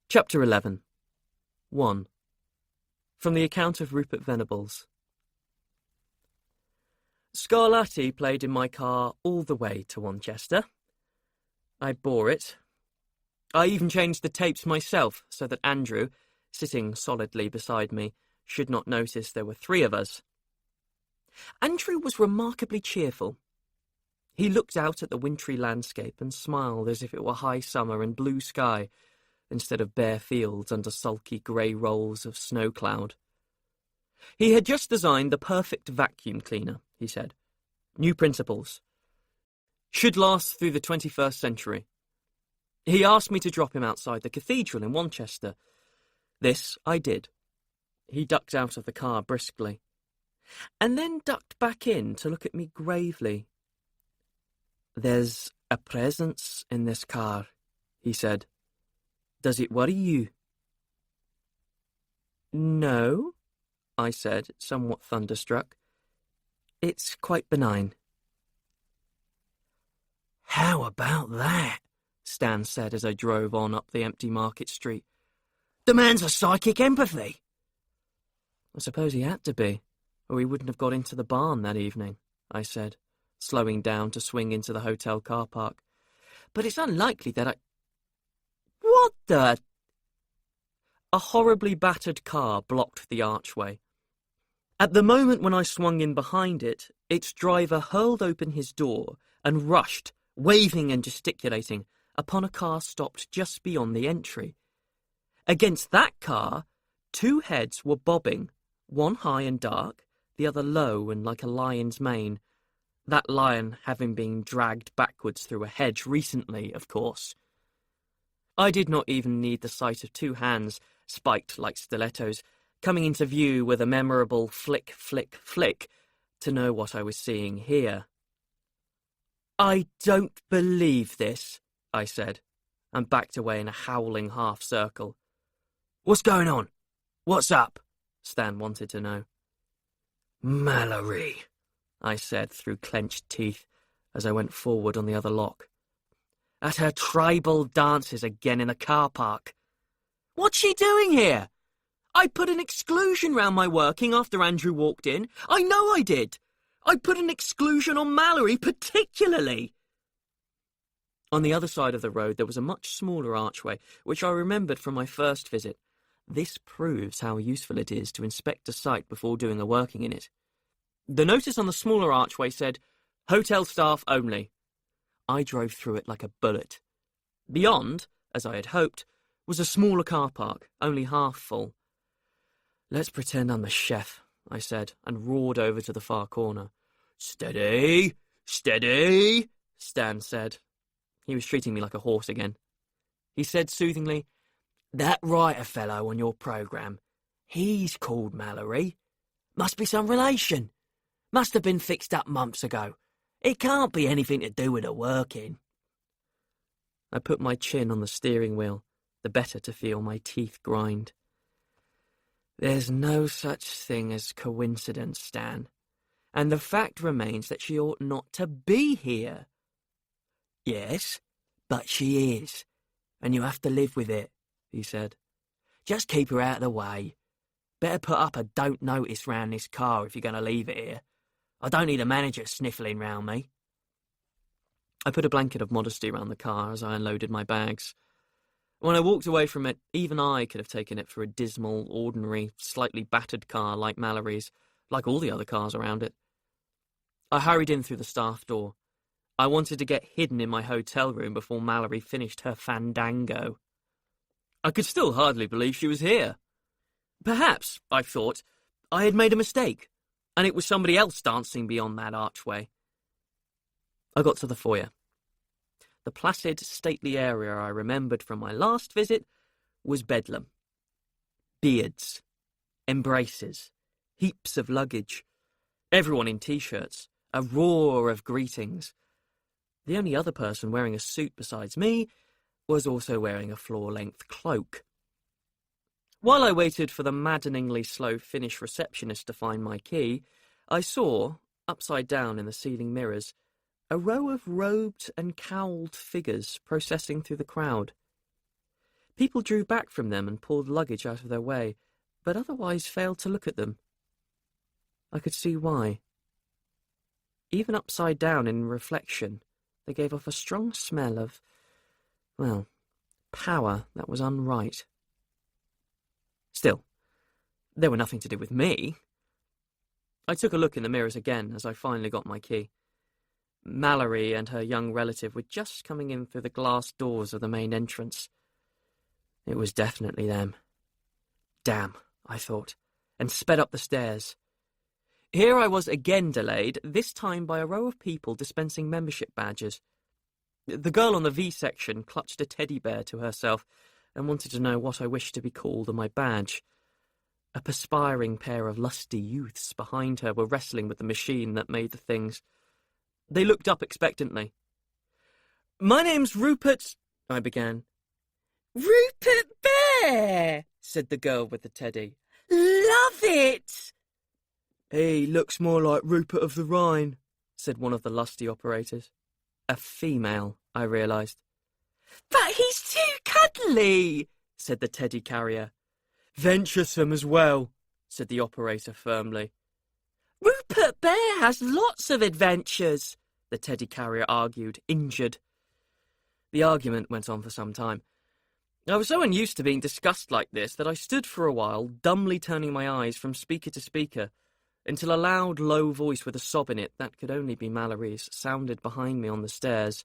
Chapter 11. 1. From the account of Rupert Venables. Scarlatti played in my car all the way to Wanchester. I bore it. I even changed the tapes myself so that Andrew, sitting solidly beside me, should not notice there were 3 of us. Andrew was remarkably cheerful. He looked out at the wintry landscape and smiled as if it were high summer and blue sky, instead of bare fields under sulky grey rolls of snow cloud. He had just designed the perfect vacuum cleaner, he said. New principles. Should last through the 21st century. He asked me to drop him outside the cathedral in Wanchester. This I did. He ducked out of the car briskly, and then ducked back in to look at me gravely. "There's a presence in this car," he said. "Does it worry you?" "No," I said, somewhat thunderstruck. "It's quite benign." "How about that?" Stan said as I drove on up the empty market street. "The man's a psychic empathy." "I suppose he had to be, or he wouldn't have got into the barn that evening," I said, slowing down to swing into the hotel car park. "But it's unlikely that I—" "What the—" A horribly battered car blocked the archway. At the moment when I swung in behind it, its driver hurled open his door and rushed, waving and gesticulating, upon a car stopped just beyond the entry. Against that car, 2 heads were bobbing, one high and dark, the other low and like a lion's mane, that lion having been dragged backwards through a hedge recently, of course. I did not even need the sight of 2 hands, spiked like stilettos, coming into view with a memorable flick, flick, flick, to know what I was seeing here. "I don't believe this," I said, and backed away in a howling half-circle. "What's going on? What's up?" Stan wanted to know. "Mallory," I said through clenched teeth as I went forward on the other lock. "At her tribal dances again in the car park. What's she doing here? I put an exclusion round my working after Andrew walked in. I know I did. I put an exclusion on Mallory particularly." On the other side of the road there was a much smaller archway, which I remembered from my first visit. This proves how useful it is to inspect a site before doing a working in it. The notice on the smaller archway said, "Hotel staff only." I drove through it like a bullet. Beyond, as I had hoped, was a smaller car park, only half full. "Let's pretend I'm the chef," I said, and roared over to the far corner. "Steady! Steady!" Stan said. He was treating me like a horse again. He said soothingly, "That writer fellow on your programme, he's called Mallory. Must be some relation. Must have been fixed up months ago. It can't be anything to do with her working." I put my chin on the steering wheel, the better to feel my teeth grind. "There's no such thing as coincidence, Stan, and the fact remains that she ought not to be here." "Yes, but she is, and you have to live with it," he said. "Just keep her out of the way. Better put up a don't notice round this car if you're going to leave it here. I don't need a manager sniffling round me." I put a blanket of modesty round the car as I unloaded my bags. When I walked away from it, even I could have taken it for a dismal, ordinary, slightly battered car like Mallory's, like all the other cars around it. I hurried in through the staff door. I wanted to get hidden in my hotel room before Mallory finished her fandango. I could still hardly believe she was here. Perhaps, I thought, I had made a mistake, and it was somebody else dancing beyond that archway. I got to the foyer. The placid, stately area I remembered from my last visit was bedlam. Beards, embraces, heaps of luggage, everyone in T-shirts, a roar of greetings. The only other person wearing a suit besides me was also wearing a floor-length cloak. While I waited for the maddeningly slow Finnish receptionist to find my key, I saw, upside down in the ceiling mirrors, a row of robed and cowled figures processing through the crowd. People drew back from them and pulled luggage out of their way, but otherwise failed to look at them. I could see why. Even upside down in reflection, they gave off a strong smell of, well, power that was unright. Still, they were nothing to do with me. I took a look in the mirrors again as I finally got my key. Mallory and her young relative were just coming in through the glass doors of the main entrance. It was definitely them. Damn, I thought, and sped up the stairs. Here I was again delayed, this time by a row of people dispensing membership badges. The girl on the V section clutched a teddy bear to herself and wanted to know what I wished to be called on my badge. A perspiring pair of lusty youths behind her were wrestling with the machine that made the things. They looked up expectantly. "My name's Rupert," I began. "Rupert Bear," said the girl with the teddy. "Love it." "He looks more like Rupert of the Rhine," said one of the lusty operators. A female, I realised. "But he's too cuddly," said the teddy carrier. "Venturesome as well," said the operator firmly. "Rupert Bear has lots of adventures," the teddy carrier argued, injured. The argument went on for some time. I was so unused to being discussed like this that I stood for a while, dumbly turning my eyes from speaker to speaker, until a loud, low voice with a sob in it that could only be Mallory's sounded behind me on the stairs.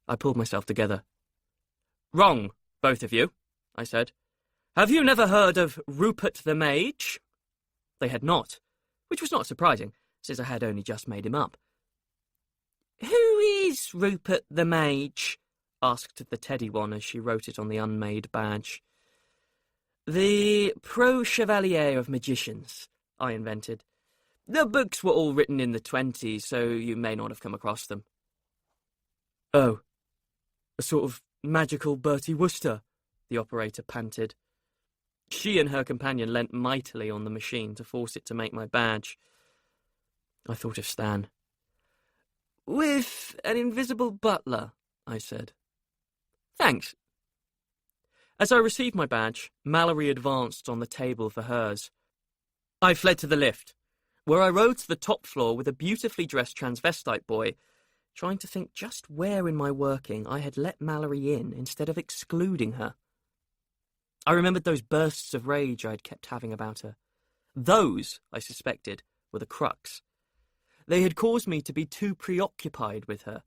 I pulled myself together. "Wrong, both of you," I said. "Have you never heard of Rupert the Mage?" They had not, which was not surprising, since I had only just made him up. "Who is Rupert the Mage?" asked the teddy one as she wrote it on the unmade badge. "The Pro-Chevalier of Magicians," I invented. "The books were all written in the 20s, so you may not have come across them." "Oh, a sort of magical Bertie Wooster," the operator panted. She and her companion leant mightily on the machine to force it to make my badge. I thought of Stan. "With an invisible butler," I said. "Thanks." As I received my badge, Mallory advanced on the table for hers. I fled to the lift, where I rode to the top floor with a beautifully dressed transvestite boy, trying to think just where in my working I had let Mallory in instead of excluding her. I remembered those bursts of rage I had kept having about her. Those, I suspected, were the crux. They had caused me to be too preoccupied with her.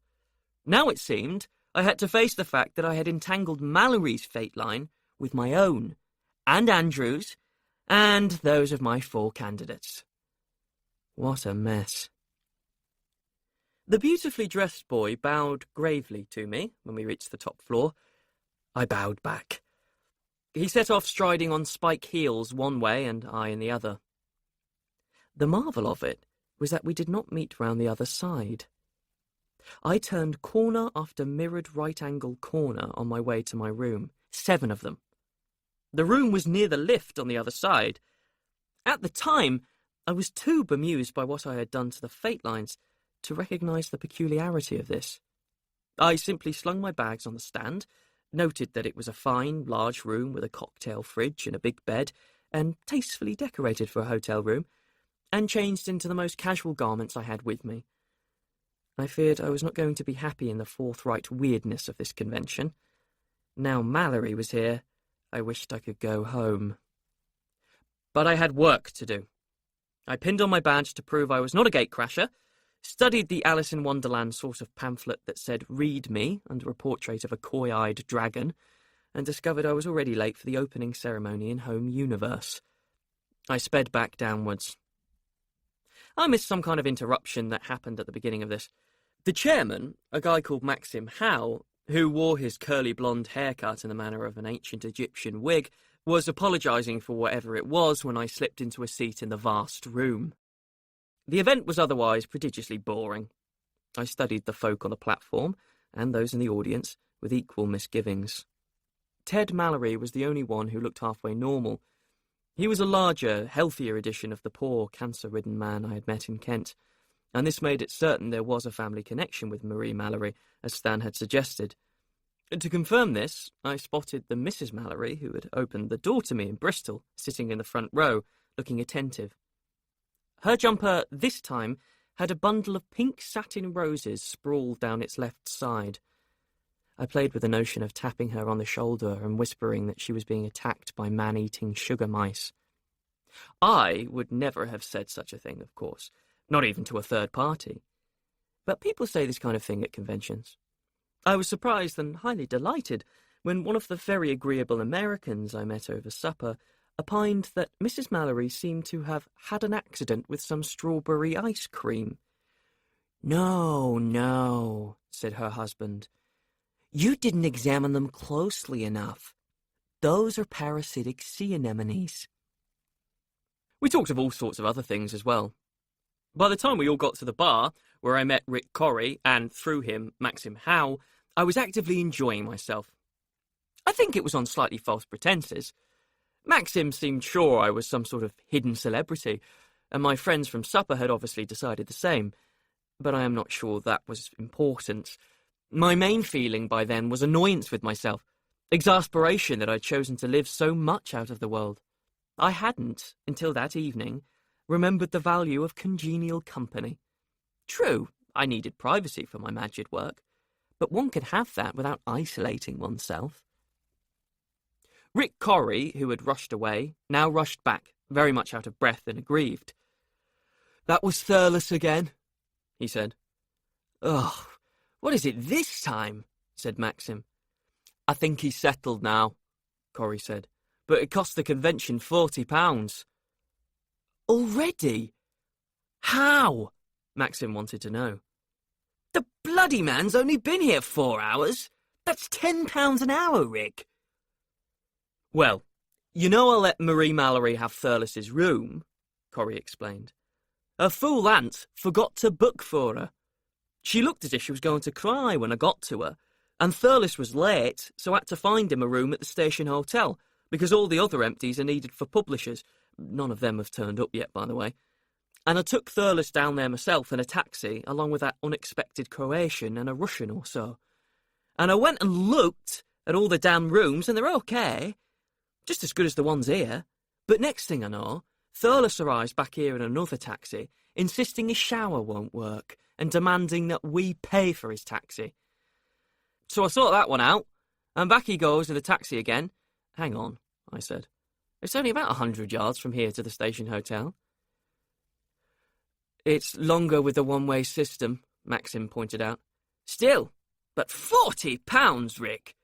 Now it seemed I had to face the fact that I had entangled Mallory's fate line with my own, and Andrew's, and those of my 4 candidates. What a mess. The beautifully dressed boy bowed gravely to me when we reached the top floor. I bowed back. He set off striding on spike heels one way and I in the other. The marvel of it was that we did not meet round the other side. I turned corner after mirrored right-angle corner on my way to my room, 7 of them. The room was near the lift on the other side. At the time, I was too bemused by what I had done to the fate lines to recognise the peculiarity of this. I simply slung my bags on the stand, noted that it was a fine, large room with a cocktail fridge and a big bed, and tastefully decorated for a hotel room, and changed into the most casual garments I had with me. I feared I was not going to be happy in the forthright weirdness of this convention. Now Mallory was here, I wished I could go home. But I had work to do. I pinned on my badge to prove I was not a gatecrasher, studied the Alice in Wonderland sort of pamphlet that said "Read Me" under a portrait of a coy-eyed dragon, and discovered I was already late for the opening ceremony in Home Universe. I sped back downwards. I missed some kind of interruption that happened at the beginning of this. The chairman, a guy called Maxim Howe, who wore his curly blonde haircut in the manner of an ancient Egyptian wig, was apologising for whatever it was when I slipped into a seat in the vast room. The event was otherwise prodigiously boring. I studied the folk on the platform, and those in the audience, with equal misgivings. Ted Mallory was the only one who looked halfway normal. He was a larger, healthier edition of the poor, cancer-ridden man I had met in Kent, and this made it certain there was a family connection with Marie Mallory, as Stan had suggested. To confirm this, I spotted the Mrs. Mallory, who had opened the door to me in Bristol, sitting in the front row, looking attentive. Her jumper, this time, had a bundle of pink satin roses sprawled down its left side. I played with the notion of tapping her on the shoulder and whispering that she was being attacked by man-eating sugar mice. I would never have said such a thing, of course, not even to a third party. But people say this kind of thing at conventions. I was surprised and highly delighted when one of the very agreeable Americans I met over supper opined that Mrs. Mallory seemed to have had an accident with some strawberry ice cream. "No, no," said her husband. "You didn't examine them closely enough. Those are parasitic sea anemones." We talked of all sorts of other things as well. By the time we all got to the bar, where I met Rick Corrie and, through him, Maxim Howe, I was actively enjoying myself. I think it was on slightly false pretenses. Maxim seemed sure I was some sort of hidden celebrity, and my friends from supper had obviously decided the same, but I am not sure that was important. My main feeling by then was annoyance with myself, exasperation that I'd chosen to live so much out of the world. I hadn't, until that evening, remembered the value of congenial company. True, I needed privacy for my Magid work, but one could have that without isolating oneself. Rick Corrie, who had rushed away, now rushed back, very much out of breath and aggrieved. "That was Thurles again," he said. "Ugh, what is it this time?" said Maxim. "I think he's settled now," Corrie said, "but it cost the convention £40. "Already? How?" Maxim wanted to know. "The bloody man's only been here 4 hours. That's £10 an hour, Rick." "Well, you know I'll let Marie Mallory have Thurles's room," Corrie explained. "Her fool aunt forgot to book for her. She looked as if she was going to cry when I got to her, and Thurles was late, so I had to find him a room at the station hotel, because all the other empties are needed for publishers. None of them have turned up yet, by the way. And I took Thurles down there myself in a taxi, along with that unexpected Croatian and a Russian or so. And I went and looked at all the damn rooms, and they're okay. Just as good as the ones here. But next thing I know, Thurles arrives back here in another taxi, insisting his shower won't work, and demanding that we pay for his taxi. So I sort that one out, and back he goes in the taxi again. "Hang on," I said. "It's only about 100 yards from here to the station hotel." "It's longer with the one-way system," Maxim pointed out. "Still, but £40, Rick!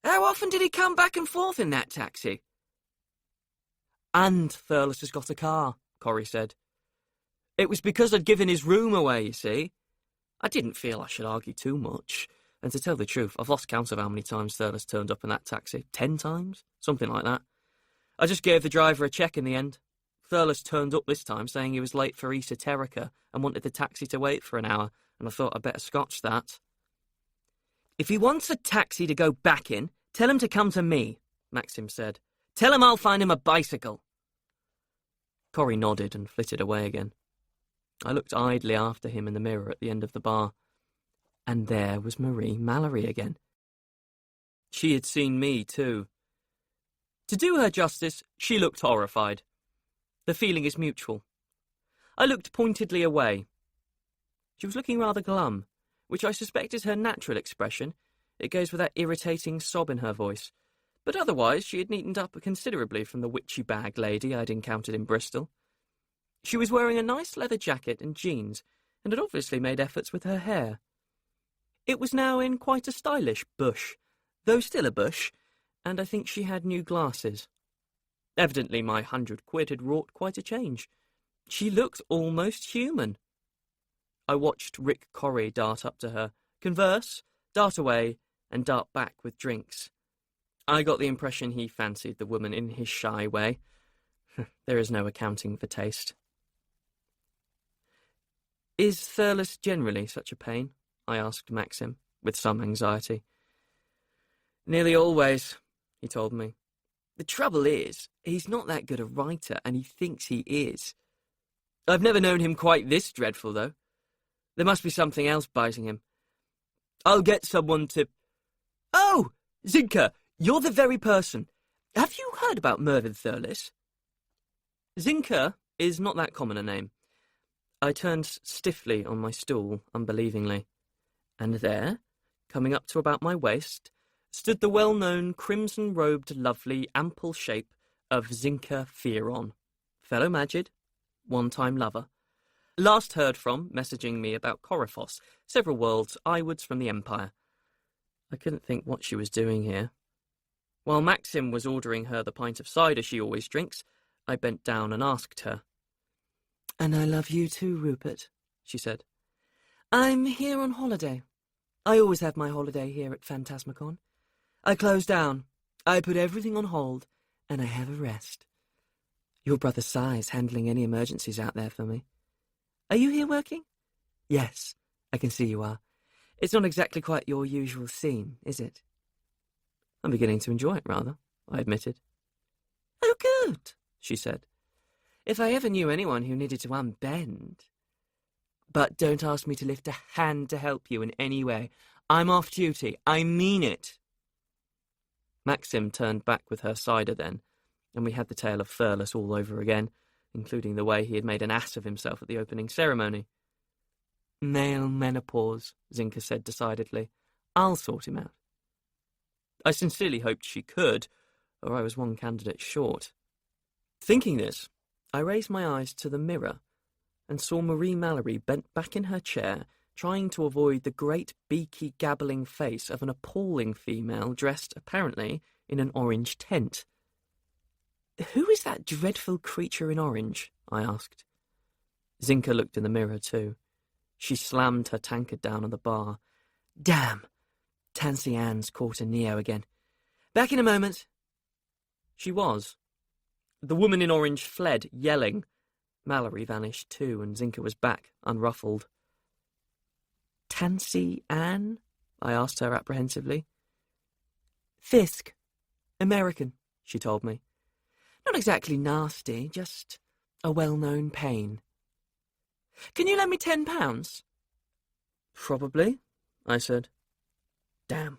How often did he come back and forth in that taxi?" "And Thurles has got a car," Corrie said. "It was because I'd given his room away, you see. I didn't feel I should argue too much, and to tell the truth, I've lost count of how many times Thurles turned up in that taxi. 10 times? Something like that. I just gave the driver a check in the end. Thurles turned up this time saying he was late for esoterica and wanted the taxi to wait for an hour, and I thought I'd better scotch that." "If he wants a taxi to go back in, tell him to come to me," Maxim said. "Tell him I'll find him a bicycle." Corrie nodded and flitted away again. I looked idly after him in the mirror at the end of the bar, and there was Marie Mallory again. She had seen me too. To do her justice, she looked horrified. The feeling is mutual. I looked pointedly away. She was looking rather glum, which I suspect is her natural expression. It goes with that irritating sob in her voice. But otherwise she had neatened up considerably from the witchy bag lady I'd encountered in Bristol. She was wearing a nice leather jacket and jeans, and had obviously made efforts with her hair. It was now in quite a stylish bush, though still a bush, and I think she had new glasses. Evidently my £100 had wrought quite a change. She looked almost human. I watched Rick Corrie dart up to her, converse, dart away, and dart back with drinks. I got the impression he fancied the woman in his shy way. There is no accounting for taste. "Is Thurles generally such a pain?" I asked Maxim, with some anxiety. "Nearly always," he told me. "The trouble is, he's not that good a writer, and he thinks he is. I've never known him quite this dreadful, though. There must be something else biting him. I'll get someone to..." Oh, Zinka, you're the very person. Have you heard about Mervyn Thurles? Zinka is not that common a name. I turned stiffly on my stool, unbelievingly. And there, coming up to about my waist, stood the well-known crimson-robed, lovely, ample shape of Zinka Fearon, fellow Magid, one-time lover. Last heard from, messaging me about Corophos, several worlds eyewards from the Empire. I couldn't think what she was doing here. While Maxim was ordering her the pint of cider she always drinks, I bent down and asked her. "And I love you too, Rupert," she said. "I'm here on holiday. I always have my holiday here at Phantasmacon. I close down, I put everything on hold, and I have a rest. Your brother Sai's handling any emergencies out there for me. Are you here working?" "Yes, I can see you are. It's not exactly quite your usual scene, is it?" "I'm beginning to enjoy it, rather," I admitted. "Oh, good," she said. "If I ever knew anyone who needed to unbend. But don't ask me to lift a hand to help you in any way. I'm off duty. I mean it." Maxim turned back with her cider then, and we had the tale of Thurles all over again, including the way he had made an ass of himself at the opening ceremony. "Male menopause," Zinka said decidedly. "I'll sort him out." I sincerely hoped she could, or I was one candidate short. Thinking this, I raised my eyes to the mirror and saw Marie Mallory bent back in her chair, trying to avoid the great beaky gabbling face of an appalling female dressed, apparently, in an orange tent. "Who is that dreadful creature in orange?" I asked. Zinka looked in the mirror too. She slammed her tankard down on the bar. "Damn! Tansy Ann's caught a Neo again. Back in a moment." She was. The woman in orange fled, yelling. Mallory vanished too, and Zinka was back, unruffled. "Tansy Ann?" I asked her apprehensively. "Fisk. American," she told me. "Not exactly nasty, just a well-known pain." "Can you lend me £10? "Probably," I said. Damn.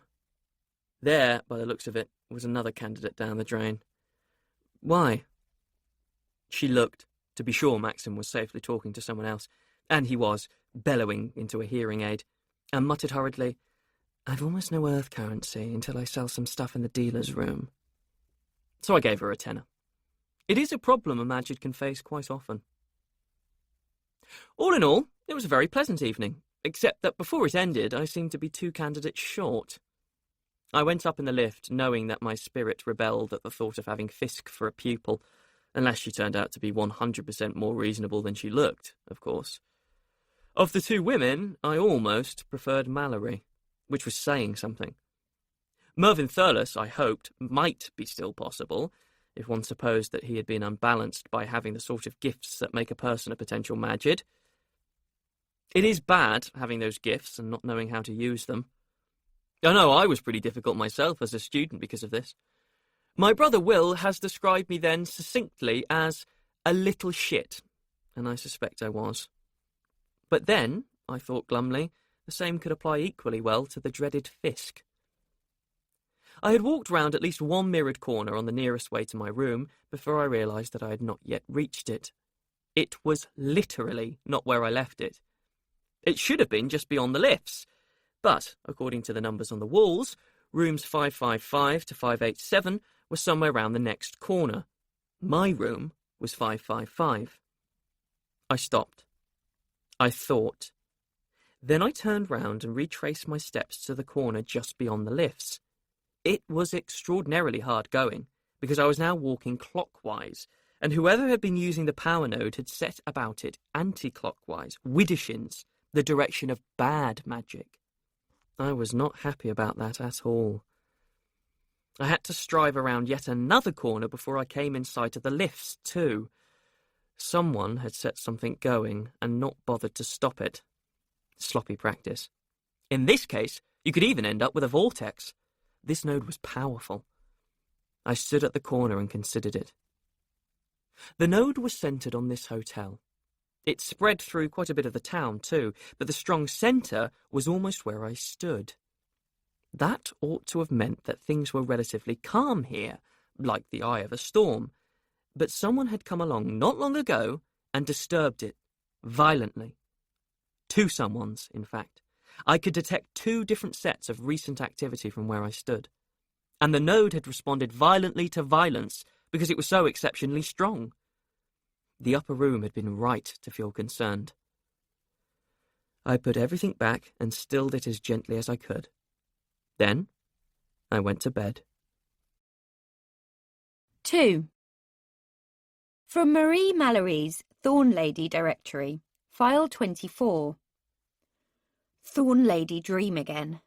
There, by the looks of it, was another candidate down the drain. "Why?" She looked. To be sure, Maxim was safely talking to someone else, and he was, bellowing into a hearing aid, and muttered hurriedly, "I've almost no earth currency until I sell some stuff in the dealer's room." So I gave her a tenner. It is a problem a Magid can face quite often. All in all, it was a very pleasant evening, except that before it ended, I seemed to be 2 candidates short. I went up in the lift, knowing that my spirit rebelled at the thought of having Fisk for a pupil, unless she turned out to be 100% more reasonable than she looked, of course. Of the 2 women, I almost preferred Mallory, which was saying something. Mervyn Thurles, I hoped, might be still possible, if one supposed that he had been unbalanced by having the sort of gifts that make a person a potential Magid. It is bad, having those gifts and not knowing how to use them. I know I was pretty difficult myself as a student because of this. My brother Will has described me then succinctly as a little shit, and I suspect I was. But then, I thought glumly, the same could apply equally well to the dreaded Fisk. I had walked round at least one mirrored corner on the nearest way to my room before I realised that I had not yet reached it. It was literally not where I left it. It should have been just beyond the lifts, but, according to the numbers on the walls, rooms 555 to 587 were somewhere round the next corner. My room was 555. I stopped. I thought. Then I turned round and retraced my steps to the corner just beyond the lifts. It was extraordinarily hard going, because I was now walking clockwise, and whoever had been using the power node had set about it anti-clockwise, widdershins, the direction of bad magic. I was not happy about that at all. I had to strive around yet another corner before I came in sight of the lifts, too. Someone had set something going and not bothered to stop it. Sloppy practice. In this case, you could even end up with a vortex. This node was powerful. I stood at the corner and considered it. The node was centred on this hotel. It spread through quite a bit of the town, too, but the strong centre was almost where I stood. That ought to have meant that things were relatively calm here, like the eye of a storm, but someone had come along not long ago and disturbed it, violently. Two someones, in fact. I could detect two different sets of recent activity from where I stood. And the node had responded violently to violence because it was so exceptionally strong. The upper room had been right to feel concerned. I put everything back and stilled it as gently as I could. Then I went to bed. 2. From Marie Mallory's Thorn Lady Directory, File 24. Thorn Lady dream again.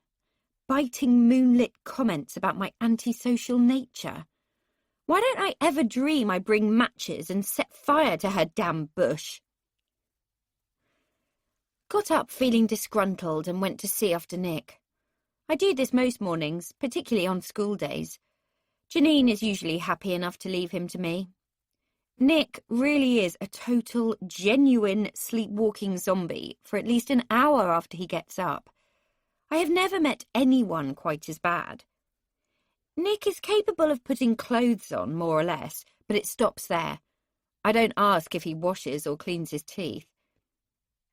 Biting moonlit comments about my antisocial nature. Why don't I ever dream I bring matches and set fire to her damn bush? Got up feeling disgruntled and went to see after Nick. I do this most mornings, particularly on school days. Janine is usually happy enough to leave him to me. Nick really is a total, genuine sleepwalking zombie for at least an hour after he gets up. I have never met anyone quite as bad. Nick is capable of putting clothes on, more or less, but it stops there. I don't ask if he washes or cleans his teeth.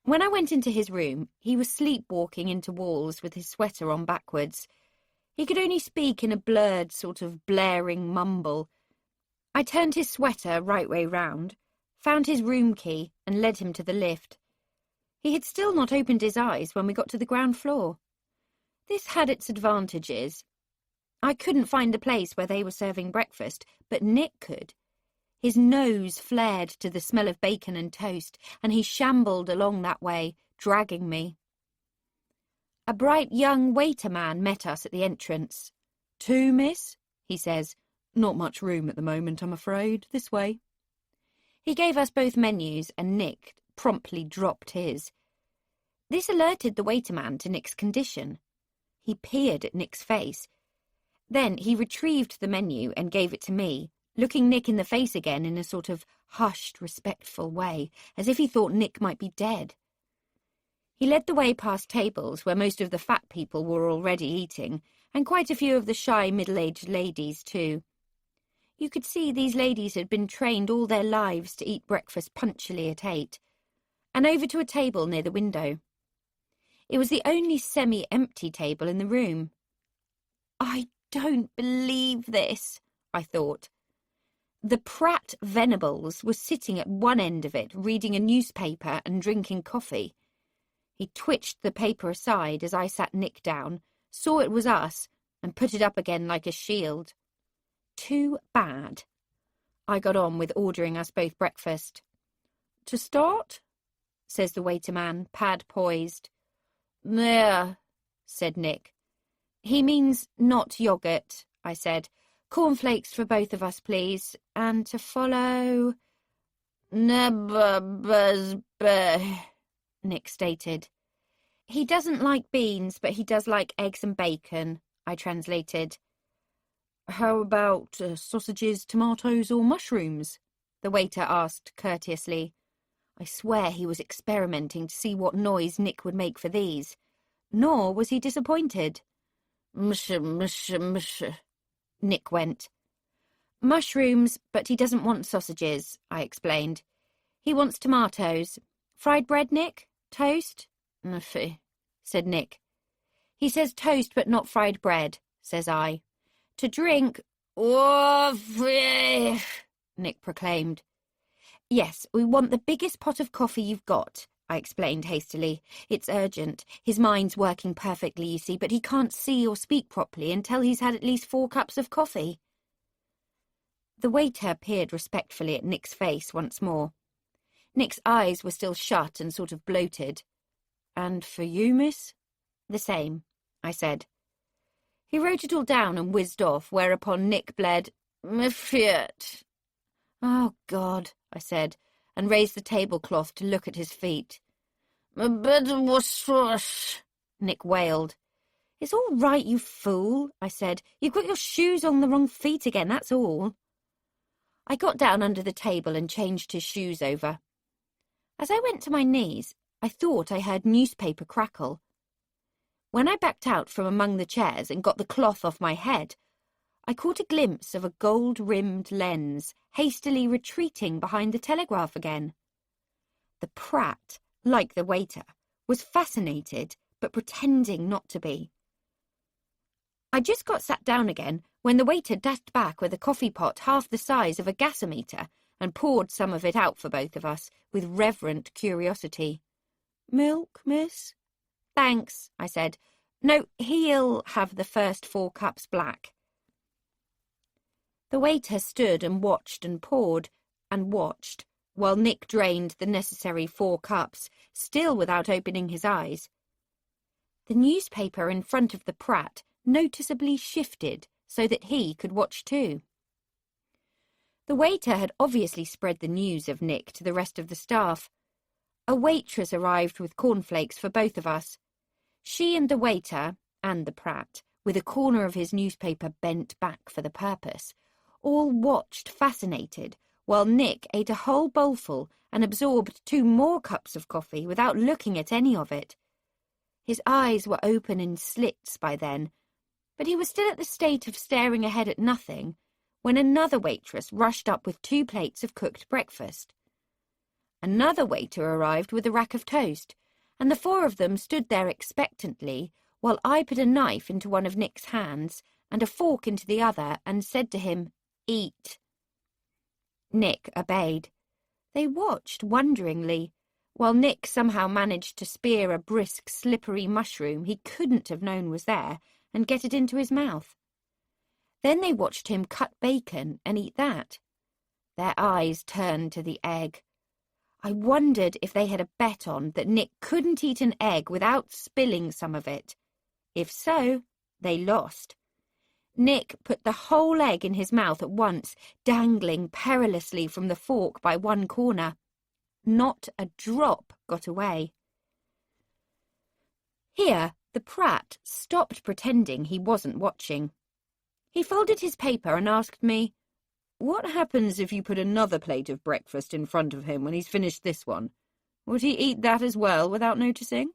When I went into his room, he was sleepwalking into walls with his sweater on backwards. He could only speak in a blurred, sort of blaring mumble. I turned his sweater right way round, found his room key, and led him to the lift. He had still not opened his eyes when we got to the ground floor. This had its advantages. I couldn't find the place where they were serving breakfast, but Nick could. His nose flared to the smell of bacon and toast, and he shambled along that way, dragging me. A bright young waiter man met us at the entrance. "Two, miss?" he says. "Not much room at the moment, I'm afraid. This way." He gave us both menus, and Nick promptly dropped his. This alerted the waiterman to Nick's condition. He peered at Nick's face. Then he retrieved the menu and gave it to me, looking Nick in the face again in a sort of hushed, respectful way, as if he thought Nick might be dead. He led the way past tables where most of the fat people were already eating, and quite a few of the shy middle-aged ladies too. You could see these ladies had been trained all their lives to eat breakfast punctually at 8, and over to a table near the window. It was the only semi-empty table in the room. I don't believe this, I thought. The Pratt Venables was sitting at one end of it, reading a newspaper and drinking coffee. He twitched the paper aside as I sat Nick down, saw it was us, and put it up again like a shield. Too bad. I got on with ordering us both breakfast. "To start?" says the waiterman, pad poised. "Yeah," said Nick. "He means not yoghurt," I said. "Cornflakes for both of us, please, and to follow—" "Nebba-buzz-beh," Nick stated. "He doesn't like beans, but he does like eggs and bacon," I translated. "How about sausages, tomatoes, or mushrooms?" the waiter asked courteously. I swear he was experimenting to see what noise Nick would make for these. Nor was he disappointed. "Mush, mush, mush," Nick went. "Mushrooms, but he doesn't want sausages," I explained. "He wants tomatoes. Fried bread, Nick? Toast?" "Nuffy," said Nick. "He says toast, but not fried bread," says I. "To drink—" "Oof," Nick proclaimed. "Yes, we want the biggest pot of coffee you've got," I explained hastily. "It's urgent. His mind's working perfectly, you see, but he can't see or speak properly until he's had at least 4 cups of coffee." The waiter peered respectfully at Nick's face once more. Nick's eyes were still shut and sort of bloated. "And for you, miss?" "The same," I said. He wrote it all down and whizzed off, whereupon Nick bled, "Me fiat." "Oh, God," I said, and raised the tablecloth to look at his feet. "My bed was slush," Nick wailed. "It's all right, you fool," I said. "You've got your shoes on the wrong feet again, that's all." I got down under the table and changed his shoes over. As I went to my knees, I thought I heard newspaper crackle. When I backed out from among the chairs and got the cloth off my head, I caught a glimpse of a gold-rimmed lens hastily retreating behind the telegraph again. The Prat, like the waiter, was fascinated but pretending not to be. I just got sat down again when the waiter dashed back with a coffee pot half the size of a gasometer and poured some of it out for both of us with reverent curiosity. "Milk, miss?" "Thanks," I said. "No, he'll have the first 4 cups black." The waiter stood and watched, while Nick drained the necessary 4 cups, still without opening his eyes. The newspaper in front of the Prat noticeably shifted so that he could watch too. The waiter had obviously spread the news of Nick to the rest of the staff. A waitress arrived with cornflakes for both of us. She and the waiter, and the Prat, with a corner of his newspaper bent back for the purpose, all watched fascinated, while Nick ate a whole bowlful and absorbed 2 more cups of coffee without looking at any of it. His eyes were open in slits by then, but he was still at the state of staring ahead at nothing when another waitress rushed up with 2 plates of cooked breakfast. Another waiter arrived with a rack of toast, and the 4 of them stood there expectantly while I put a knife into one of Nick's hands and a fork into the other and said to him, "Eat." Nick obeyed. They watched wonderingly, while Nick somehow managed to spear a brisk, slippery mushroom he couldn't have known was there and get it into his mouth. Then they watched him cut bacon and eat that. Their eyes turned to the egg. I wondered if they had a bet on that Nick couldn't eat an egg without spilling some of it. If so, they lost. Nick put the whole egg in his mouth at once, dangling perilously from the fork by one corner. Not a drop got away. Here, the Prat stopped pretending he wasn't watching. He folded his paper and asked me, "What happens if you put another plate of breakfast in front of him when he's finished this one? Would he eat that as well without noticing?"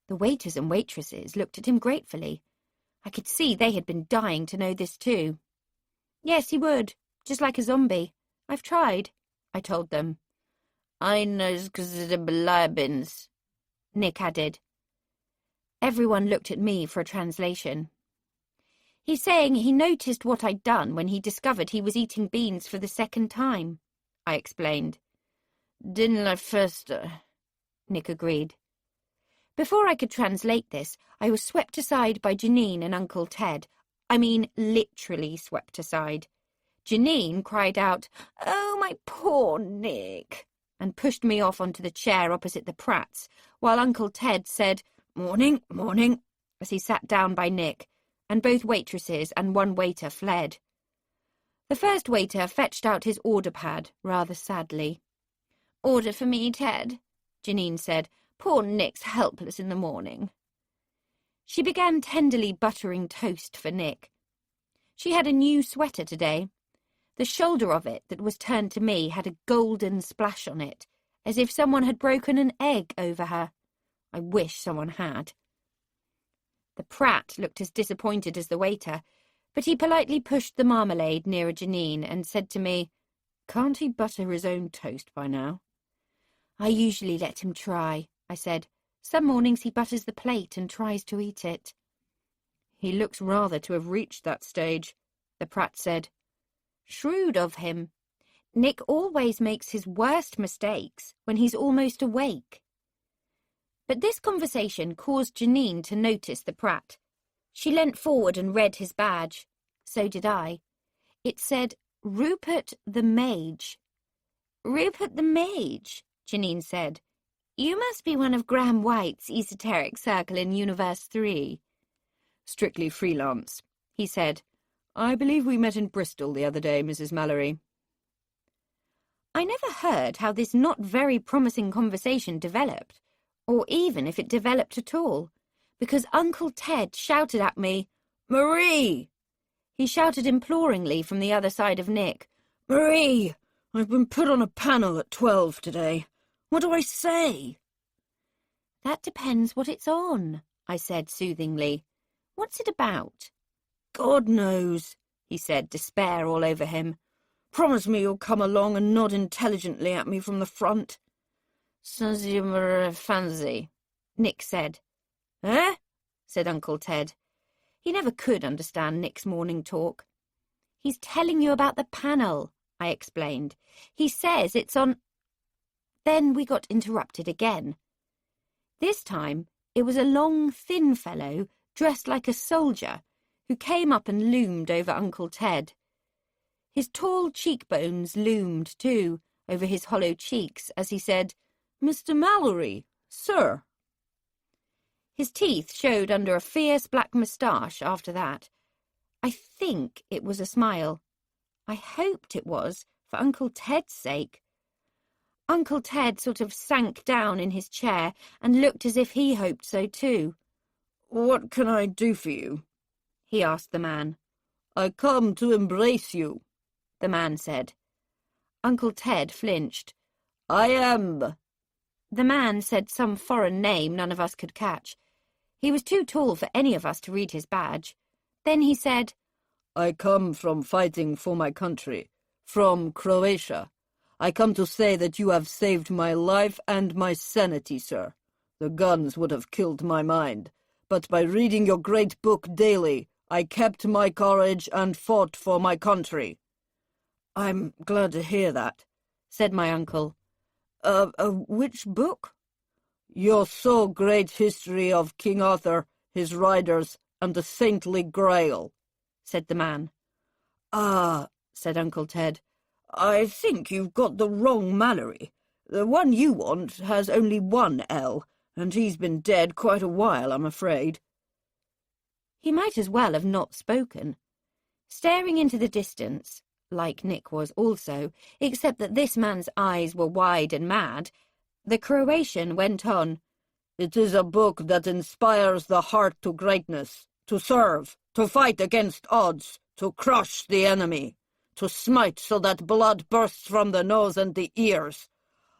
The waiters and waitresses looked at him gratefully. I could see they had been dying to know this too. "Yes, he would, just like a zombie. I've tried," I told them. "Eines Bleibens," Nick added. Everyone looked at me for a translation. "He's saying he noticed what I'd done when he discovered he was eating beans for the 2nd time," I explained. "Den la feste," Nick agreed. Before I could translate this, I was swept aside by Janine and Uncle Ted. I mean, literally swept aside. Janine cried out, "Oh, my poor Nick," and pushed me off onto the chair opposite the Prats, while Uncle Ted said, "Morning, morning," as he sat down by Nick, and both waitresses and one waiter fled. The first waiter fetched out his order pad, rather sadly. "Order for me, Ted," Janine said. "Poor Nick's helpless in the morning." She began tenderly buttering toast for Nick. She had a new sweater today. The shoulder of it that was turned to me had a golden splash on it, as if someone had broken an egg over her. I wish someone had. The Prat looked as disappointed as the waiter, but he politely pushed the marmalade nearer Janine and said to me, "Can't he butter his own toast by now?" "I usually let him try," I said. "Some mornings he butters the plate and tries to eat it." "He looks rather to have reached that stage," the Prat said. "Shrewd of him. Nick always makes his worst mistakes when he's almost awake." But this conversation caused Janine to notice the Prat. She leant forward and read his badge. So did I. It said, "Rupert the Mage." "Rupert the Mage," Janine said. "You must be one of Graham White's esoteric circle in Universe 3. "Strictly freelance," he said. "I believe we met in Bristol the other day, Mrs. Mallory." I never heard how this not very promising conversation developed, or even if it developed at all, because Uncle Ted shouted at me, "Marie!" He shouted imploringly from the other side of Nick, "Marie, I've been put on a panel at 12 today. What do I say?" "That depends what it's on," I said soothingly. "What's it about?" "God knows," he said, despair all over him. "Promise me you'll come along and nod intelligently at me from the front." "Fancy," Nick said. "Eh?" said Uncle Ted. He never could understand Nick's morning talk. "He's telling you about the panel," I explained. "He says it's on—" Then we got interrupted again. This time it was a long, thin fellow dressed like a soldier who came up and loomed over Uncle Ted. His tall cheekbones loomed, too, over his hollow cheeks as he said, "Mr. Mallory, sir." His teeth showed under a fierce black moustache after that. I think it was a smile. I hoped it was, for Uncle Ted's sake. Uncle Ted sort of sank down in his chair and looked as if he hoped so too. "What can I do for you?" he asked the man. "I come to embrace you," the man said. Uncle Ted flinched. "I am—" The man said some foreign name none of us could catch. He was too tall for any of us to read his badge. Then he said, "I come from fighting for my country, from Croatia. I come to say that you have saved my life and my sanity, sir. The guns would have killed my mind, but by reading your great book daily, I kept my courage and fought for my country." "I'm glad to hear that," said my uncle. Which book?" "Your so great history of King Arthur, his riders, and the saintly Grail," said the man. "Ah," said Uncle Ted, "I think you've got the wrong Mallory. The one you want has only one L, and he's been dead quite a while, I'm afraid." He might as well have not spoken. Staring into the distance, like Nick was also, except that this man's eyes were wide and mad, the Croatian went on, "It is a book that inspires the heart to greatness, to serve, to fight against odds, to crush the enemy, to smite so that blood bursts from the nose and the ears.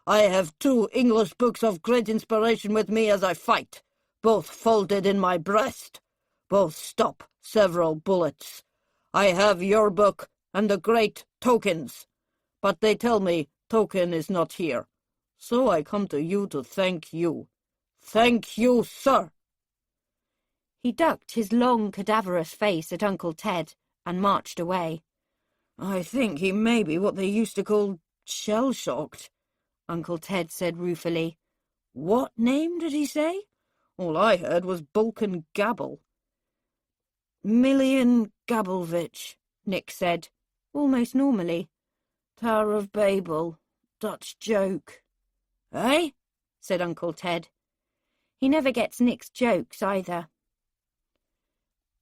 I have 2 English books of great inspiration with me as I fight, both folded in my breast. Both stop several bullets. I have your book and the great Tokens, but they tell me Token is not here. So I come to you to thank you. Thank you, sir." He ducked his long, cadaverous face at Uncle Ted and marched away. "I think he may be what they used to call shell-shocked," Uncle Ted said ruefully. "What name did he say? All I heard was Balkan Gabble." "Milian Gabelvich," Nick said, almost normally. "Tower of Babel. Dutch joke." "Eh?" said Uncle Ted. He never gets Nick's jokes either.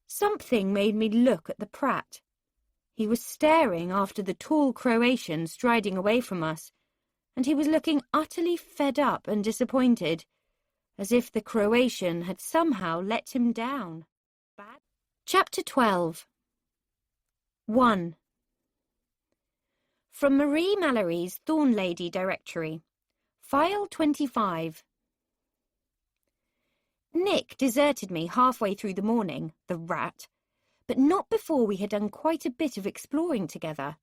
Something made me look at the Prat. He was staring after the tall Croatian striding away from us, and he was looking utterly fed up and disappointed, as if the Croatian had somehow let him down. Chapter 12. 1. From Marie Mallory's Thorn Lady Directory. File 25. Nick deserted me halfway through the morning, the rat, but not before we had done quite a bit of exploring together.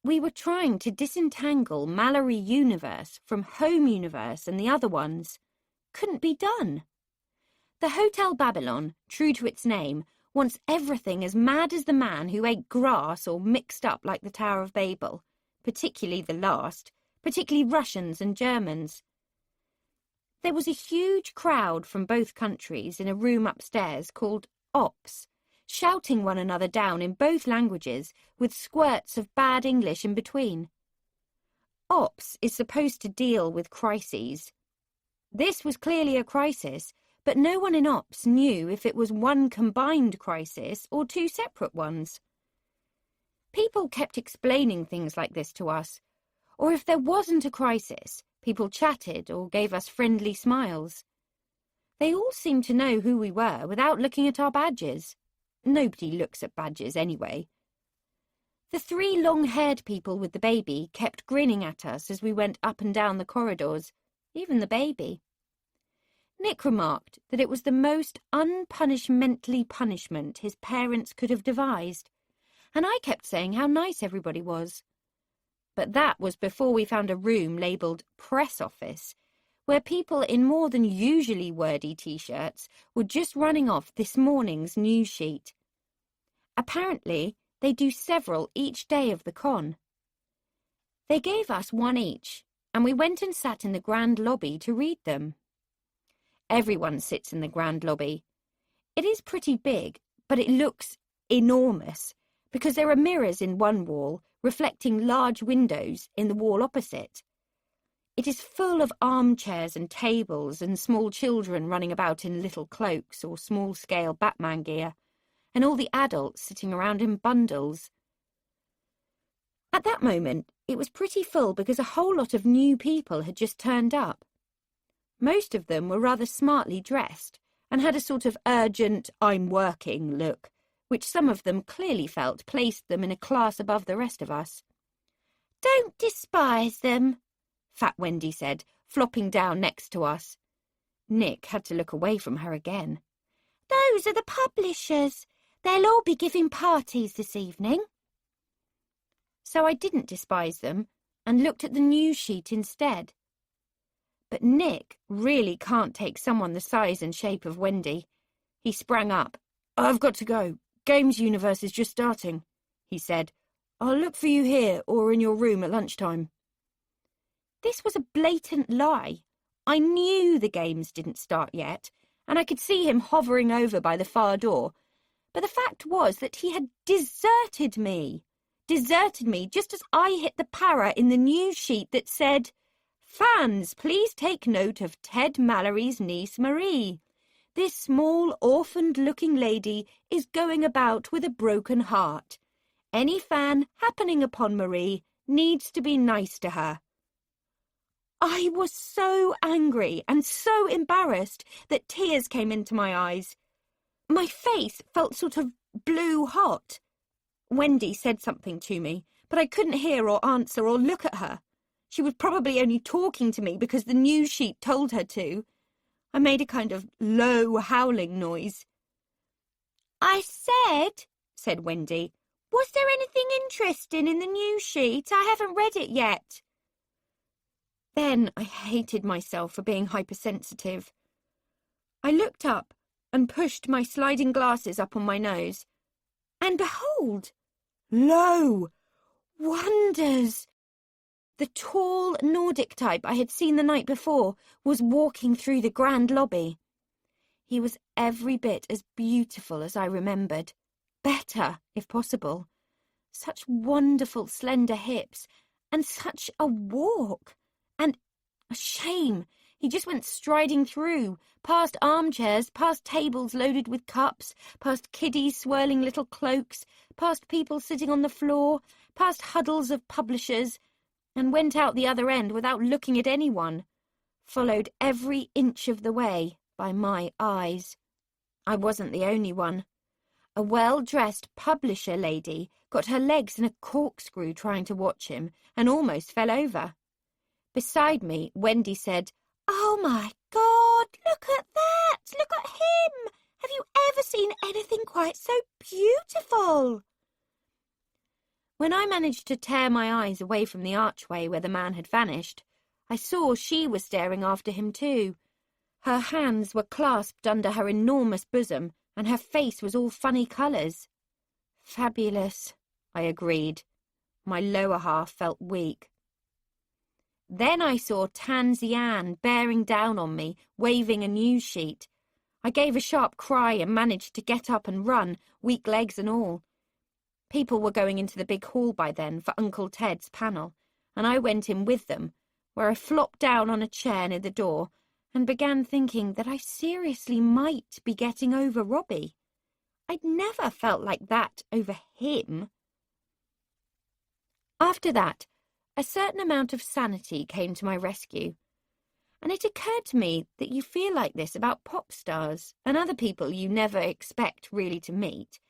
We were trying to disentangle Mallory Universe from Home Universe and the other ones. Couldn't be done. The Hotel Babylon, true to its name, wants everything as mad as the man who ate grass or mixed up like the Tower of Babel, particularly the last, particularly Russians and Germans. There was a huge crowd from both countries in a room upstairs called Ops, shouting one another down in both languages with squirts of bad English in between. Ops is supposed to deal with crises. This was clearly a crisis, but no one in Ops knew if it was one combined crisis or 2 separate ones. People kept explaining things like this to us, or if there wasn't a crisis, people chatted or gave us friendly smiles. They all seemed to know who we were without looking at our badges. Nobody looks at badges anyway. The 3 long-haired people with the baby kept grinning at us as we went up and down the corridors, even the baby. Nick remarked that it was the most unpunishmently punishment his parents could have devised, and I kept saying how nice everybody was. But that was before we found a room labelled Press Office, where people in more than usually wordy T-shirts were just running off this morning's news sheet. Apparently, they do several each day of the con. They gave us one each, and we went and sat in the grand lobby to read them. Everyone sits in the grand lobby. It is pretty big, but it looks enormous, because there are mirrors in one wall reflecting large windows in the wall opposite. It is full of armchairs and tables and small children running about in little cloaks or small-scale Batman gear, and all the adults sitting around in bundles. At that moment, it was pretty full because a whole lot of new people had just turned up. Most of them were rather smartly dressed and had a sort of urgent, I'm working look, which some of them clearly felt placed them in a class above the rest of us. Don't despise them, Fat Wendy said, flopping down next to us. Nick had to look away from her again. Those are the publishers. They'll all be giving parties this evening. So I didn't despise them and looked at the news sheet instead. But Nick really can't take someone the size and shape of Wendy. He sprang up. I've got to go. Games Universe is just starting, he said. I'll look for you here or in your room at lunchtime. This was a blatant lie. I knew the games didn't start yet, and I could see him hovering over by the far door. But the fact was that he had deserted me just as I hit the para in the news sheet that said, Fans, please take note of Ted Mallory's niece Marie. This small, orphaned-looking lady is going about with a broken heart. Any fan happening upon Marie needs to be nice to her. I was so angry and so embarrassed that tears came into my eyes. My face felt sort of blue hot. Wendy said something to me, but I couldn't hear or answer or look at her. She was probably only talking to me because the news sheet told her to. I made a kind of low howling noise. I said Wendy, was there anything interesting in the news sheet? I haven't read it yet. Then I hated myself for being hypersensitive. I looked up and pushed my sliding glasses up on my nose. And behold, lo, wonders! The tall Nordic type I had seen the night before was walking through the grand lobby. He was every bit as beautiful as I remembered. Better, if possible. Such wonderful slender hips, and such a walk. And a shame, he just went striding through, past armchairs, past tables loaded with cups, past kiddies swirling little cloaks, past people sitting on the floor, past huddles of publishers, and went out the other end without looking at anyone, followed every inch of the way by my eyes. I wasn't the only one. A well-dressed publisher lady got her legs in a corkscrew trying to watch him and almost fell over. Beside me, Wendy said, Oh my God, look at that! Look at him! Have you ever seen anything quite so beautiful? When I managed to tear my eyes away from the archway where the man had vanished, I saw she was staring after him too. Her hands were clasped under her enormous bosom, and her face was all funny colours. Fabulous, I agreed. My lower half felt weak. Then I saw Tansy Ann bearing down on me, waving a news sheet. I gave a sharp cry and managed to get up and run, weak legs and all. People were going into the big hall by then for Uncle Ted's panel, and I went in with them, where I flopped down on a chair near the door and began thinking that I seriously might be getting over Robbie. I'd never felt like that over him. After that, a certain amount of sanity came to my rescue, and it occurred to me that you feel like this about pop stars and other people you never expect really to meet,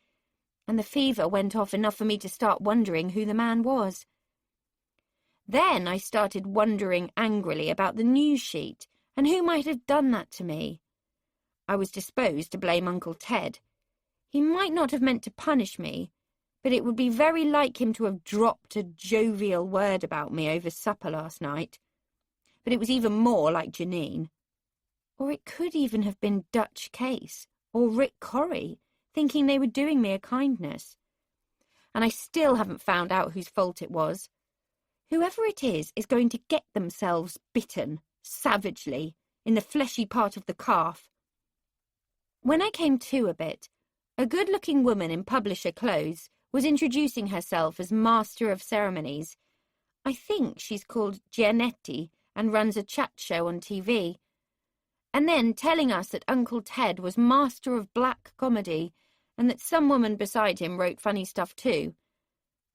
and the fever went off enough for me to start wondering who the man was. Then I started wondering angrily about the news sheet And who might have done that to me? I was disposed to blame Uncle Ted. He might not have meant to punish me, but it would be very like him to have dropped a jovial word about me over supper last night. But it was even more like Janine. Or it could even have been Dutch Case or Rick Corrie, thinking they were doing me a kindness. And I still haven't found out whose fault it was. Whoever it is going to get themselves bitten, savagely, in the fleshy part of the calf. When I came to a bit, a good-looking woman in publisher clothes was introducing herself as Master of Ceremonies. I think she's called Giannetti and runs a chat show on TV. And then telling us that Uncle Ted was Master of Black Comedy and that some woman beside him wrote funny stuff too.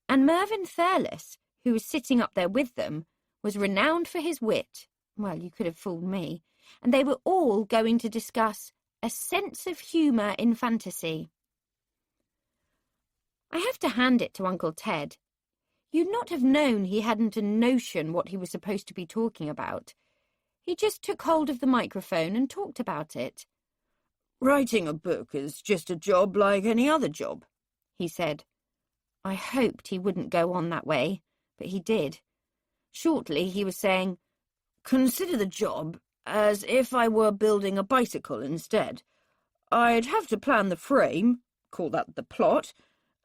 And Mervyn Thurles, who was sitting up there with them, was renowned for his wit. Well, you could have fooled me. And they were all going to discuss a sense of humour in fantasy. I have to hand it to Uncle Ted. You'd not have known he hadn't a notion what he was supposed to be talking about. He just took hold of the microphone and talked about it. "Writing a book is just a job like any other job," he said. I hoped he wouldn't go on that way, but he did. Shortly he was saying, "Consider the job as if I were building a bicycle instead. I'd have to plan the frame, call that the plot,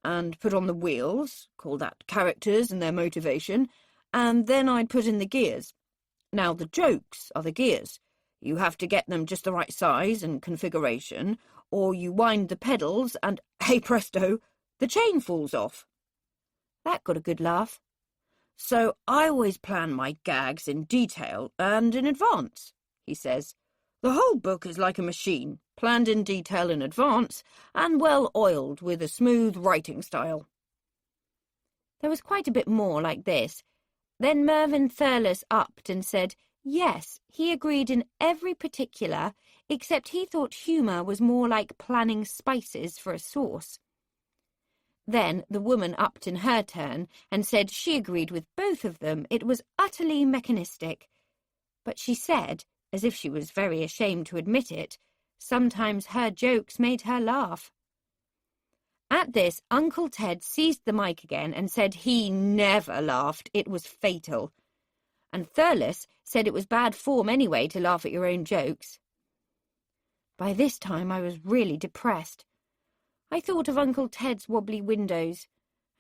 and put on the wheels, call that characters and their motivation, and then I'd put in the gears. Now the jokes are the gears. You have to get them just the right size and configuration, or you wind the pedals and, hey presto, the chain falls off." That got a good laugh. "So I always plan my gags in detail and in advance," he says. "The whole book is like a machine, planned in detail in advance and well oiled with a smooth writing style." There was quite a bit more like this. Then Mervyn Thurles upped and said, yes, he agreed in every particular, except he thought humour was more like planning spices for a sauce. Then the woman upped in her turn and said she agreed with both of them. It was utterly mechanistic. But she said, as if she was very ashamed to admit it, sometimes her jokes made her laugh. At this, Uncle Ted seized the mic again and said he never laughed. It was fatal. And Thurles said it was bad form anyway to laugh at your own jokes. By this time I was really depressed. I thought of Uncle Ted's wobbly windows,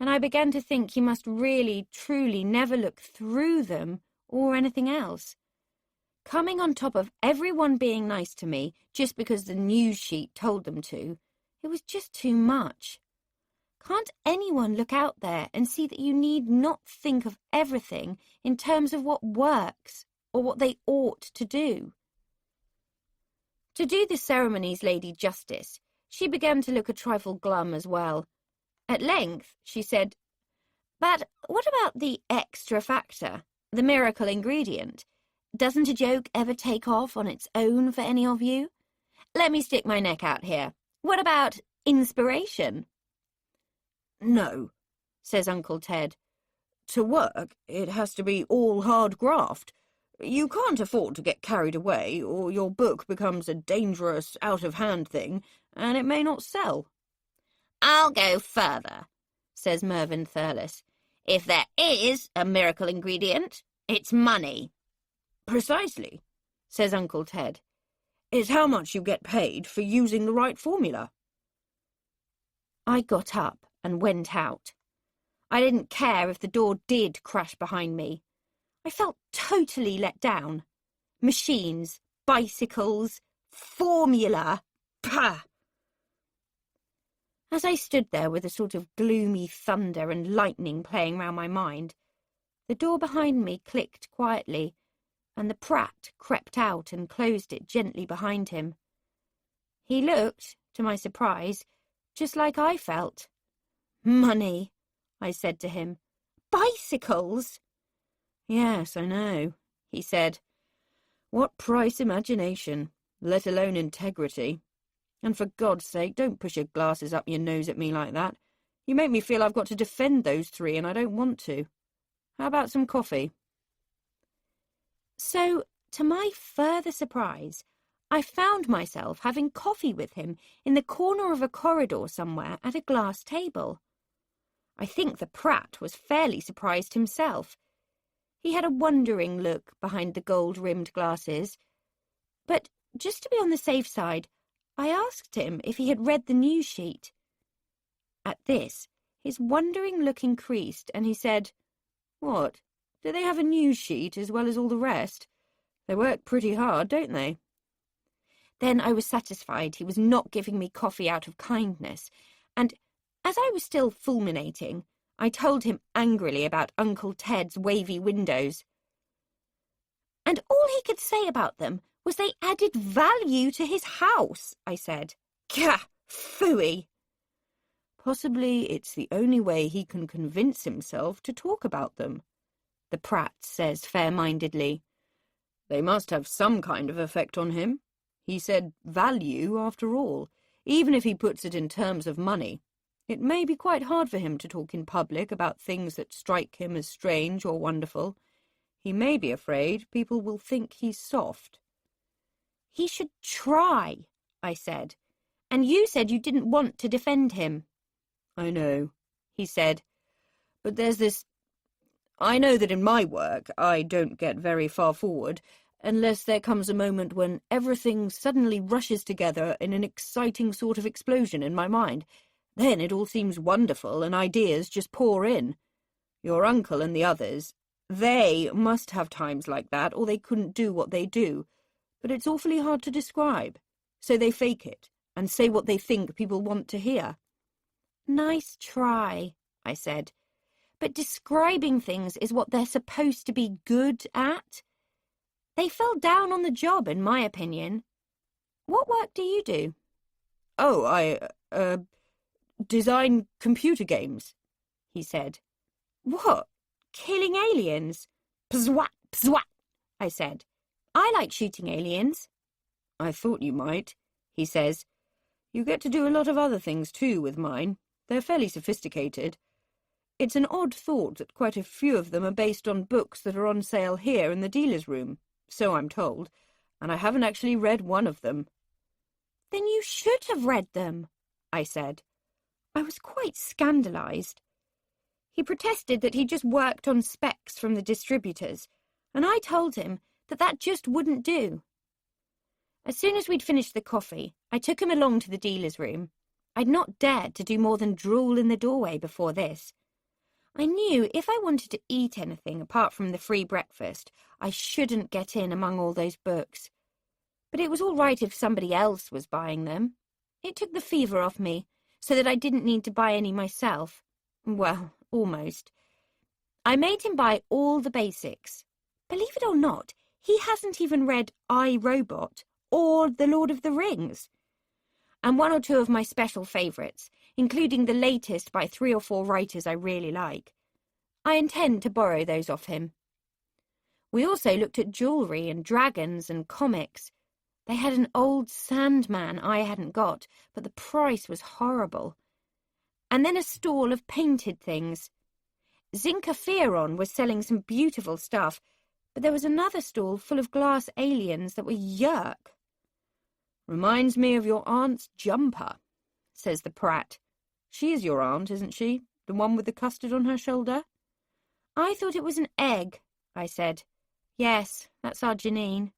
and I began to think he must really, truly never look through them or anything else. Coming on top of everyone being nice to me just because the news sheet told them to, it was just too much. Can't anyone look out there and see that you need not think of everything in terms of what works or what they ought to do? To do the ceremonies lady justice, she began to look a trifle glum as well. At length she said, "But what about the extra factor, the miracle ingredient? Doesn't a joke ever take off on its own for any of you? Let me stick my neck out here. What about inspiration?" "No," says Uncle Ted. "To work, it has to be all hard graft. You can't afford to get carried away, or your book becomes a dangerous, out-of-hand thing, and it may not sell." "I'll go further," says Mervyn Thurles. "If there is a miracle ingredient, it's money." "Precisely," says Uncle Ted. "It's how much you get paid for using the right formula." I got up and went out. I didn't care if the door did crash behind me. I felt totally let down. Machines, bicycles, formula, pah! As I stood there with a sort of gloomy thunder and lightning playing round my mind, the door behind me clicked quietly, and the Prat crept out and closed it gently behind him. He looked, to my surprise, just like I felt. "Money," I said to him. "Bicycles?" "Yes, I know," he said. "What price imagination, let alone integrity? And for God's sake, don't push your glasses up your nose at me like that. You make me feel I've got to defend those three, and I don't want to. How about some coffee?" So, to my further surprise, I found myself having coffee with him in the corner of a corridor somewhere at a glass table. I think the Prat was fairly surprised himself. He had a wondering look behind the gold-rimmed glasses. But just to be on the safe side, I asked him if he had read the news sheet. At this, his wondering look increased, and he said, "What? Do they have a news sheet as well as all the rest? They work pretty hard, don't they?" Then I was satisfied he was not giving me coffee out of kindness, and, as I was still fulminating, I told him angrily about Uncle Ted's wavy windows. "And all he could say about them was they added value to his house," I said. "Gah, phooey." "Possibly it's the only way he can convince himself to talk about them," the Prat says fair-mindedly. "They must have some kind of effect on him. He said value, after all, even if he puts it in terms of money. It may be quite hard for him to talk in public about things that strike him as strange or wonderful. He may be afraid people will think he's soft." "He should try," I said. "And you said you didn't want to defend him." "I know," he said. "But there's this... I know that in my work I don't get very far forward unless there comes a moment when everything suddenly rushes together in an exciting sort of explosion in my mind. Then it all seems wonderful and ideas just pour in. Your uncle and the others, they must have times like that or they couldn't do what they do. But it's awfully hard to describe. So they fake it and say what they think people want to hear." "Nice try," I said. "But describing things is what they're supposed to be good at. They fell down on the job, in my opinion. What work do you do?" "Oh, I design computer games," he said. "What? Killing aliens?" "Pzwat, pzwat," I said. "I like shooting aliens." "I thought you might," he says. "You get to do a lot of other things too with mine. They're fairly sophisticated. It's an odd thought that quite a few of them are based on books that are on sale here in the dealer's room, so I'm told, and I haven't actually read one of them." "Then you should have read them," I said. I was quite scandalised. He protested that he just worked on specs from the distributors, and I told him that that just wouldn't do. As soon as we'd finished the coffee, I took him along to the dealer's room. I'd not dared to do more than drool in the doorway before this. I knew if I wanted to eat anything apart from the free breakfast, I shouldn't get in among all those books. But it was all right if somebody else was buying them. It took the fever off me, so that I didn't need to buy any myself. Well, almost. I made him buy all the basics. Believe it or not, he hasn't even read I, Robot or The Lord of the Rings. And one or two of my special favourites, including the latest by 3 or 4 writers I really like. I intend to borrow those off him. We also looked at jewellery and dragons and comics. They had an old Sandman I hadn't got, but the price was horrible. And then a stall of painted things. Zincaferon was selling some beautiful stuff, but there was another stall full of glass aliens that were yuck. "Reminds me of your aunt's jumper," says the Prat. "She is your aunt, isn't she? The one with the custard on her shoulder?" "I thought it was an egg," I said. "Yes, that's our Janine."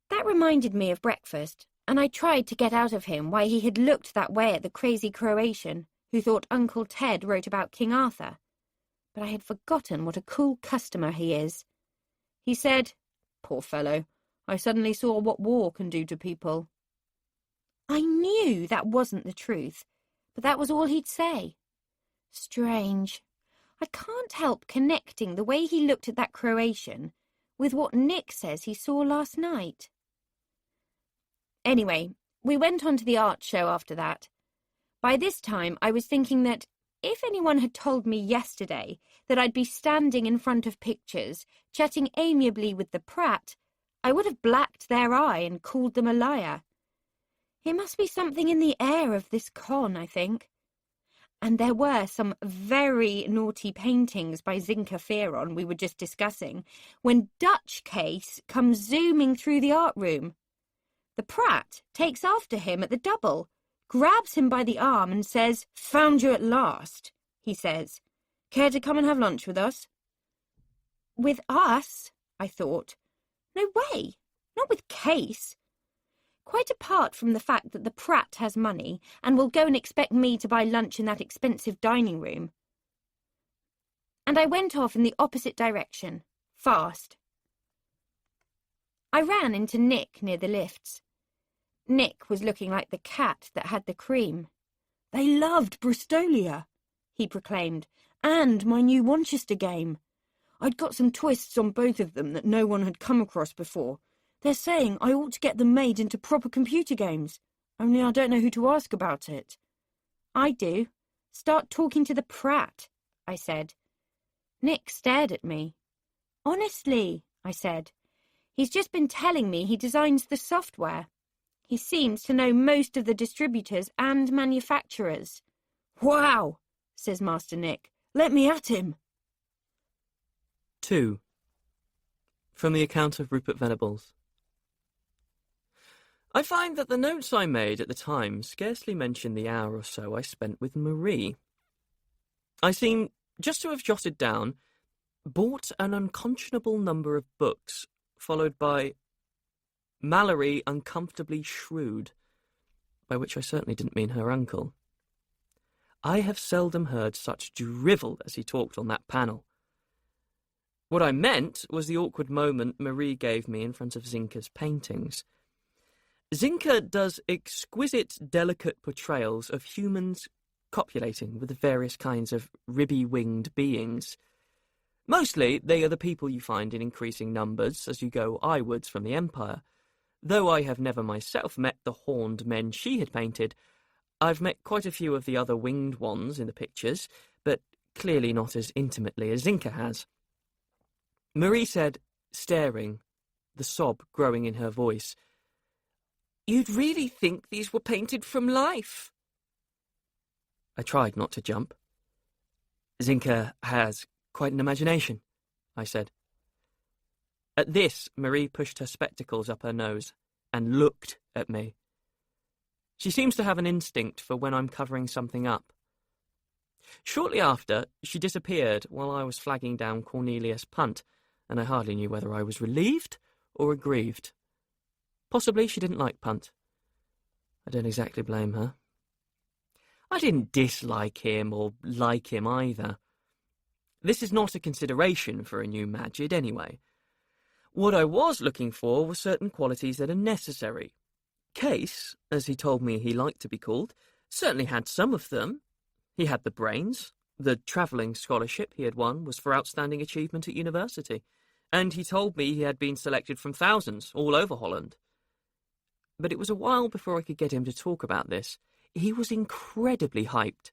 That reminded me of breakfast, and I tried to get out of him why he had looked that way at the crazy Croatian who thought Uncle Ted wrote about King Arthur. But I had forgotten what a cool customer he is. He said, "Poor fellow, I suddenly saw what war can do to people." I knew that wasn't the truth, but that was all he'd say. Strange. I can't help connecting the way he looked at that Croatian with what Nick says he saw last night. Anyway, we went on to the art show after that. By this time, I was thinking that if anyone had told me yesterday that I'd be standing in front of pictures, chatting amiably with the Prat, I would have blacked their eye and called them a liar. It must be something in the air of this con, I think. And there were some very naughty paintings by Zinka Fearon we were just discussing, when Dutch Case comes zooming through the art room. The Prat takes after him at the double, grabs him by the arm and says, "Found you at last," he says. "Care to come and have lunch with us?" With us? I thought. No way. Not with Case. Quite apart from the fact that the Prat has money and will go and expect me to buy lunch in that expensive dining room. And I went off in the opposite direction, fast. I ran into Nick near the lifts. Nick was looking like the cat that had the cream. "They loved Bristolia," he proclaimed, "and my new Wanchester game. I'd got some twists on both of them that no one had come across before. They're saying I ought to get them made into proper computer games, only I don't know who to ask about it." "I do. Start talking to the Prat," I said. Nick stared at me. "Honestly," I said, "he's just been telling me he designs the software. He seems to know most of the distributors and manufacturers." "Wow," says Master Nick. "Let me at him." 2. From the account of Rupert Venables. I find that the notes I made at the time scarcely mention the hour or so I spent with Marie. I seem just to have jotted down, bought an unconscionable number of books, followed by Mallory uncomfortably shrewd, by which I certainly didn't mean her uncle. I have seldom heard such drivel as he talked on that panel. What I meant was the awkward moment Marie gave me in front of Zinka's paintings. Zinka does exquisite, delicate portrayals of humans copulating with various kinds of ribby-winged beings. Mostly, they are the people you find in increasing numbers as you go eyewards from the Empire. Though I have never myself met the horned men she had painted, I've met quite a few of the other winged ones in the pictures, but clearly not as intimately as Zinka has. Marie said, staring, the sob growing in her voice, "You'd really think these were painted from life." I tried not to jump. "Zinka has quite an imagination," I said. At this, Marie pushed her spectacles up her nose and looked at me. She seems to have an instinct for when I'm covering something up. Shortly after, she disappeared while I was flagging down Cornelius Punt, and I hardly knew whether I was relieved or aggrieved. Possibly she didn't like Punt. I don't exactly blame her. I didn't dislike him or like him either. This is not a consideration for a new Magid anyway. What I was looking for were certain qualities that are necessary. Case, as he told me he liked to be called, certainly had some of them. He had the brains. The travelling scholarship he had won was for outstanding achievement at university, and he told me he had been selected from thousands all over Holland. But it was a while before I could get him to talk about this. He was incredibly hyped.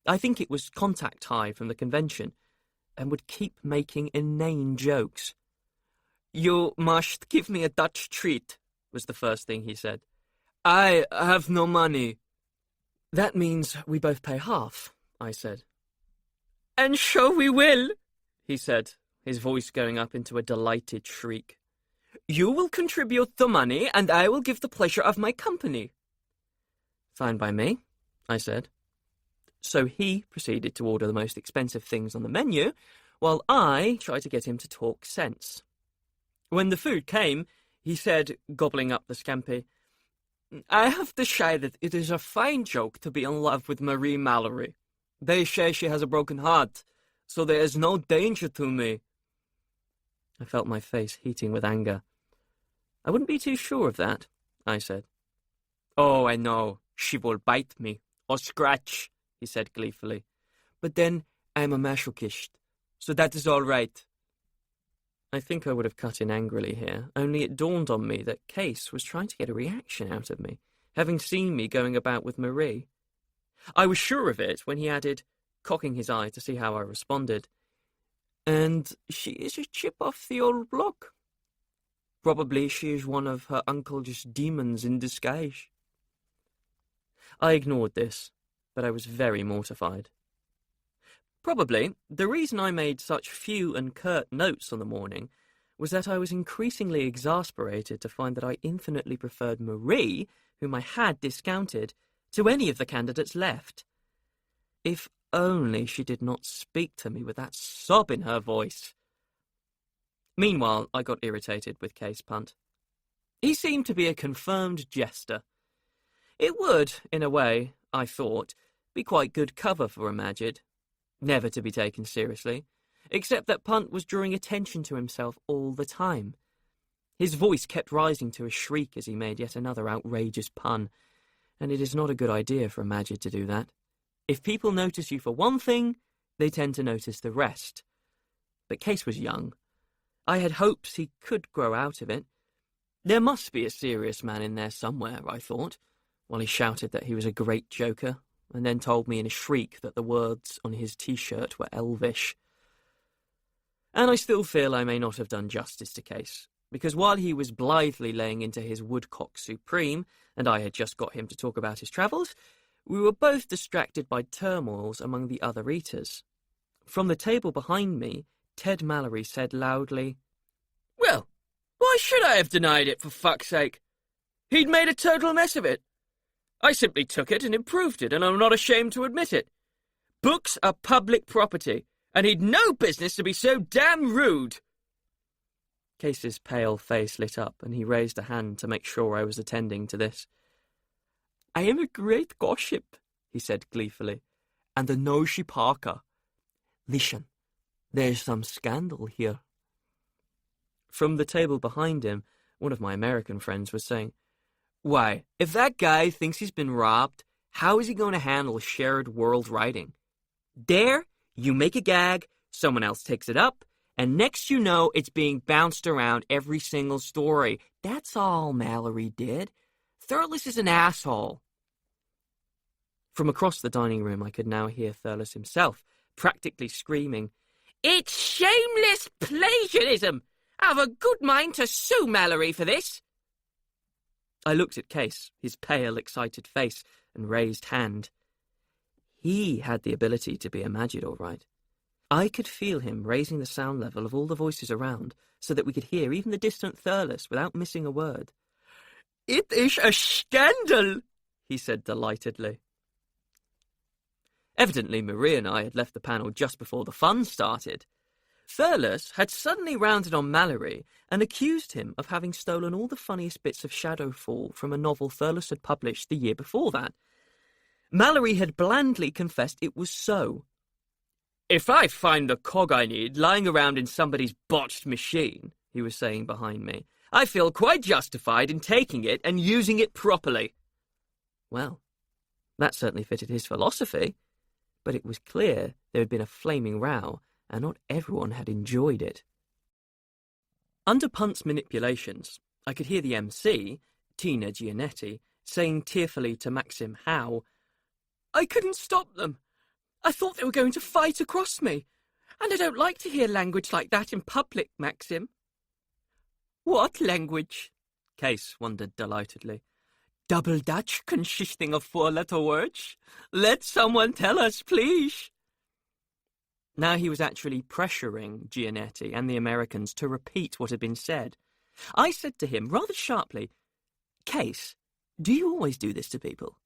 I think it was contact high from the convention, and would keep making inane jokes. "You must give me a Dutch treat," was the first thing he said. "I have no money." "That means we both pay half," I said. "And so we will," he said, his voice going up into a delighted shriek. "You will contribute the money, and I will give the pleasure of my company." "Fine by me," I said. So he proceeded to order the most expensive things on the menu, while I tried to get him to talk sense. When the food came, he said, gobbling up the scampi, "I have decided it is a fine joke to be in love with Marie Mallory. They say she has a broken heart, so there is no danger to me." I felt my face heating with anger. "I wouldn't be too sure of that," I said. "Oh, I know. She will bite me, or scratch," he said gleefully. "But then I am a masochist, so that is all right." I think I would have cut in angrily here, only it dawned on me that Case was trying to get a reaction out of me, having seen me going about with Marie. I was sure of it when he added, cocking his eye to see how I responded, "And she is a chip off the old block. Probably she is one of her uncle's demons in disguise." I ignored this. but I was very mortified. Probably the reason I made such few and curt notes on the morning was that I was increasingly exasperated to find that I infinitely preferred Marie, whom I had discounted, to any of the candidates left. If only she did not speak to me with that sob in her voice. Meanwhile, I got irritated with Case Punt. He seemed to be a confirmed jester. It would, in a way, I thought, be quite good cover for a Magid, never to be taken seriously, except that Punt was drawing attention to himself all the time. His voice kept rising to a shriek as he made yet another outrageous pun, and it is not a good idea for a Magid to do that. If people notice you for one thing, they tend to notice the rest. But Case was young. I had hopes he could grow out of it. There must be a serious man in there somewhere, I thought, while he shouted that he was a great joker, and then told me in a shriek that the words on his T-shirt were elvish. And I still feel I may not have done justice to Case, because while he was blithely laying into his woodcock supreme, and I had just got him to talk about his travels, we were both distracted by turmoils among the other eaters. From the table behind me, Ted Mallory said loudly, "Well, why should I have denied it, for fuck's sake? He'd made a total mess of it. I simply took it and improved it, and I'm not ashamed to admit it. Books are public property, and he'd no business to be so damn rude." Case's pale face lit up, and he raised a hand to make sure I was attending to this. "I am a great gossip," he said gleefully, "and a nosy Parker. Listen, there's some scandal here." From the table behind him, one of my American friends was saying, "Why, if that guy thinks he's been robbed, how is he going to handle shared world writing? There, you make a gag, someone else takes it up, and next you know it's being bounced around every single story. That's all Mallory did. Thurles is an asshole." From across the dining room, I could now hear Thurles himself, practically screaming, "It's shameless plagiarism! I've a good mind to sue Mallory for this." I looked at Case, his pale, excited face and raised hand. He had the ability to be a Magid, all right. I could feel him raising the sound level of all the voices around so that we could hear even the distant Thurles without missing a word. "It is a scandal," he said delightedly. Evidently, Marie and I had left the panel just before the fun started. Thurles had suddenly rounded on Mallory and accused him of having stolen all the funniest bits of Shadowfall from a novel Thurles had published the year before that. Mallory had blandly confessed it was so. "If I find the cog I need lying around in somebody's botched machine," he was saying behind me, "I feel quite justified in taking it and using it properly." Well, that certainly fitted his philosophy, but it was clear there had been a flaming row, and not everyone had enjoyed it. Under Punt's manipulations, I could hear the MC, Tina Giannetti, saying tearfully to Maxim Howe, "I couldn't stop them. I thought they were going to fight across me, and I don't like to hear language like that in public, Maxim." "What language?" Case wondered delightedly. "Double Dutch consisting of 4-letter words? Let someone tell us, please." Now he was actually pressuring Giannetti and the Americans to repeat what had been said. I said to him rather sharply, "Case, do you always do this to people?"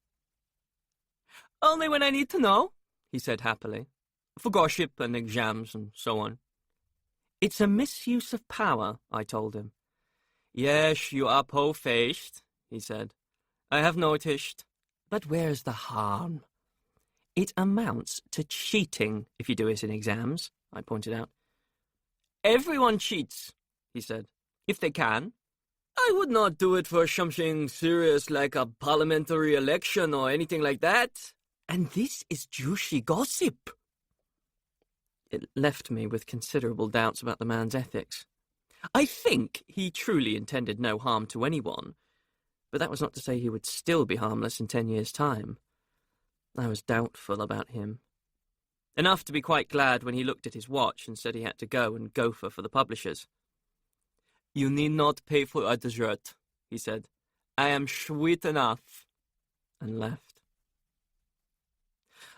"Only when I need to know," he said happily. "For gossip and exams and so on." "It's a misuse of power," I told him. "Yes, you are po-faced," he said. "I have noticed. But where's the harm?" "It amounts to cheating if you do it in exams," I pointed out. "Everyone cheats," he said, "if they can. I would not do it for something serious like a parliamentary election or anything like that. And this is juicy gossip." It left me with considerable doubts about the man's ethics. I think he truly intended no harm to anyone, but that was not to say he would still be harmless in 10 years' time. I was doubtful about him. Enough to be quite glad when he looked at his watch and said he had to go and gopher for the publishers. "You need not pay for a dessert," he said. "I am sweet enough," and left.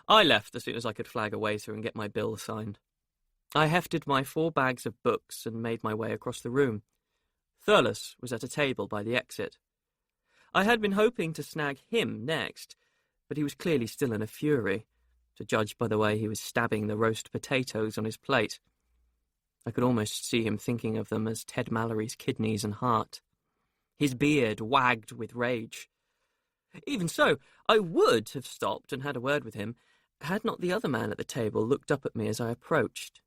I left as soon as I could flag a waiter and get my bill signed. I hefted my 4 bags of books and made my way across the room. Thurles was at a table by the exit. I had been hoping to snag him next, but he was clearly still in a fury, to judge by the way he was stabbing the roast potatoes on his plate. I could almost see him thinking of them as Ted Mallory's kidneys and heart. His beard wagged with rage. Even so, I would have stopped and had a word with him, had not the other man at the table looked up at me as I approached.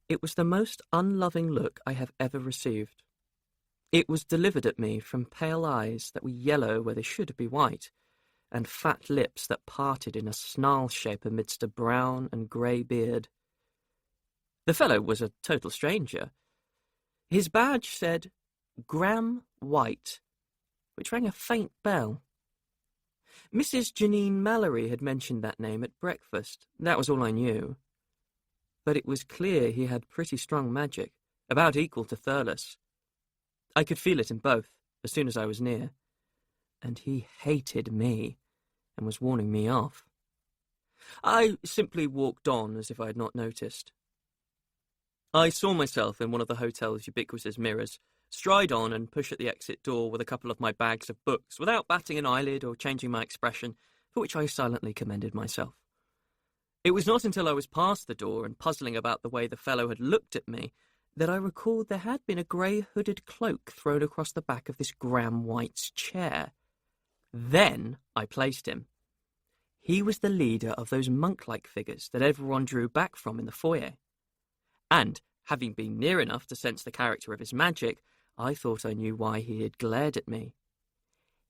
It was the most unloving look I have ever received. It was delivered at me from pale eyes that were yellow where they should be white, and fat lips that parted in a snarl shape amidst a brown and grey beard. The fellow was a total stranger. His badge said, Graham White, which rang a faint bell. Mrs. Janine Mallory had mentioned that name at breakfast. That was all I knew. But it was clear he had pretty strong magic, about equal to Thurles. I could feel it in both, as soon as I was near. And he hated me, and was warning me off. I simply walked on as if I had not noticed. I saw myself in one of the hotel's ubiquitous mirrors, stride on and push at the exit door with a couple of my bags of books, without batting an eyelid or changing my expression, for which I silently commended myself. It was not until I was past the door and puzzling about the way the fellow had looked at me that I recalled there had been a grey hooded cloak thrown across the back of this Graham White's chair. Then I placed him. He was the leader of those monk-like figures that everyone drew back from in the foyer. And, having been near enough to sense the character of his magic, I thought I knew why he had glared at me.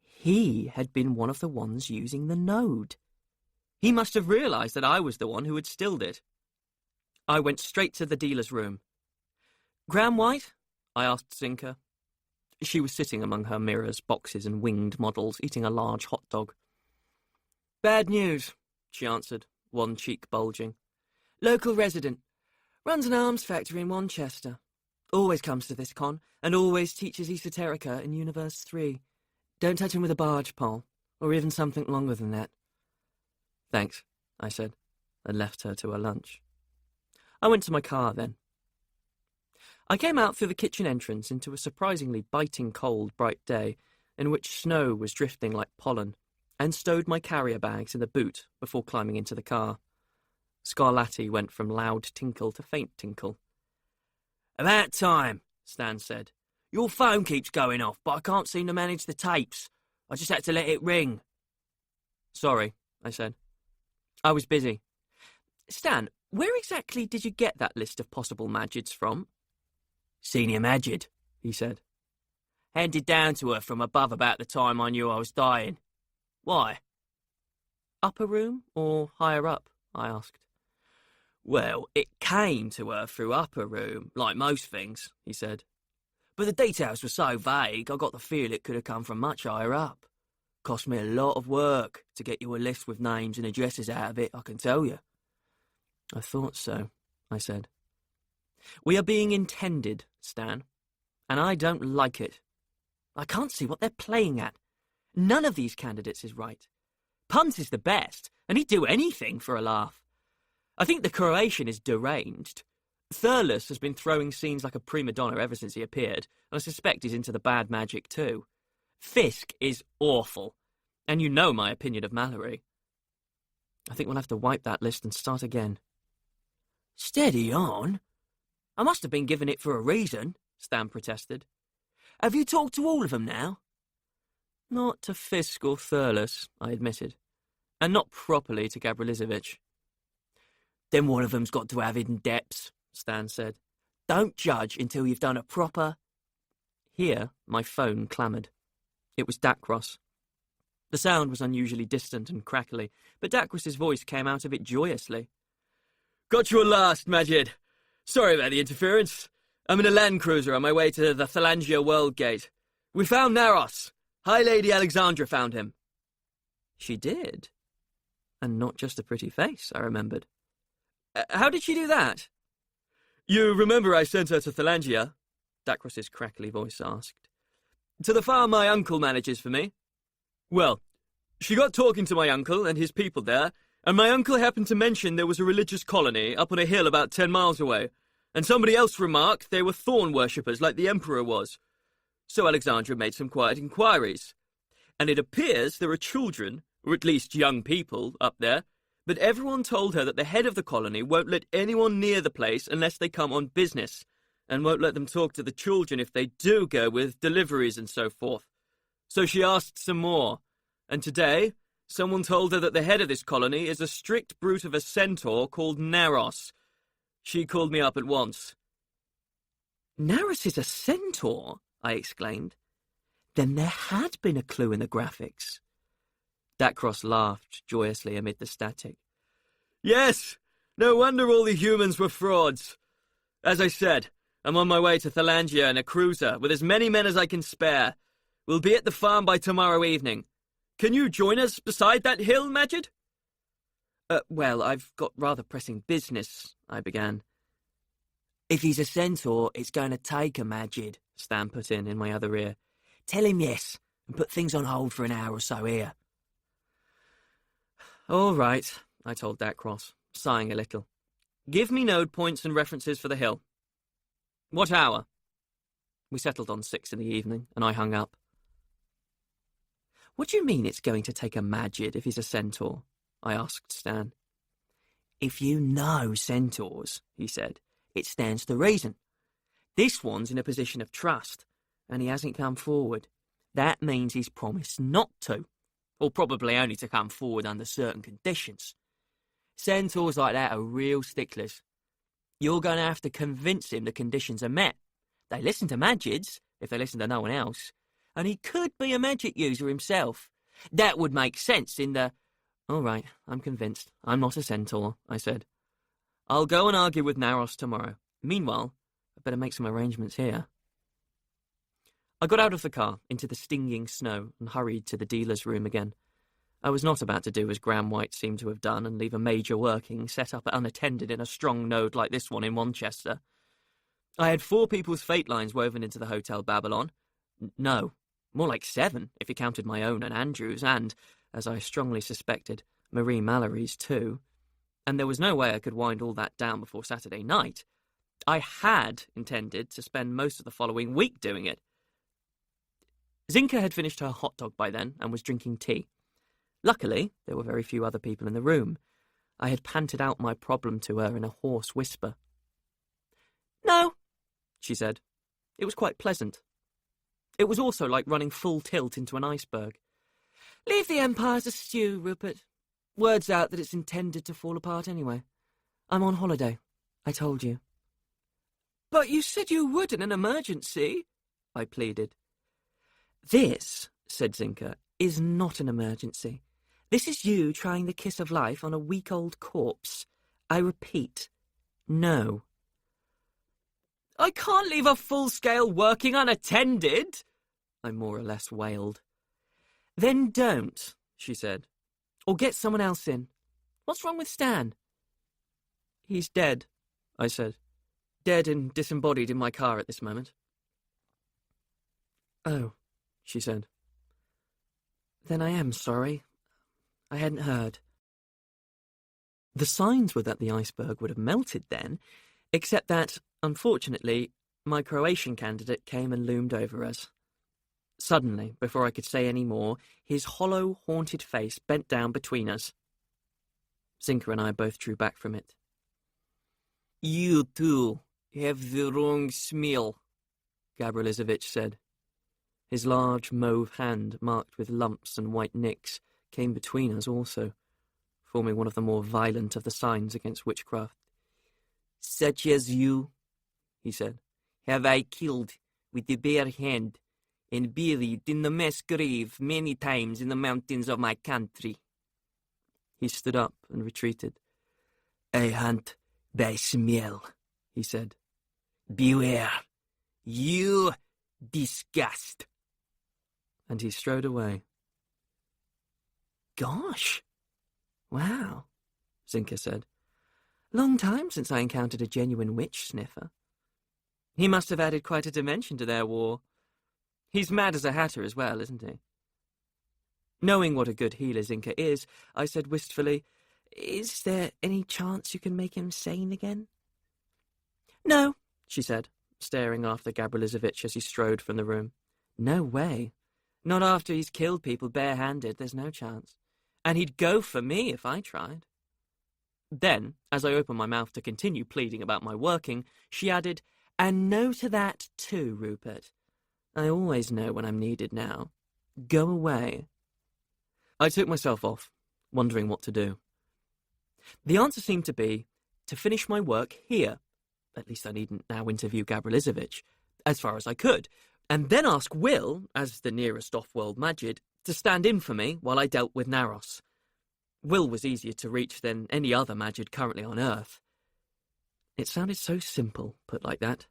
He had been one of the ones using the node. He must have realised that I was the one who had stilled it. I went straight to the dealer's room. "Graham White?" I asked Zinka. She was sitting among her mirrors, boxes and winged models, eating a large hot dog. "Bad news," she answered, one cheek bulging. "Local resident. Runs an arms factory in Wanchester. Always comes to this con, and always teaches esoterica in Universe 3. Don't touch him with a barge pole, or even something longer than that." "Thanks," I said, and left her to her lunch. I went to my car then. I came out through the kitchen entrance into a surprisingly biting cold, bright day, in which snow was drifting like pollen, and stowed my carrier bags in the boot before climbing into the car. Scarlatti went from loud tinkle to faint tinkle. "About time," Stan said. "Your phone keeps going off, but I can't seem to manage the tapes. I just had to let it ring." "Sorry," I said. "I was busy." "Stan, where exactly did you get that list of possible Magids from?" "Senior Magid," he said. "Handed down to her from above about the time I knew I was dying. Why?" "Upper room or higher up?" I asked. "Well, it came to her through upper room, like most things," he said. "But the details were so vague, I got the feel it could have come from much higher up. Cost me a lot of work to get you a list with names and addresses out of it, I can tell you." "I thought so," I said. "We are being intended, Stan, and I don't like it. I can't see what they're playing at. None of these candidates is right. Punt is the best, and he'd do anything for a laugh. I think the Croatian is deranged. Thurles has been throwing scenes like a prima donna ever since he appeared, and I suspect he's into the bad magic too. Fisk is awful, and you know my opinion of Mallory. I think we'll have to wipe that list and start again." "Steady on. I must have been given it for a reason," Stan protested. "Have you talked to all of them now?" "Not to Fisk or Thurles," I admitted, "and not properly to Gabrilizovich." "Then one of them's got to have hidden depths," Stan said. "Don't judge until you've done a proper—" Here, my phone clamoured. It was Dacros. The sound was unusually distant and crackly, but Dacros's voice came out of it joyously. "Got you at last, Magid. Sorry about the interference. I'm in a land cruiser on my way to the Thalangia World Gate. We found Naros. High Lady Alexandra found him." She did. And not just a pretty face, I remembered. "How did she do that?" "You remember I sent her to Thalangia?" Dacros's crackly voice asked. "To the farm my uncle manages for me. Well, she got talking to my uncle and his people there, And my uncle happened to mention there was a religious colony up on a hill about 10 miles away, and somebody else remarked they were thorn worshippers like the Emperor was. So Alexandra made some quiet inquiries. And it appears there are children, or at least young people, up there, but everyone told her that the head of the colony won't let anyone near the place unless they come on business, and won't let them talk to the children if they do go with deliveries and so forth. So she asked some more, and today someone told her that the head of this colony is a strict brute of a centaur called Naros. She called me up at once. Naros is a centaur? I exclaimed. Then there had been a clue in the graphics. Dacros laughed joyously amid the static. Yes, no wonder all the humans were frauds. As I said, I'm on my way to Thalangia in a cruiser with as many men as I can spare. We'll be at the farm by tomorrow evening. Can you join us beside that hill, Magid? Well, I've got rather pressing business, I began. If he's a centaur, it's going to take a Magid, Stan put in my other ear. Tell him yes, and put things on hold for an hour or so here. All right, I told Dacros, sighing a little. Give me node points and references for the hill. What hour? We settled on 6 in the evening, and I hung up. What do you mean it's going to take a Magid if he's a centaur? I asked Stan. If you know centaurs, he said, it stands to reason. This one's in a position of trust, and he hasn't come forward. That means he's promised not to, or probably only to come forward under certain conditions. Centaurs like that are real sticklers. You're going to have to convince him the conditions are met. They listen to Magids, if they listen to no one else, and he could be a magic user himself. That would make sense in the... All right, I'm convinced. I'm not a centaur, I said. I'll go and argue with Naros tomorrow. Meanwhile, I'd better make some arrangements here. I got out of the car into the stinging snow and hurried to the dealer's room again. I was not about to do as Graham White seemed to have done and leave a major working set up unattended in a strong node like this one in Wanchester. I had 4 people's fate lines woven into the Hotel Babylon. No, more like 7 if you counted my own and Andrew's and, as I strongly suspected, Marie Mallory's too. And there was no way I could wind all that down before Saturday night. I had intended to spend most of the following week doing it. Zinka had finished her hot dog by then and was drinking tea. Luckily, there were very few other people in the room. I had panted out my problem to her in a hoarse whisper. No, she said. It was quite pleasant. It was also like running full tilt into an iceberg. Leave the Empire as a stew, Rupert. Word's out that it's intended to fall apart anyway. I'm on holiday. I told you. But you said you would in an emergency, I pleaded. This, said Zinka, is not an emergency. This is you trying the kiss of life on a week-old corpse. I repeat, no. I can't leave a full-scale working unattended, I more or less wailed. Then don't, she said. Or get someone else in. What's wrong with Stan? He's dead, I said. Dead and disembodied in my car at this moment. Oh, she said. Then I am sorry. I hadn't heard. The signs were that the iceberg would have melted then, except that, unfortunately, my Croatian candidate came and loomed over us. Suddenly, before I could say any more, his hollow, haunted face bent down between us. Zinka and I both drew back from it. You, too, have the wrong smell, Gabrielizovich said. His large mauve hand, marked with lumps and white nicks, came between us also, forming one of the more violent of the signs against witchcraft. Such as you, he said, have I killed with the bare hand, and buried in the mass grave many times in the mountains of my country. He stood up and retreated. I hunt by smell, he said. Beware, you disgust. And he strode away. Gosh! Wow, Zinka said. Long time since I encountered a genuine witch sniffer. He must have added quite a dimension to their war. He's mad as a hatter as well, isn't he? Knowing what a good healer Zinka is, I said wistfully, Is there any chance you can make him sane again? No, she said, staring after Gabrielizovich as he strode from the room. No way. Not after he's killed people barehanded, there's no chance. And he'd go for me if I tried. Then, as I opened my mouth to continue pleading about my working, she added, "And no to that too, Rupert. I always know when I'm needed now. Go away." I took myself off, wondering what to do. The answer seemed to be to finish my work here. At least I needn't now interview Gabrielizovich, as far as I could, and then ask Will, as the nearest off-world Magid, to stand in for me while I dealt with Naros. Will was easier to reach than any other Magid currently on Earth. It sounded so simple, put like that.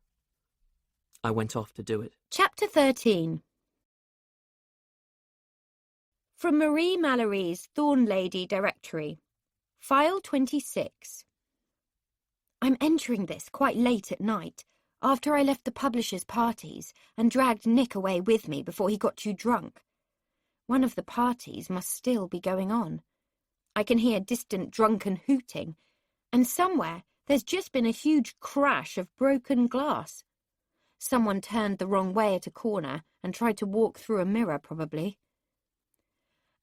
I went off to do it. Chapter 13. From Marie Mallory's Thorn Lady Directory. File 26. I'm entering this quite late at night, after I left the publishers' parties and dragged Nick away with me before he got too drunk. One of the parties must still be going on. I can hear distant drunken hooting, and somewhere there's just been a huge crash of broken glass. Someone turned the wrong way at a corner and tried to walk through a mirror, probably.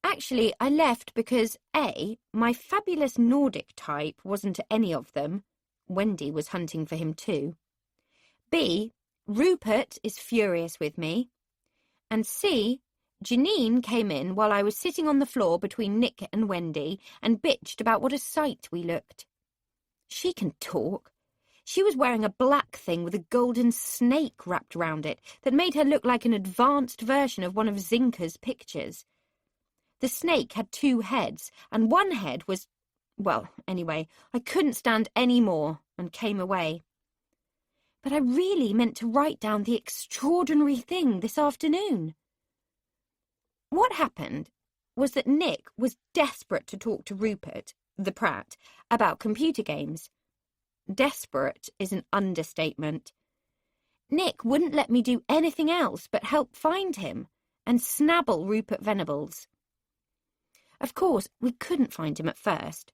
Actually, I left because A, my fabulous Nordic type wasn't any of them. Wendy was hunting for him too. B, Rupert is furious with me. And C, Janine came in while I was sitting on the floor between Nick and Wendy and bitched about what a sight we looked. She can talk. She was wearing a black thing with a golden snake wrapped round it that made her look like an advanced version of one of Zinka's pictures. The snake had 2 heads, and one head was... Well, anyway, I couldn't stand any more and came away. But I really meant to write down the extraordinary thing this afternoon. What happened was that Nick was desperate to talk to Rupert, the Pratt, about computer games. Desperate is an understatement. Nick wouldn't let me do anything else but help find him and snabble Rupert Venables. Of course, we couldn't find him at first.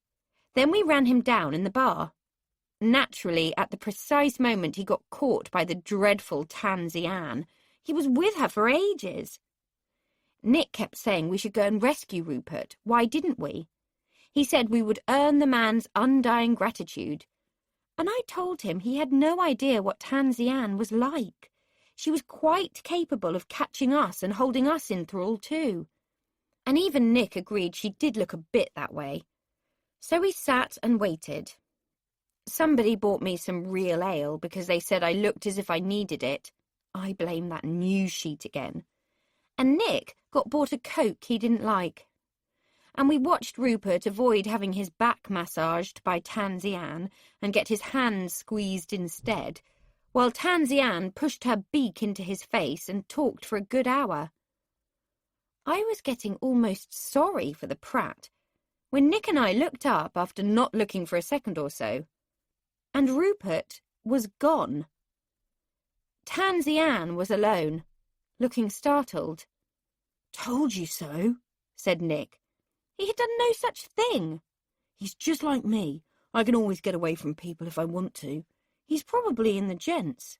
Then we ran him down in the bar. Naturally, at the precise moment he got caught by the dreadful Tansy Ann, he was with her for ages. Nick kept saying we should go and rescue Rupert. Why didn't we? He said we would earn the man's undying gratitude. And I told him he had no idea what Tansy Ann was like. She was quite capable of catching us and holding us in thrall too. And even Nick agreed she did look a bit that way. So we sat and waited. Somebody bought me some real ale because they said I looked as if I needed it. I blame that news sheet again. And Nick got bought a Coke he didn't like. And we watched Rupert avoid having his back massaged by Tansy Ann and get his hands squeezed instead, while Tansy Ann pushed her beak into his face and talked for a good hour. I was getting almost sorry for the Pratt when Nick and I looked up after not looking for a second or so, and Rupert was gone. Tansy Ann was alone, looking startled. "Told you so," said Nick. He had done no such thing. "He's just like me. I can always get away from people if I want to. He's probably in the gents."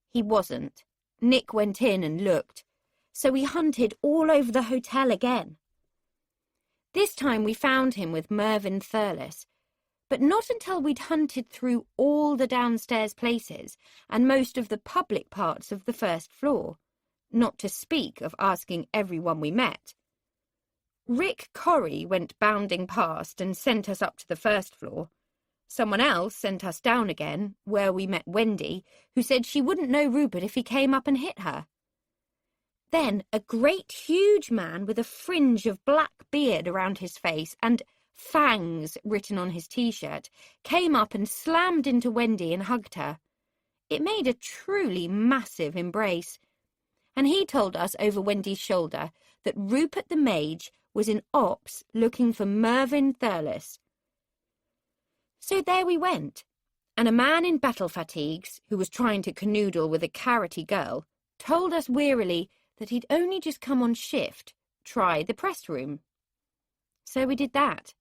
He wasn't. Nick went in and looked, so we hunted all over the hotel again. This time we found him with Mervyn Thurles, but not until we'd hunted through all the downstairs places and most of the public parts of the first floor, not to speak of asking everyone we met. Rick Corrie went bounding past and sent us up to the first floor. Someone else sent us down again, where we met Wendy, who said she wouldn't know Rupert if he came up and hit her. Then a great huge man with a fringe of black beard around his face and fangs written on his T-shirt came up and slammed into Wendy and hugged her. It made a truly massive embrace. And he told us over Wendy's shoulder that Rupert the Mage was in ops looking for Mervyn Thurles. So there we went, and a man in battle fatigues, who was trying to canoodle with a carroty girl, told us wearily that he'd only just come on shift, try the press room. So we did that,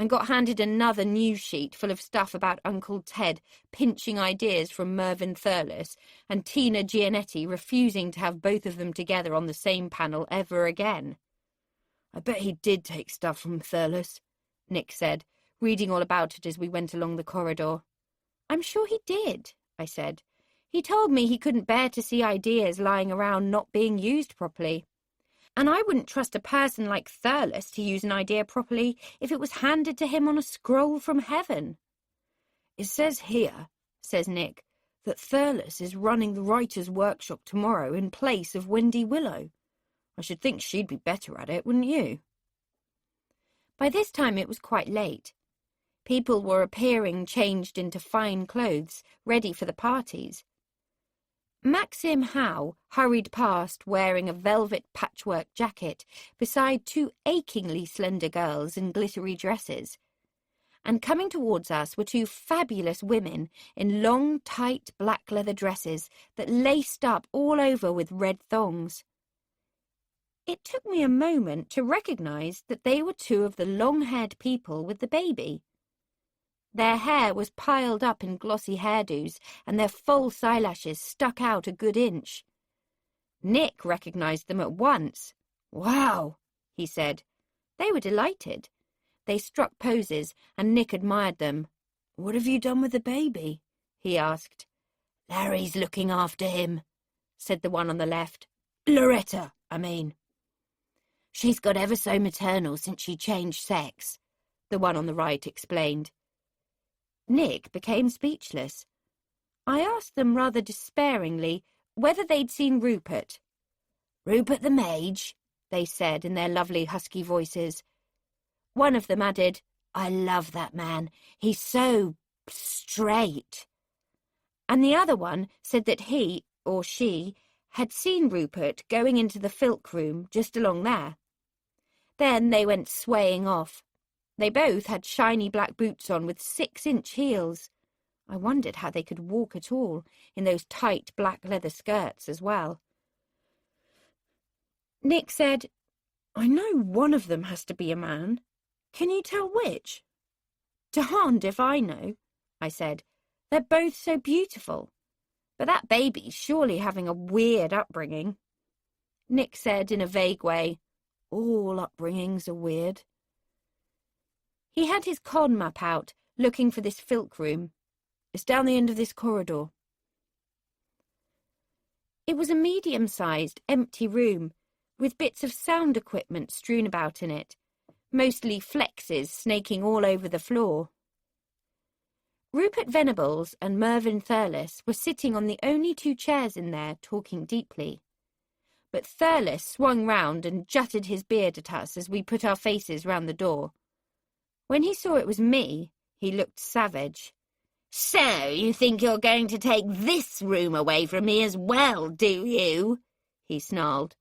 and got handed another news sheet full of stuff about Uncle Ted pinching ideas from Mervyn Thurles and Tina Gianetti refusing to have both of them together on the same panel ever again. "I bet he did take stuff from Thurles," Nick said, reading all about it as we went along the corridor. "I'm sure he did," I said. "He told me he couldn't bear to see ideas lying around not being used properly. And I wouldn't trust a person like Thurles to use an idea properly if it was handed to him on a scroll from heaven." "It says here," says Nick, "that Thurles is running the writer's workshop tomorrow in place of Wendy Willow. I should think she'd be better at it, wouldn't you?" By this time it was quite late. People were appearing changed into fine clothes, ready for the parties. Maxim Howe hurried past wearing a velvet patchwork jacket beside two achingly slender girls in glittery dresses. And coming towards us were two fabulous women in long, tight black leather dresses that laced up all over with red thongs. It took me a moment to recognise that they were two of the long-haired people with the baby. Their hair was piled up in glossy hairdos, and their false eyelashes stuck out a good inch. Nick recognised them at once. "Wow," he said. They were delighted. They struck poses, and Nick admired them. "What have you done with the baby?" he asked. "Larry's looking after him," said the one on the left. "Loretta, I mean." "She's got ever so maternal since she changed sex," the one on the right explained. Nick became speechless. I asked them rather despairingly whether they'd seen Rupert. "Rupert the Mage," they said in their lovely husky voices. One of them added, "I love that man. He's so straight." And the other one said that he, or she, had seen Rupert going into the filk room just along there. Then they went swaying off. They both had shiny black boots on with 6-inch heels. I wondered how they could walk at all, in those tight black leather skirts as well. Nick said, "I know one of them has to be a man. Can you tell which?" "Darned if I know," I said. "They're both so beautiful. But that baby's surely having a weird upbringing." Nick said in a vague way, "All upbringings are weird." He had his con map out, looking for this filk room. "It's down the end of this corridor." It was a medium-sized, empty room, with bits of sound equipment strewn about in it, mostly flexes snaking all over the floor. Rupert Venables and Mervyn Thurles were sitting on the only 2 chairs in there, talking deeply. But Thurles swung round and jutted his beard at us as we put our faces round the door. When he saw it was me, he looked savage. "So you think you're going to take this room away from me as well, do you?" he snarled.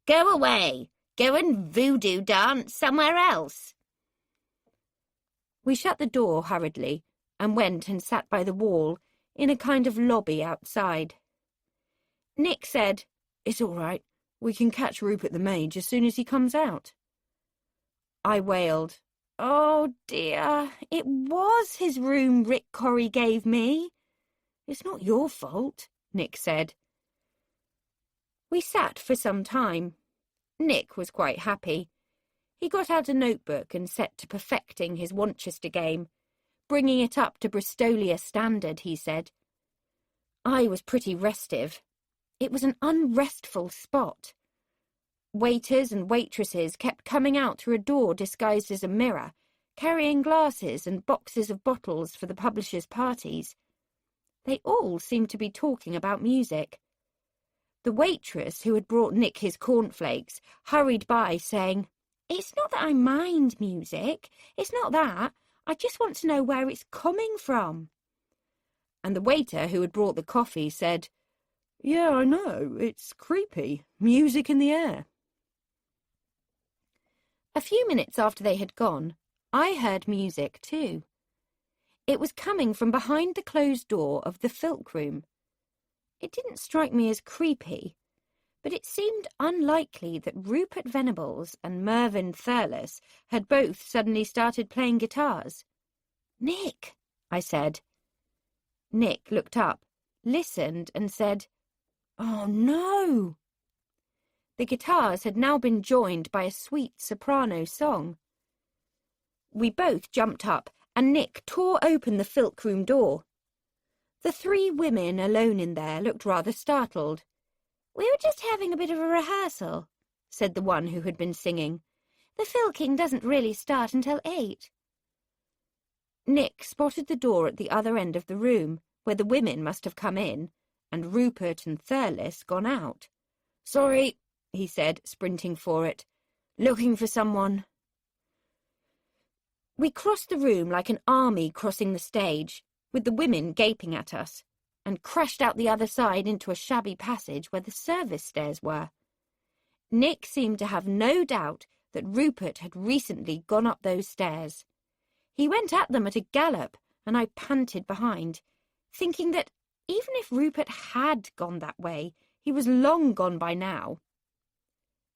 "Go away. Go and voodoo dance somewhere else." We shut the door hurriedly and went and sat by the wall in a kind of lobby outside. Nick said, "It's all right. We can catch Rupert the Mage as soon as he comes out." I wailed, "Oh dear, it was his room Rick Corrie gave me." "It's not your fault," Nick said. We sat for some time. Nick was quite happy. He got out a notebook and set to perfecting his Wanchester game, bringing it up to Bristolia standard, he said. I was pretty restive. It was an unrestful spot. Waiters and waitresses kept coming out through a door disguised as a mirror, carrying glasses and boxes of bottles for the publishers' parties. They all seemed to be talking about music. The waitress who had brought Nick his cornflakes hurried by saying, "It's not that I mind music. It's not that. I just want to know where it's coming from." And the waiter who had brought the coffee said, "Yeah, I know. It's creepy. Music in the air." A few minutes after they had gone, I heard music too. It was coming from behind the closed door of the filk room. It didn't strike me as creepy, but it seemed unlikely that Rupert Venables and Mervyn Thurles had both suddenly started playing guitars. "Nick," I said. Nick looked up, listened, and said, "Oh, no!" The guitars had now been joined by a sweet soprano song. We both jumped up, and Nick tore open the Filk room door. The three women alone in there looked rather startled. "We were just having a bit of a rehearsal," said the one who had been singing. "The filking doesn't really start until 8. Nick spotted the door at the other end of the room, where the women must have come in, and Rupert and Thurles gone out. "Sorry," he said, sprinting for it. "Looking for someone." We crossed the room like an army crossing the stage, with the women gaping at us, and crashed out the other side into a shabby passage where the service stairs were. Nick seemed to have no doubt that Rupert had recently gone up those stairs. He went at them at a gallop, and I panted behind, thinking that even if Rupert had gone that way, he was long gone by now.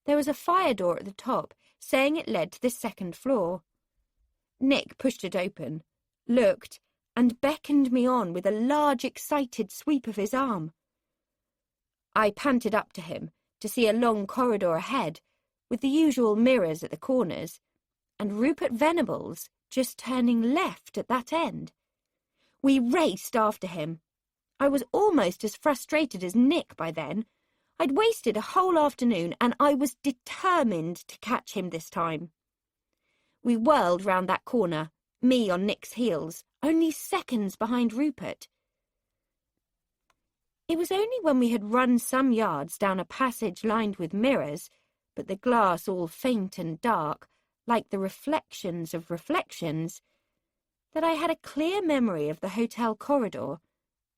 There was a fire door at the top, saying it led to the second floor. Nick pushed it open, looked, and beckoned me on with a large, excited sweep of his arm. I panted up to him to see a long corridor ahead, with the usual mirrors at the corners, and Rupert Venables just turning left at that end. We raced after him. I was almost as frustrated as Nick by then. I'd wasted a whole afternoon, and I was determined to catch him this time. We whirled round that corner, me on Nick's heels, only seconds behind Rupert. It was only when we had run some yards down a passage lined with mirrors, but the glass all faint and dark, like the reflections of reflections, that I had a clear memory of the hotel corridor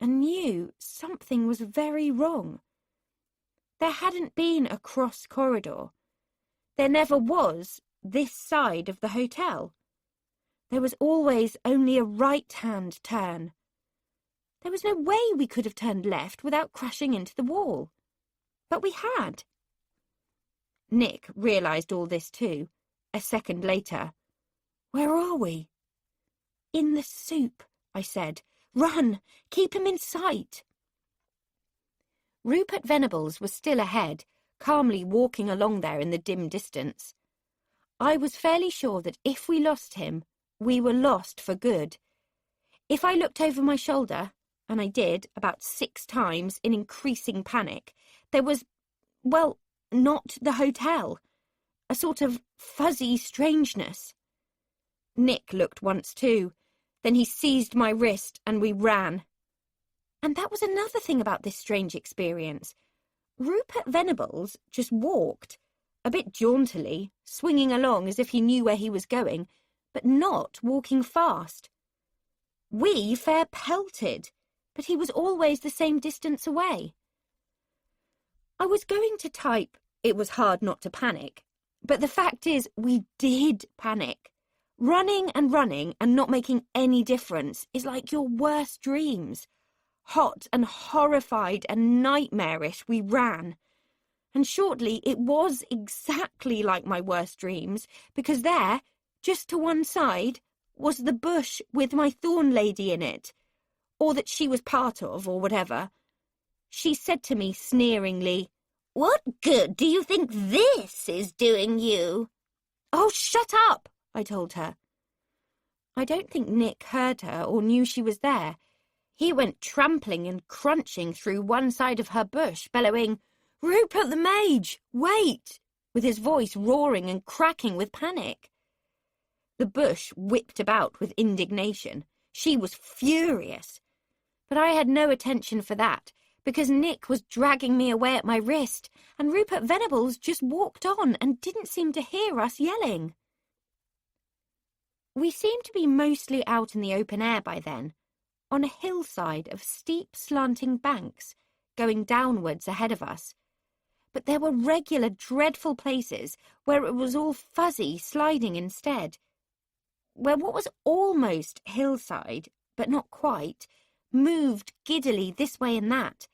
and knew something was very wrong. There hadn't been a cross corridor. There never was this side of the hotel. There was always only a right-hand turn. There was no way we could have turned left without crashing into the wall. But we had. Nick realised all this too, a second later. "Where are we?" "In the soup," I said. "Run! Keep him in sight!" Rupert Venables was still ahead, calmly walking along there in the dim distance. I was fairly sure that if we lost him, we were lost for good. If I looked over my shoulder, and I did about 6 times in increasing panic, there was, well, not the hotel, a sort of fuzzy strangeness. Nick looked once too, then he seized my wrist and we ran. And that was another thing about this strange experience. Rupert Venables just walked, a bit jauntily, swinging along as if he knew where he was going, but not walking fast. We fair pelted, but he was always the same distance away. I was going to type, "It was hard not to panic," but the fact is we did panic. Running and not making any difference is like your worst dreams. Hot and horrified and nightmarish we ran. And shortly it was exactly like my worst dreams, because there, just to one side, was the bush with my thorn lady in it, or that she was part of, or whatever. She said to me sneeringly, "What good do you think this is doing you?" "Oh, shut up," I told her. I don't think Nick heard her or knew she was there. He went trampling and crunching through one side of her bush, bellowing, "Rupert the Mage, wait!" with his voice roaring and cracking with panic. The bush whipped about with indignation. She was furious. But I had no attention for that, because Nick was dragging me away at my wrist, and Rupert Venables just walked on and didn't seem to hear us yelling. We seemed to be mostly out in the open air by then, on a hillside of steep slanting banks, going downwards ahead of us. But there were regular dreadful places where it was all fuzzy sliding instead, where what was almost hillside, but not quite, moved giddily this way and that.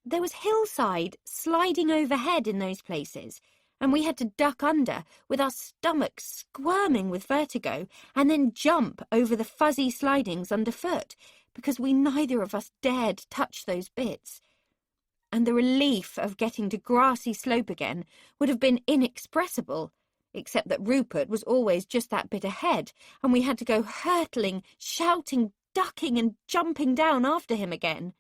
There was hillside sliding overhead in those places, and we had to duck under with our stomachs squirming with vertigo and then jump over the fuzzy slidings underfoot because we neither of us dared touch those bits. And the relief of getting to grassy slope again would have been inexpressible, except that Rupert was always just that bit ahead, and we had to go hurtling, shouting, ducking and jumping down after him again.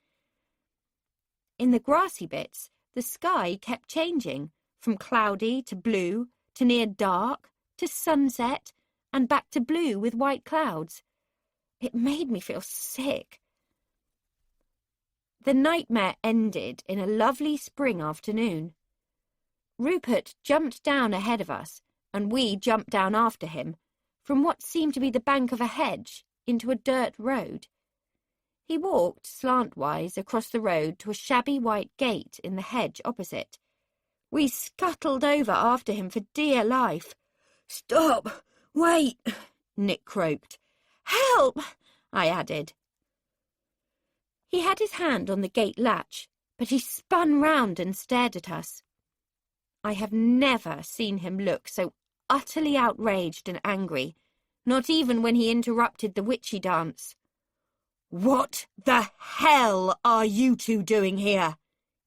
In the grassy bits, the sky kept changing, from cloudy to blue, to near dark, to sunset, and back to blue with white clouds. It made me feel sick. The nightmare ended in a lovely spring afternoon. Rupert jumped down ahead of us, and we jumped down after him, from what seemed to be the bank of a hedge into a dirt road. He walked slantwise across the road to a shabby white gate in the hedge opposite. We scuttled over after him for dear life. "Stop! Wait!" Nick croaked. "Help!" I added. He had his hand on the gate latch, but he spun round and stared at us. I have never seen him look so utterly outraged and angry, not even when he interrupted the witchy dance. "What the hell are you two doing here?"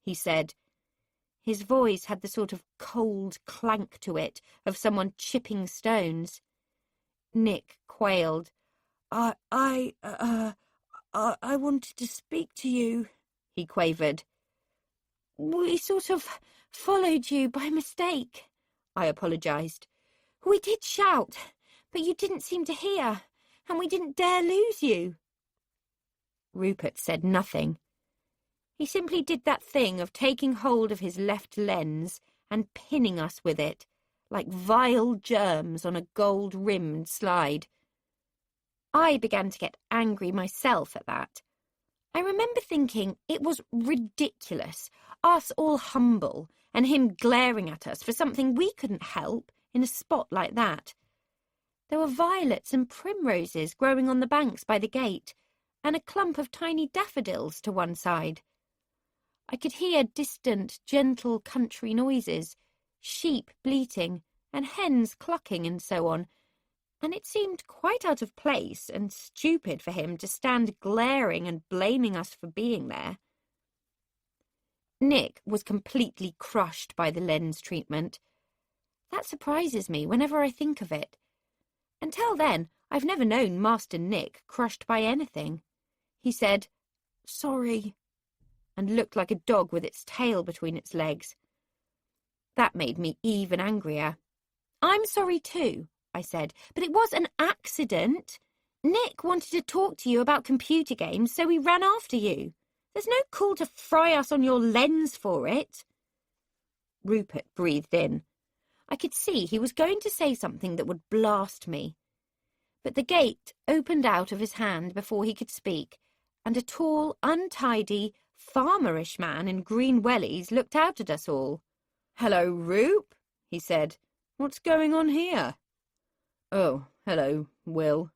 he said. His voice had the sort of cold clank to it of someone chipping stones. Nick quailed. I wanted to speak to you," he quavered. "We sort of followed you by mistake," I apologised. "We did shout, but you didn't seem to hear, and we didn't dare lose you." Rupert said nothing. He simply did that thing of taking hold of his left lens and pinning us with it, like vile germs on a gold-rimmed slide. I began to get angry myself at that. I remember thinking it was ridiculous, us all humble, and him glaring at us for something we couldn't help in a spot like that. There were violets and primroses growing on the banks by the gate, and a clump of tiny daffodils to one side. I could hear distant, gentle country noises, sheep bleating, and hens clucking and so on, and it seemed quite out of place and stupid for him to stand glaring and blaming us for being there. Nick was completely crushed by the lens treatment. That surprises me whenever I think of it. Until then, I've never known Master Nick crushed by anything. He said, "Sorry," and looked like a dog with its tail between its legs. That made me even angrier. "I'm sorry too," I said, "but it was an accident. Nick wanted to talk to you about computer games, so he ran after you. There's no call to fry us on your lens for it." Rupert breathed in. I could see he was going to say something that would blast me. But the gate opened out of his hand before he could speak, and a tall, untidy, farmerish man in green wellies looked out at us all. "Hello, Rupe," he said. "What's going on here?" "Oh, hello, Will,"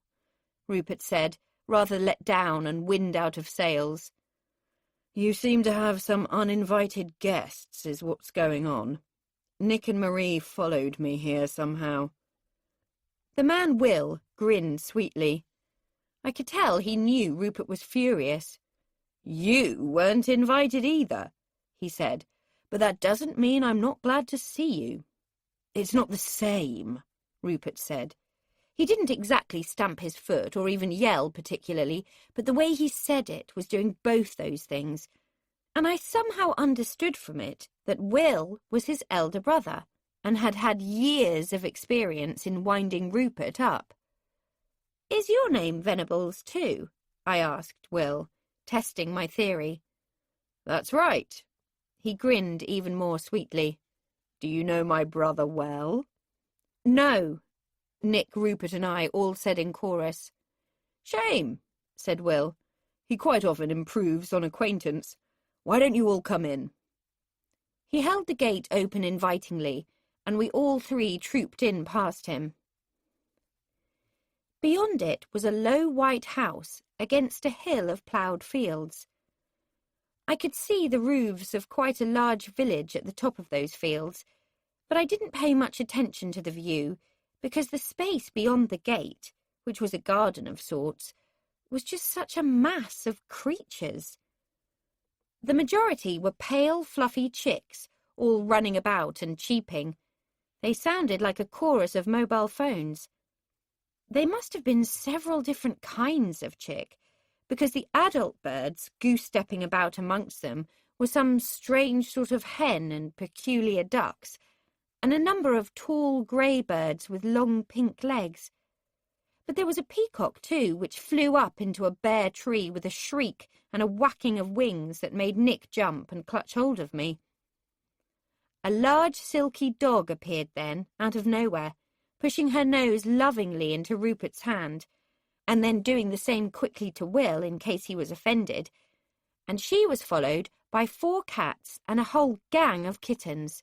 Rupert said, rather let down and wind out of sails. "You seem to have some uninvited guests, is what's going on. Nick and Marie followed me here somehow." The man Will grinned sweetly. I could tell he knew Rupert was furious. "You weren't invited either," he said, "but that doesn't mean I'm not glad to see you." "It's not the same," Rupert said. He didn't exactly stamp his foot or even yell particularly, but the way he said it was doing both those things, and I somehow understood from it that Will was his elder brother and had had years of experience in winding Rupert up. "Is your name Venables too?" I asked Will, testing my theory. "That's right." He grinned even more sweetly. "Do you know my brother well?" "No," Nick, Rupert and I all said in chorus. "Shame," said Will. "He quite often improves on acquaintance. Why don't you all come in?" He held the gate open invitingly, and we all three trooped in past him. Beyond it was a low white house against a hill of ploughed fields. I could see the roofs of quite a large village at the top of those fields, but I didn't pay much attention to the view because the space beyond the gate, which was a garden of sorts, was just such a mass of creatures. The majority were pale, fluffy chicks, all running about and cheeping. They sounded like a chorus of mobile phones. They must have been several different kinds of chick, because the adult birds goose-stepping about amongst them were some strange sort of hen and peculiar ducks, and a number of tall grey birds with long pink legs. But there was a peacock too, which flew up into a bare tree with a shriek and a whacking of wings that made Nick jump and clutch hold of me. A large silky dog appeared then, out of nowhere, pushing her nose lovingly into Rupert's hand, and then doing the same quickly to Will in case he was offended, and she was followed by 4 cats and a whole gang of kittens.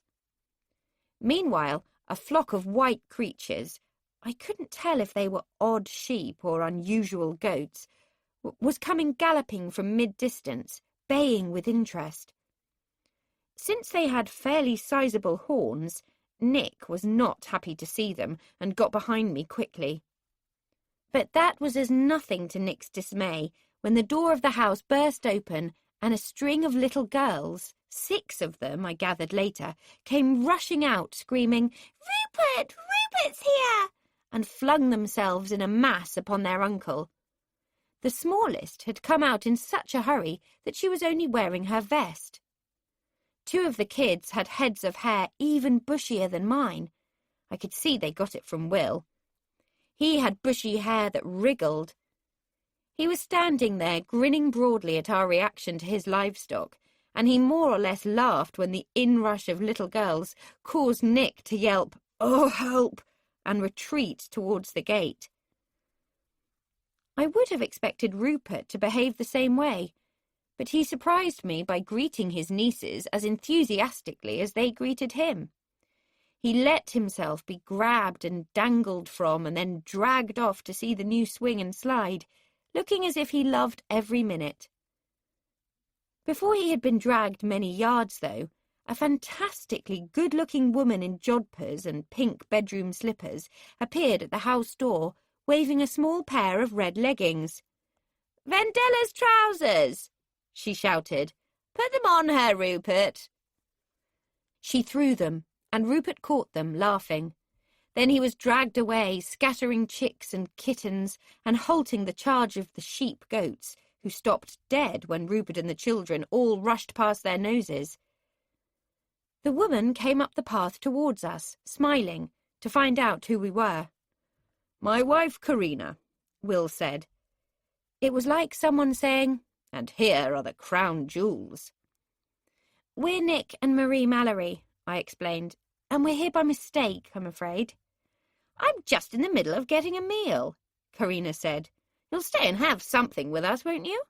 Meanwhile, a flock of white creatures, I couldn't tell if they were odd sheep or unusual goats, was coming galloping from mid-distance, baying with interest. Since they had fairly sizable horns, Nick was not happy to see them and got behind me quickly. But that was as nothing to Nick's dismay when the door of the house burst open and a string of little girls, 6 of them, I gathered later, came rushing out screaming, "Rupert! Rupert's here!" and flung themselves in a mass upon their uncle. The smallest had come out in such a hurry that she was only wearing her vest. 2 of the kids had heads of hair even bushier than mine. I could see they got it from Will. He had bushy hair that wriggled. He was standing there grinning broadly at our reaction to his livestock, and he more or less laughed when the inrush of little girls caused Nick to yelp, "Oh, help!" and retreat towards the gate. I would have expected Rupert to behave the same way, but he surprised me by greeting his nieces as enthusiastically as they greeted him. He let himself be grabbed and dangled from and then dragged off to see the new swing and slide, looking as if he loved every minute. Before he had been dragged many yards, though, a fantastically good-looking woman in jodhpurs and pink bedroom slippers appeared at the house door, waving a small pair of red leggings. "Vendella's trousers!" she shouted. "Put them on her, Rupert." She threw them, and Rupert caught them, laughing. Then he was dragged away, scattering chicks and kittens, and halting the charge of the sheep-goats, who stopped dead when Rupert and the children all rushed past their noses. The woman came up the path towards us, smiling, to find out who we were. "My wife, Karina," Will said. It was like someone saying, "And here are the crown jewels." "We're Nick and Marie Mallory," I explained, "and we're here by mistake, I'm afraid." "I'm just in the middle of getting a meal," Karina said. "You'll stay and have something with us, won't you?"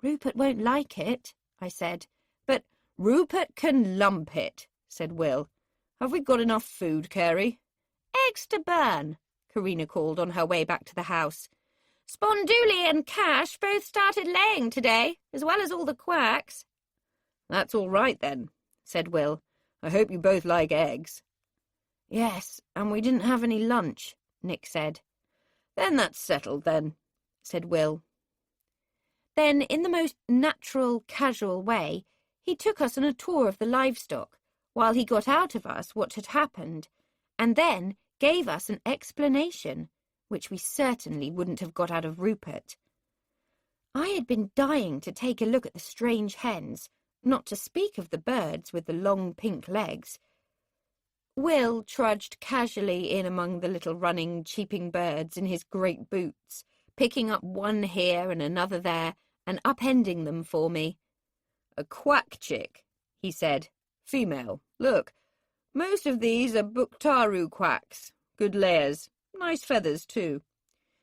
"Rupert won't like it," I said. "But Rupert can lump it," said Will. "Have we got enough food, Carrie?" "Eggs to burn," Karina called on her way back to the house. "Sponduli and Cash both started laying today, as well as all the quacks." "That's all right, then," said Will. "I hope you both like eggs." "Yes, and we didn't have any lunch," Nick said. "Then that's settled, then," said Will. Then, in the most natural, casual way, he took us on a tour of the livestock, while he got out of us what had happened, and then gave us an explanation, which we certainly wouldn't have got out of Rupert. I had been dying to take a look at the strange hens, not to speak of the birds with the long pink legs. Will trudged casually in among the little running, cheeping birds in his great boots, picking up one here and another there, and upending them for me. "A quack chick," he said. "Female. Look, most of these are Buktaru quacks. Good layers. Nice feathers, too.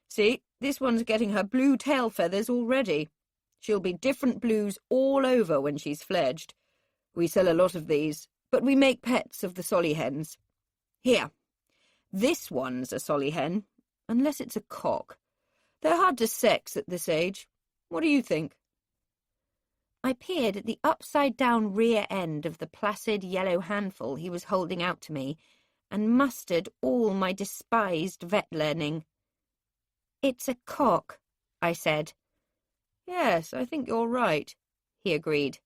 See, this one's getting her blue tail feathers already. She'll be different blues all over when she's fledged. We sell a lot of these, but we make pets of the solly hens. Here, this one's a solly hen, unless it's a cock. They're hard to sex at this age. What do you think?" I peered at the upside-down rear end of the placid yellow handful he was holding out to me and mustered all my despised vet learning. "It's a cock," I said. "Yes, I think you're right," he agreed.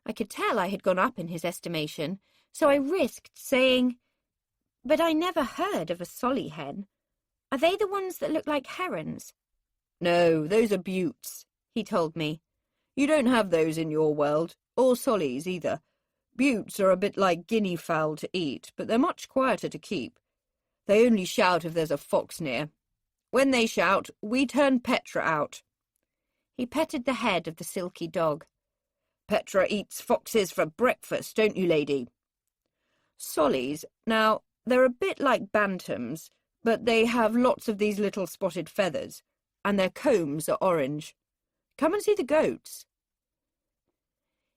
I could tell I had gone up in his estimation, so I risked saying, "But I never heard of a solly hen. Are they the ones that look like herons?" "No, those are buttes," he told me. "You don't have those in your world, or sollies either. Buttes are a bit like guinea fowl to eat, but they're much quieter to keep. They only shout if there's a fox near. When they shout, we turn Petra out." He petted the head of the silky dog. "Petra eats foxes for breakfast, don't you, lady?" Sollies, now, they're a bit like bantams, but they have lots of these little spotted feathers, and their combs are orange. Come and see the goats."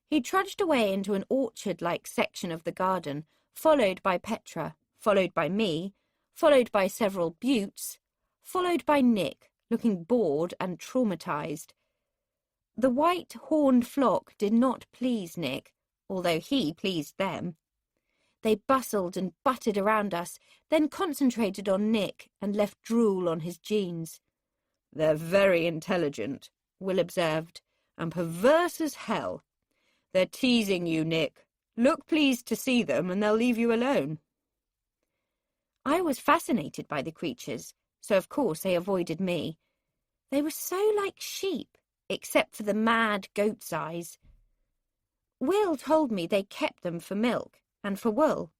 He trudged away into an orchard-like section of the garden, followed by Petra, followed by me, followed by several buttes, followed by Nick, looking bored and traumatized. The white horned flock did not please Nick, although he pleased them. They bustled and butted around us, then concentrated on Nick and left drool on his jeans. "They're very intelligent," Will observed, "and perverse as hell. They're teasing you, Nick. Look pleased to see them, and they'll leave you alone." I was fascinated by the creatures, so of course they avoided me. They were so like sheep, except for the mad goat's eyes. Will told me they kept them for milk and for wool.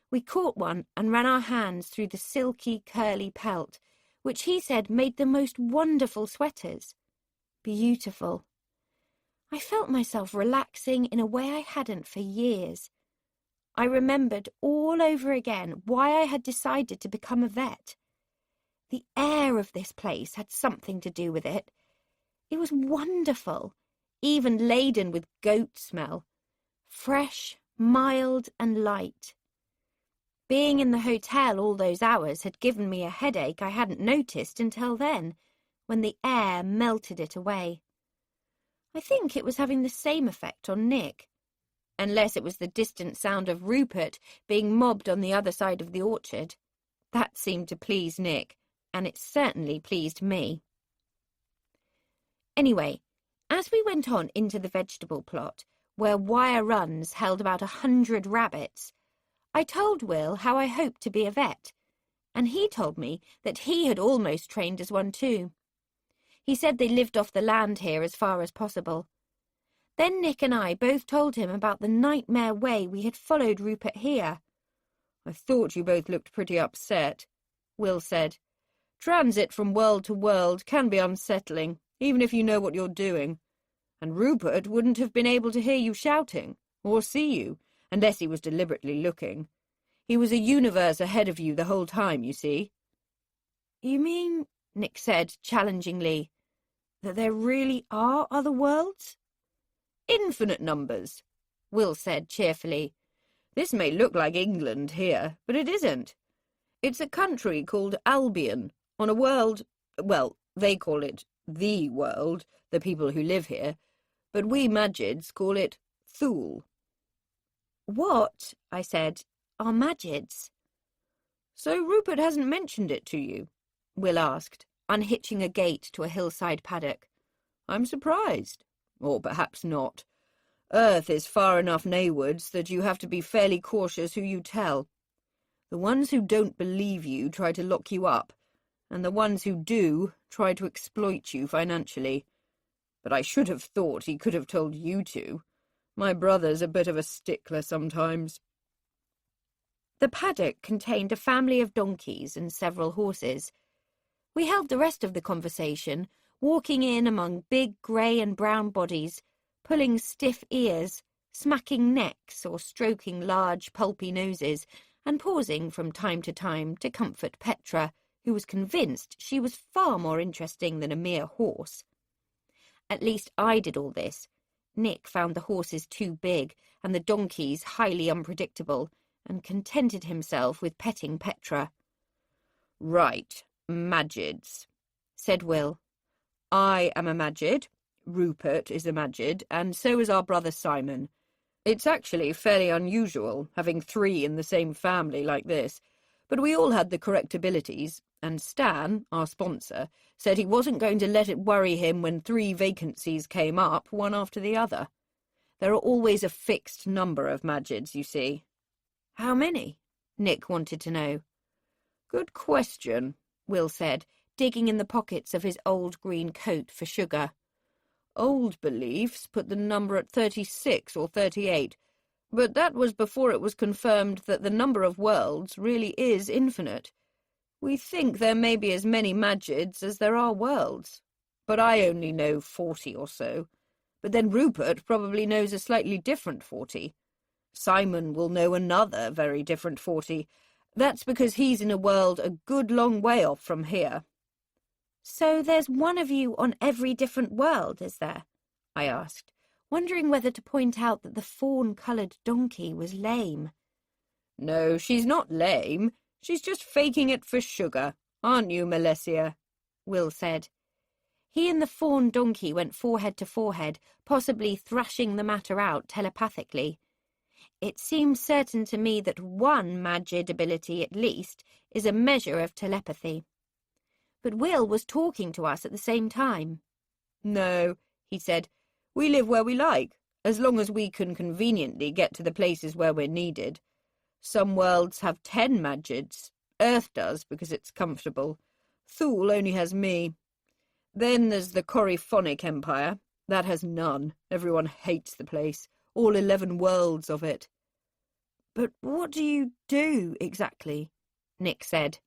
We caught one and ran our hands through the silky, curly pelt, which he said made the most wonderful sweaters. Beautiful. I felt myself relaxing in a way I hadn't for years. I remembered all over again why I had decided to become a vet. The air of this place had something to do with it. It was wonderful, even laden with goat smell. Fresh, mild and light. Being in the hotel all those hours had given me a headache I hadn't noticed until then, when the air melted it away. I think it was having the same effect on Nick, unless it was the distant sound of Rupert being mobbed on the other side of the orchard. That seemed to please Nick, and it certainly pleased me. Anyway, as we went on into the vegetable plot, where wire runs held about 100 rabbits, I told Will how I hoped to be a vet, and he told me that he had almost trained as one too. He said they lived off the land here as far as possible. Then Nick and I both told him about the nightmare way we had followed Rupert here. "I thought you both looked pretty upset," Will said. "Transit from world to world can be unsettling, even if you know what you're doing. And Rupert wouldn't have been able to hear you shouting, or see you, unless he was deliberately looking. He was a universe ahead of you the whole time, you see." "You mean," Nick said challengingly, "that there really are other worlds?" "Infinite numbers," Will said cheerfully. "This may look like England here, but it isn't. It's a country called Albion, on a world, well, they call it the world, the people who live here, but we Magids call it Thule." "What," I said, "are Magids?" "So Rupert hasn't mentioned it to you?" Will asked, unhitching a gate to a hillside paddock. "I'm surprised. Or perhaps not. Earth is far enough naywards that you have to be fairly cautious who you tell. The ones who don't believe you try to lock you up, and the ones who do try to exploit you financially. But I should have thought he could have told you two. My brother's a bit of a stickler sometimes." The paddock contained a family of donkeys and several horses. We held the rest of the conversation, walking in among big grey and brown bodies, pulling stiff ears, smacking necks or stroking large pulpy noses, and pausing from time to comfort Petra, who was convinced she was far more interesting than a mere horse. At least I did all this. Nick found the horses too big and the donkeys highly unpredictable, and contented himself with petting Petra. "Right, Magids," said Will. "I am a Magid, Rupert is a Magid, and so is our brother Simon. It's actually fairly unusual, having 3 in the same family like this, but we all had the correct abilities, and Stan, our sponsor, said he wasn't going to let it worry him when 3 vacancies came up, one after the other. There are always a fixed number of Magids, you see. How many? Nick wanted to know. Good question, Will said, digging in the pockets of his old green coat for sugar. Old beliefs put the number at 36 or 38, but that was before it was confirmed that the number of worlds really is infinite. We think there may be as many Magids as there are worlds, but I only know 40 or so. But then Rupert probably knows a slightly different 40. Simon will know another very different 40. That's because he's in a world a good long way off from here. So there's one of you on every different world, is there? I asked, wondering whether to point out that the fawn-coloured donkey was lame. No, she's not lame. She's just faking it for sugar, aren't you, Melessia? Will said. He and the fawn donkey went forehead to forehead, possibly thrashing the matter out telepathically. It seems certain to me that one Magid ability, at least, is a measure of telepathy. But Will was talking to us at the same time. No, he said, we live where we like, as long as we can conveniently get to the places where we're needed. Some worlds have 10 Magids. Earth does, because it's comfortable. Thule only has me. Then there's the Coryphonic Empire. That has none. Everyone hates the place. All 11 worlds of it. But what do you do, exactly? Nick said.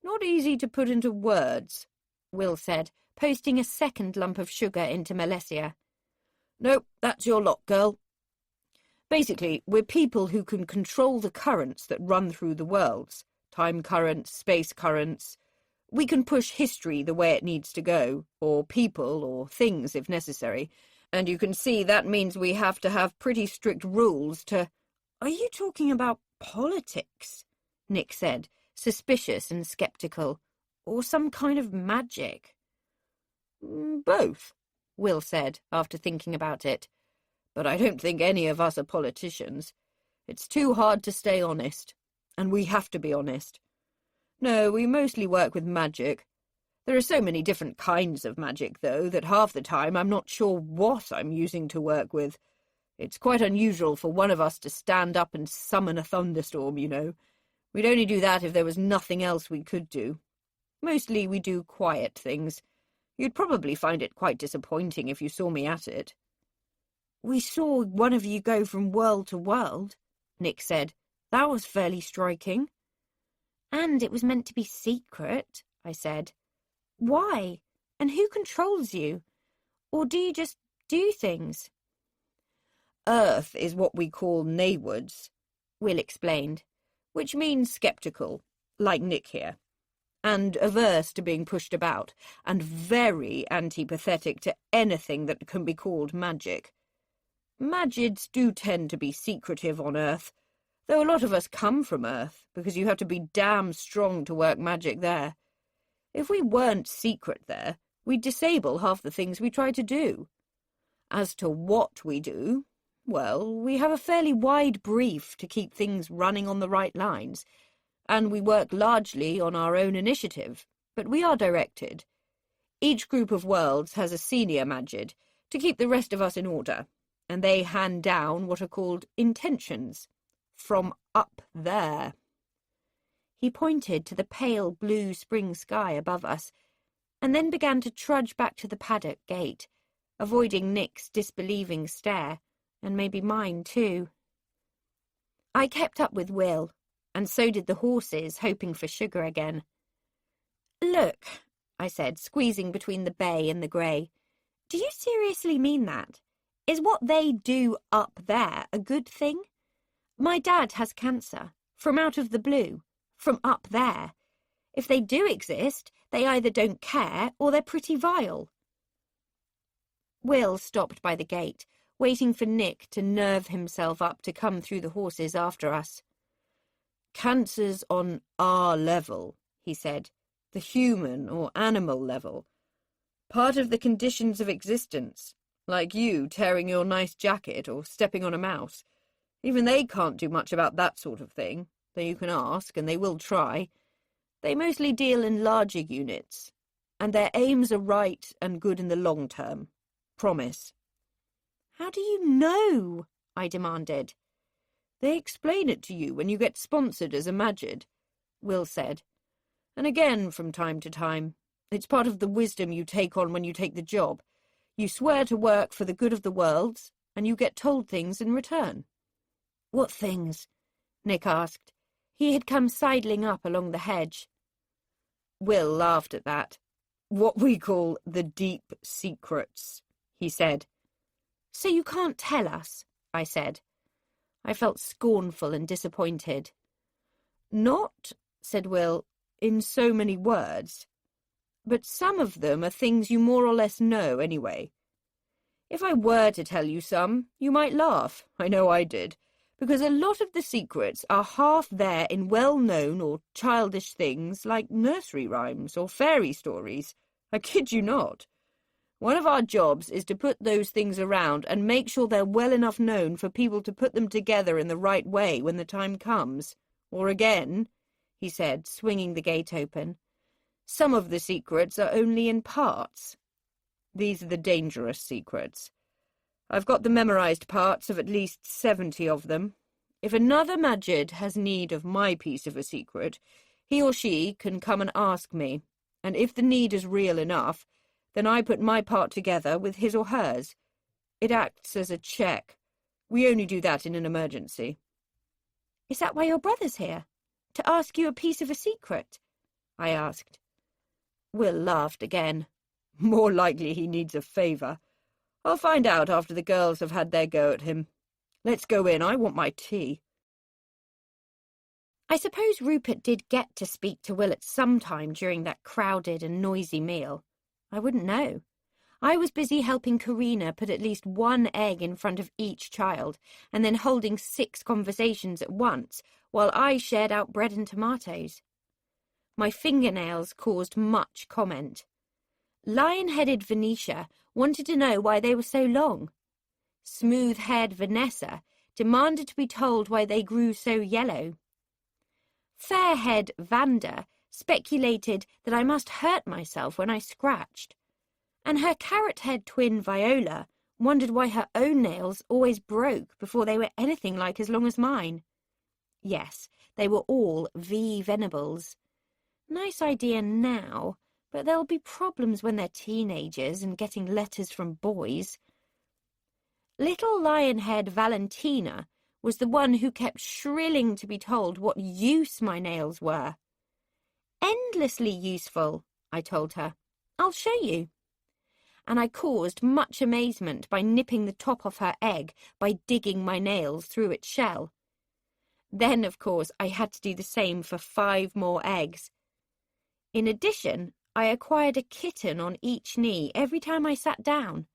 Not easy to put into words, Will said, posting a second lump of sugar into Melessia. Nope, that's your lot, girl. Basically, we're people who can control the currents that run through the worlds. Time currents, space currents. We can push history the way it needs to go, or people, or things if necessary. And you can see that means we have to have pretty strict rules to... Are you talking about politics? Nick said, suspicious and sceptical. Or some kind of magic? Both, Will said, after thinking about it. But I don't think any of us are politicians. It's too hard to stay honest. And we have to be honest. No, we mostly work with magic. There are so many different kinds of magic, though, that half the time I'm not sure what I'm using to work with. It's quite unusual for one of us to stand up and summon a thunderstorm, you know. We'd only do that if there was nothing else we could do. Mostly we do quiet things. You'd probably find it quite disappointing if you saw me at it. We saw one of you go from world to world, Nick said. That was fairly striking. And it was meant to be secret, I said. Why? And who controls you? Or do you just do things? Earth is what we call Naywards, Will explained, which means sceptical, like Nick here, and averse to being pushed about, and very antipathetic to anything that can be called magic. Magids do tend to be secretive on Earth, though a lot of us come from Earth, because you have to be damn strong to work magic there. If we weren't secret there, we'd disable half the things we try to do. As to what we do, well, we have a fairly wide brief to keep things running on the right lines, and we work largely on our own initiative, but we are directed. Each group of worlds has a senior Magid to keep the rest of us in order, and they hand down what are called intentions, from up there. He pointed to the pale blue spring sky above us, and then began to trudge back to the paddock gate, avoiding Nick's disbelieving stare, and maybe mine too. I kept up with Will, and so did the horses, hoping for sugar again. Look, I said, squeezing between the bay and the grey, do you seriously mean that? Is what they do up there a good thing? My dad has cancer, from out of the blue, from up there. If they do exist, they either don't care or they're pretty vile. Will stopped by the gate, waiting for Nick to nerve himself up to come through the horses after us. Cancer's on our level, he said, the human or animal level. Part of the conditions of existence, like you tearing your nice jacket or stepping on a mouse. Even they can't do much about that sort of thing, though you can ask, and they will try. They mostly deal in larger units, and their aims are right and good in the long term. Promise. How do you know? I demanded. They explain it to you when you get sponsored as a Magid, Will said. And again, from time to time. It's part of the wisdom you take on when you take the job. You swear to work for the good of the worlds, and you get told things in return. What things? Nick asked. He had come sidling up along the hedge. Will laughed at that. What we call the deep secrets, he said. So you can't tell us, I said. I felt scornful and disappointed. Not, said Will, in so many words. But some of them are things you more or less know anyway. If I were to tell you some, you might laugh. I know I did. Because a lot of the secrets are half there in well-known or childish things like nursery rhymes or fairy stories. I kid you not. One of our jobs is to put those things around and make sure they're well enough known for people to put them together in the right way when the time comes. Or again, he said, swinging the gate open, some of the secrets are only in parts. These are the dangerous secrets. I've got the memorized parts of at least 70 of them. If another Magid has need of my piece of a secret, he or she can come and ask me, and if the need is real enough, then I put my part together with his or hers. It acts as a check. We only do that in an emergency. Is that why your brother's here? To ask you a piece of a secret? I asked. Will laughed again. More likely he needs a favour. I'll find out after the girls have had their go at him. Let's go in. I want my tea. I suppose Rupert did get to speak to Will at some time during that crowded and noisy meal. I wouldn't know. I was busy helping Karina put at least one egg in front of each child and then holding 6 conversations at once while I shared out bread and tomatoes. My fingernails caused much comment. Lion-headed Venetia wanted to know why they were so long. Smooth-haired Vanessa demanded to be told why they grew so yellow. Fair-haired Vanda speculated that I must hurt myself when I scratched. And her carrot-haired twin Viola wondered why her own nails always broke before they were anything like as long as mine. Yes, they were all V. Venables. Nice idea now, but there'll be problems when they're teenagers and getting letters from boys. Little lion-haired Valentina was the one who kept shrilling to be told what use my nails were. Endlessly useful, I told her. I'll show you. And I caused much amazement by nipping the top off her egg by digging my nails through its shell. Then, of course, I had to do the same for 5 more eggs. In addition, I acquired a kitten on each knee every time I sat down.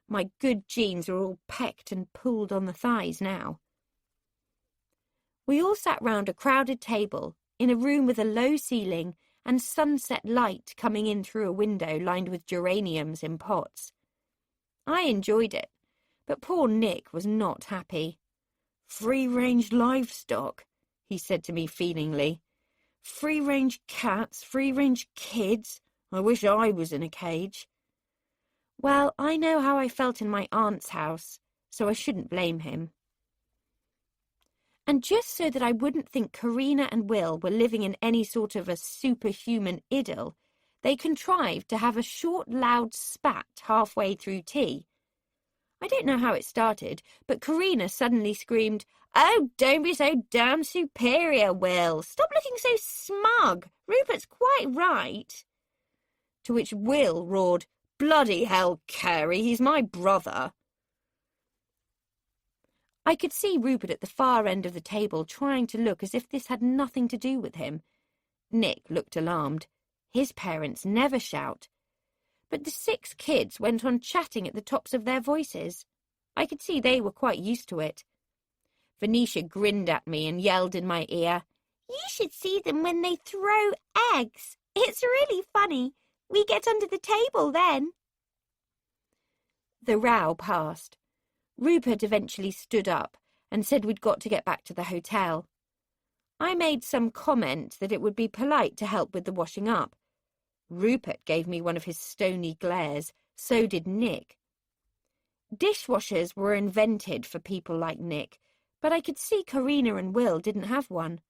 My good genes are all pecked and pulled on the thighs now. We all sat round a crowded table in a room with a low ceiling and sunset light coming in through a window lined with geraniums in pots. I enjoyed it, but poor Nick was not happy. Free-range livestock, he said to me feelingly. Free-range cats, free-range kids. I wish I was in a cage. Well, I know how I felt in my aunt's house, so I shouldn't blame him. And just so that I wouldn't think Karina and Will were living in any sort of a superhuman idyll, they contrived to have a short, loud spat halfway through tea. I don't know how it started, but Karina suddenly screamed, "Oh, don't be so damn superior, Will. Stop looking so smug. Rupert's quite right." To which Will roared, "Bloody hell, Carrie, he's my brother." I could see Rupert at the far end of the table trying to look as if this had nothing to do with him. Nick looked alarmed. His parents never shout. But the 6 kids went on chatting at the tops of their voices. I could see they were quite used to it. Venetia grinned at me and yelled in my ear, "You should see them when they throw eggs. It's really funny. We get under the table then. The row passed. Rupert eventually stood up and said we'd got to get back to the hotel. I made some comment that it would be polite to help with the washing up. Rupert gave me one of his stony glares, so did Nick. Dishwashers were invented for people like Nick, but I could see Karina and Will didn't have one.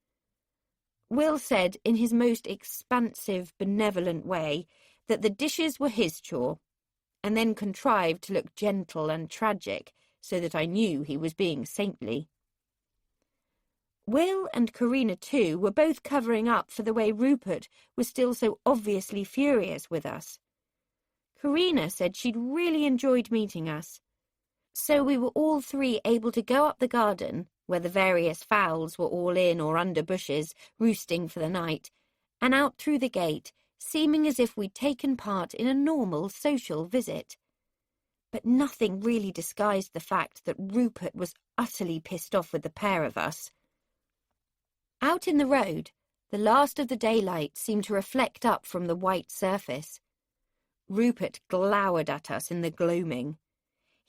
Will said, in his most expansive, benevolent way, that the dishes were his chore, and then contrived to look gentle and tragic so that I knew he was being saintly. Will and Karina, too, were both covering up for the way Rupert was still so obviously furious with us. Karina said she'd really enjoyed meeting us. So we were all three able to go up the garden, where the various fowls were all in or under bushes, roosting for the night, and out through the gate, seeming as if we'd taken part in a normal social visit. But nothing really disguised the fact that Rupert was utterly pissed off with the pair of us. Out in the road, the last of the daylight seemed to reflect up from the white surface. Rupert glowered at us in the gloaming.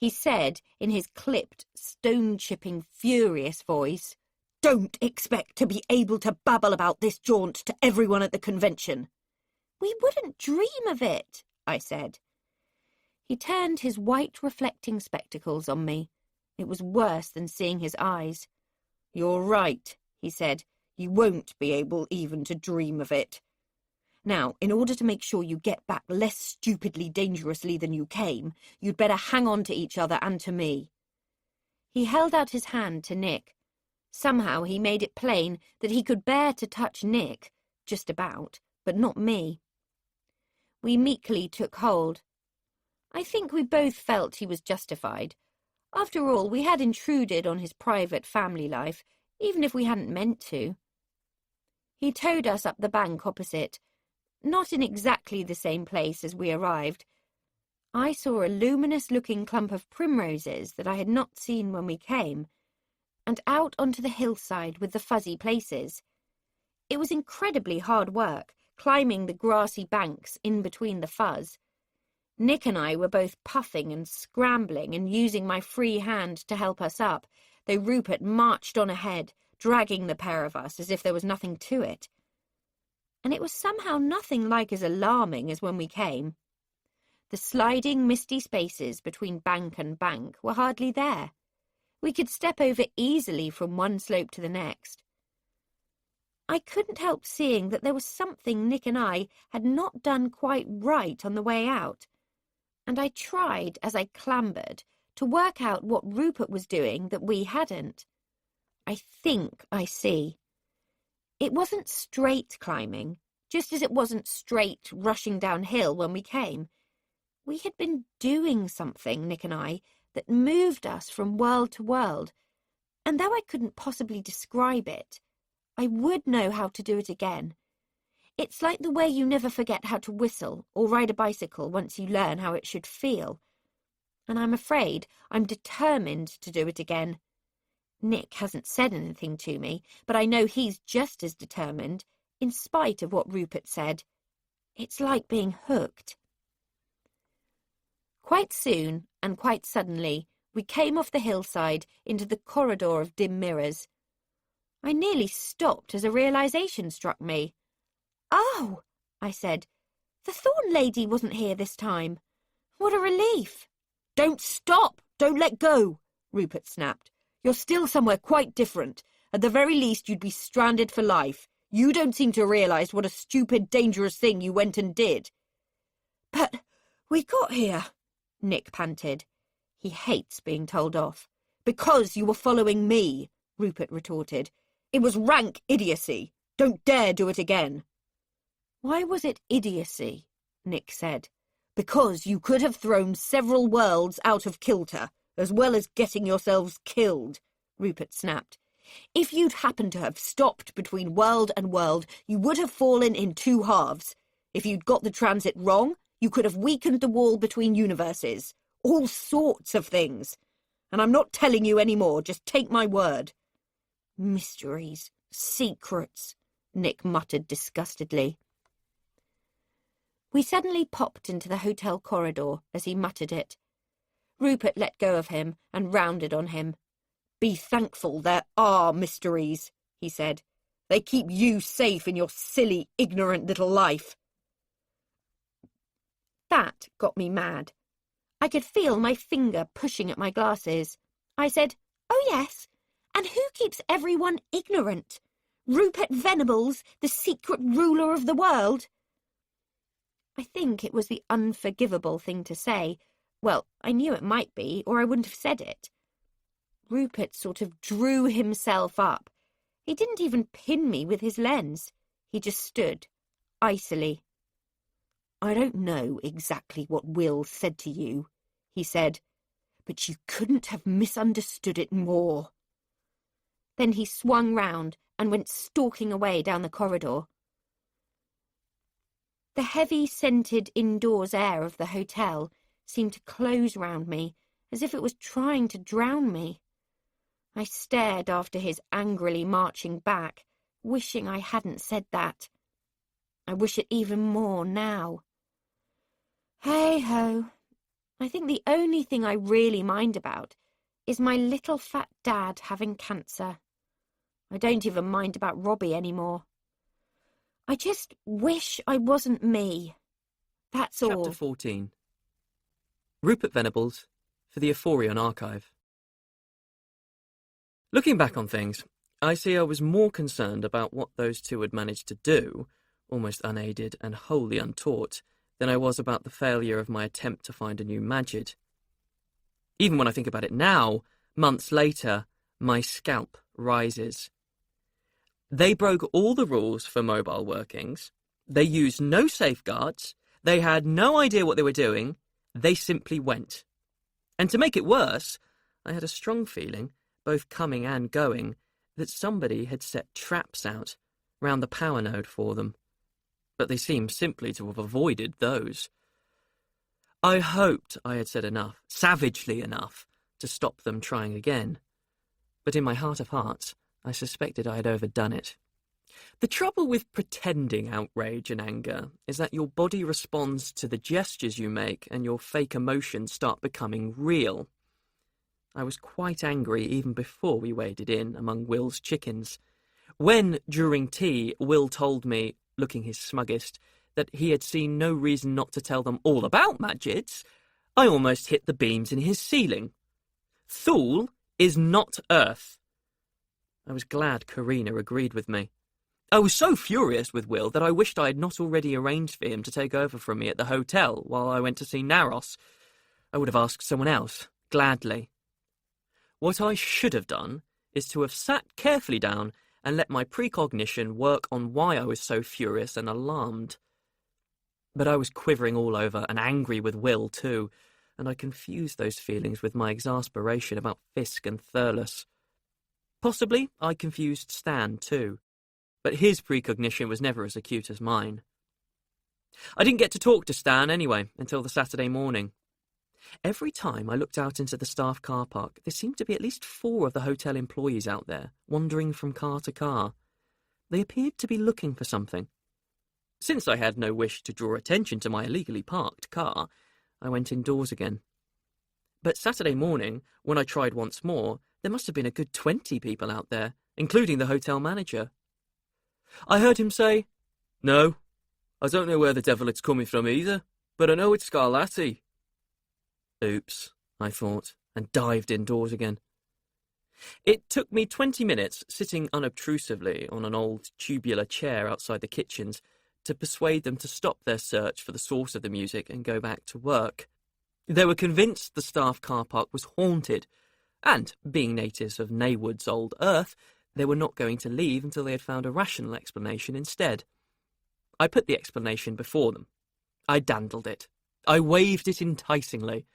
He said, in his clipped, stone-chipping, furious voice, "Don't expect to be able to babble about this jaunt to everyone at the convention." "We wouldn't dream of it," I said. He turned his white reflecting spectacles on me. It was worse than seeing his eyes. "You're right," he said. "You won't be able even to dream of it. Now, in order to make sure you get back less stupidly dangerously than you came, you'd better hang on to each other and to me." He held out his hand to Nick. Somehow he made it plain that he could bear to touch Nick, just about, but not me. We meekly took hold. I think we both felt he was justified. After all, we had intruded on his private family life, even if we hadn't meant to. He towed us up the bank opposite, not in exactly the same place as we arrived. I saw a luminous-looking clump of primroses that I had not seen when we came, and out onto the hillside with the fuzzy places. It was incredibly hard work, climbing the grassy banks in between the fuzz. Nick and I were both puffing and scrambling and using my free hand to help us up, though Rupert marched on ahead, dragging the pair of us as if there was nothing to it. And it was somehow nothing like as alarming as when we came. The sliding, misty spaces between bank and bank were hardly there. We could step over easily from one slope to the next. I couldn't help seeing that there was something Nick and I had not done quite right on the way out, and I tried, as I clambered, to work out what Rupert was doing that we hadn't. I think I see. It wasn't straight climbing, just as it wasn't straight rushing downhill when we came. We had been doing something, Nick and I, that moved us from world to world, and though I couldn't possibly describe it, I would know how to do it again. It's like the way you never forget how to whistle or ride a bicycle once you learn how it should feel. And I'm afraid I'm determined to do it again. Nick hasn't said anything to me, but I know he's just as determined, in spite of what Rupert said. It's like being hooked. Quite soon, and quite suddenly, we came off the hillside into the corridor of dim mirrors. I nearly stopped as a realization struck me. "Oh," I said, "the Thorn Lady wasn't here this time. What a relief." "Don't stop! Don't let go!" Rupert snapped. "You're still somewhere quite different. At the very least, you'd be stranded for life. You don't seem to realise what a stupid, dangerous thing you went and did." "But we got here," Nick panted. He hates being told off. "Because you were following me," Rupert retorted. "It was rank idiocy. Don't dare do it again." "Why was it idiocy?" Nick said. "Because you could have thrown several worlds out of kilter, as well as getting yourselves killed," Rupert snapped. "If you'd happened to have stopped between world and world, you would have fallen in two halves. If you'd got the transit wrong, you could have weakened the wall between universes. All sorts of things. And I'm not telling you any more, just take my word." "Mysteries, secrets," Nick muttered disgustedly. We suddenly popped into the hotel corridor as he muttered it. Rupert let go of him and rounded on him. "Be thankful there are mysteries," he said. "They keep you safe in your silly, ignorant little life." That got me mad. I could feel my finger pushing at my glasses. I said, "Oh yes, and who keeps everyone ignorant? Rupert Venables, the secret ruler of the world?" I think it was the unforgivable thing to say. Well, I knew it might be, or I wouldn't have said it. Rupert sort of drew himself up. He didn't even pin me with his lens. He just stood, icily. "I don't know exactly what Will said to you," he said, "but you couldn't have misunderstood it more." Then he swung round and went stalking away down the corridor. The heavy, scented indoors air of the hotel seemed to close round me, as if it was trying to drown me. I stared after his angrily marching back, wishing I hadn't said that. I wish it even more now. Hey-ho. I think the only thing I really mind about is my little fat dad having cancer. I don't even mind about Robbie anymore. I just wish I wasn't me. That's all. Chapter 14. Rupert Venables for the Euphorion Archive. Looking back on things, I see I was more concerned about what those two had managed to do, almost unaided and wholly untaught, than I was about the failure of my attempt to find a new Magid. Even when I think about it now, months later, my scalp rises. They broke all the rules for mobile workings. They used no safeguards. They had no idea what they were doing. They simply went. And to make it worse, I had a strong feeling, both coming and going, that somebody had set traps out round the power node for them. But they seemed simply to have avoided those. I hoped I had said enough, savagely enough, to stop them trying again. But in my heart of hearts, I suspected I had overdone it. The trouble with pretending outrage and anger is that your body responds to the gestures you make and your fake emotions start becoming real. I was quite angry even before we waded in among Will's chickens. When, during tea, Will told me, looking his smuggest, that he had seen no reason not to tell them all about Magids, I almost hit the beams in his ceiling. Thule is not Earth. I was glad Karina agreed with me. I was so furious with Will that I wished I had not already arranged for him to take over from me at the hotel while I went to see Naros. I would have asked someone else, gladly. What I should have done is to have sat carefully down and let my precognition work on why I was so furious and alarmed. But I was quivering all over and angry with Will too, and I confused those feelings with my exasperation about Fisk and Thurles. Possibly I confused Stan too, but his precognition was never as acute as mine. I didn't get to talk to Stan anyway until the Saturday morning. Every time I looked out into the staff car park, there seemed to be at least 4 of the hotel employees out there, wandering from car to car. They appeared to be looking for something. Since I had no wish to draw attention to my illegally parked car, I went indoors again. But Saturday morning, when I tried once more, there must have been a good 20 people out there, including the hotel manager. I heard him say, "No, I don't know where the devil it's coming from either, but I know it's Scarlatti." Oops, I thought, and dived indoors again. It took me 20 minutes, sitting unobtrusively on an old tubular chair outside the kitchens, to persuade them to stop their search for the source of the music and go back to work. They were convinced the staff car park was haunted, and, being natives of Naywood's old Earth, they were not going to leave until they had found a rational explanation instead. I put the explanation before them. I dandled it. I waved it enticingly,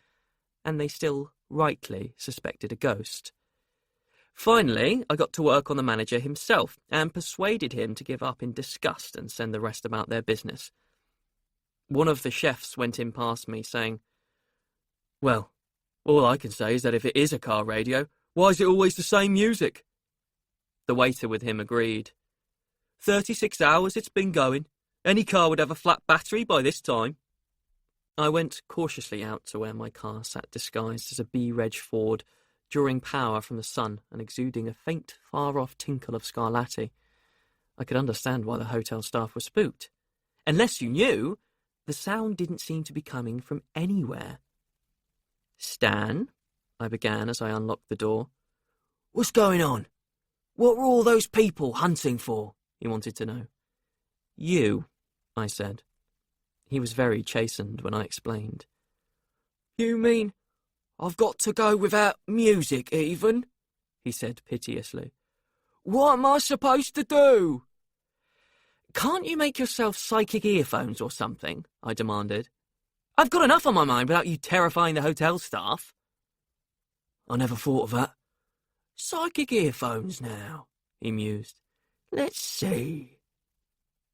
and they still rightly suspected a ghost. Finally, I got to work on the manager himself and persuaded him to give up in disgust and send the rest about their business. One of the chefs went in past me, saying, "Well, all I can say is that if it is a car radio, why is it always the same music?" The waiter with him agreed. 36 hours it's been going. Any car would have a flat battery by this time. I went cautiously out to where my car sat disguised as a B-Reg Ford, drawing power from the sun and exuding a faint, far-off tinkle of scarlatti. I could understand why the hotel staff were spooked. Unless you knew, the sound didn't seem to be coming from anywhere. "Stan," I began as I unlocked the door. "What's going on? What were all those people hunting for?" he wanted to know. "You," I said. He was very chastened when I explained. "You mean I've got to go without music even?" he said piteously. "What am I supposed to do?" "Can't you make yourself psychic earphones or something?" I demanded. "I've got enough on my mind without you terrifying the hotel staff." "I never thought of that. Psychic earphones now," he mused. "Let's see."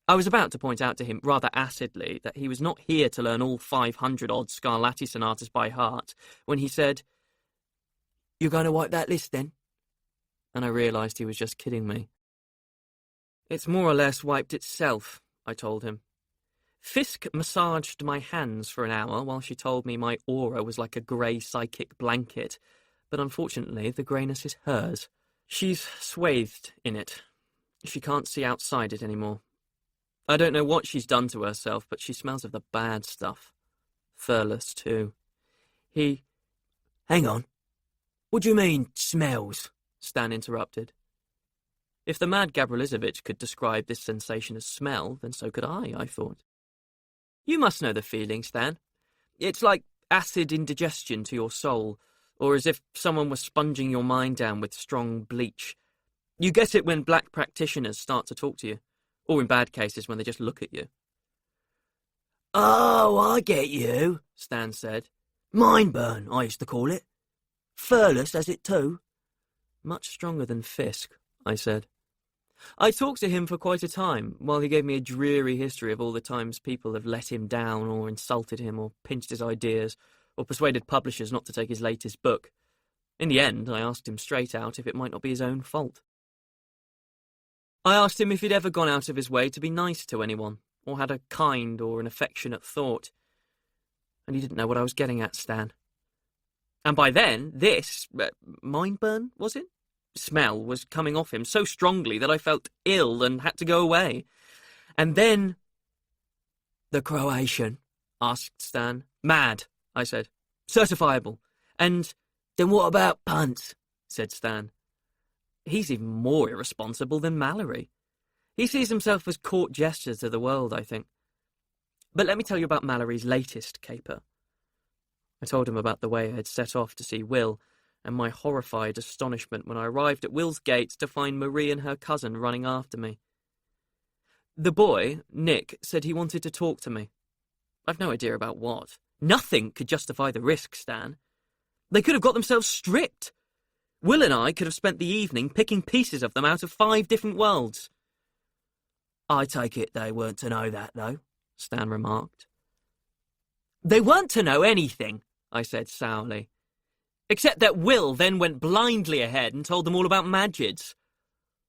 I was about to point out to him rather acidly that he was not here to learn all 500-odd Scarlatti sonatas by heart when he said, "You're going to wipe that list then?" And I realised he was just kidding me. "It's more or less wiped itself," I told him. Fisk massaged my hands for an hour while she told me my aura was like a grey psychic blanket, but unfortunately the greyness is hers. She's swathed in it. She can't see outside it anymore. I don't know what she's done to herself, but she smells of the bad stuff. Furless, too. "Hang on. What do you mean, smells?" Stan interrupted. If the mad Gabrielizovich could describe this sensation as smell, then so could I thought. "You must know the feeling, Stan. It's like acid indigestion to your soul, or as if someone was sponging your mind down with strong bleach. You get it when black practitioners start to talk to you, or in bad cases when they just look at you." "Oh, I get you," Stan said. "Mind burn, I used to call it. Furless has it too." "Much stronger than Fisk," I said. I talked to him for quite a time, while he gave me a dreary history of all the times people have let him down, or insulted him, or pinched his ideas, or persuaded publishers not to take his latest book. In the end, I asked him straight out if it might not be his own fault. I asked him if he'd ever gone out of his way to be nice to anyone, or had a kind or an affectionate thought. And he didn't know what I was getting at, Stan. And by then, this, mind burn, was it? Smell was coming off him so strongly that I felt ill and had to go away. And then... "The Croatian?" asked Stan. "Mad," I said. "Certifiable. And then what about punts?" said Stan. He's even more irresponsible than Mallory. He sees himself as court jester to the world, I think. But let me tell you about Mallory's latest caper. I told him about the way I had set off to see Will, and my horrified astonishment when I arrived at Will's gate to find Marie and her cousin running after me. The boy, Nick, said he wanted to talk to me. I've no idea about what. Nothing could justify the risk, Stan. They could have got themselves stripped. Will and I could have spent the evening picking pieces of them out of 5 different worlds. "I take it they weren't to know that, though," Stan remarked. "They weren't to know anything," I said sourly. "Except that Will then went blindly ahead and told them all about Magids.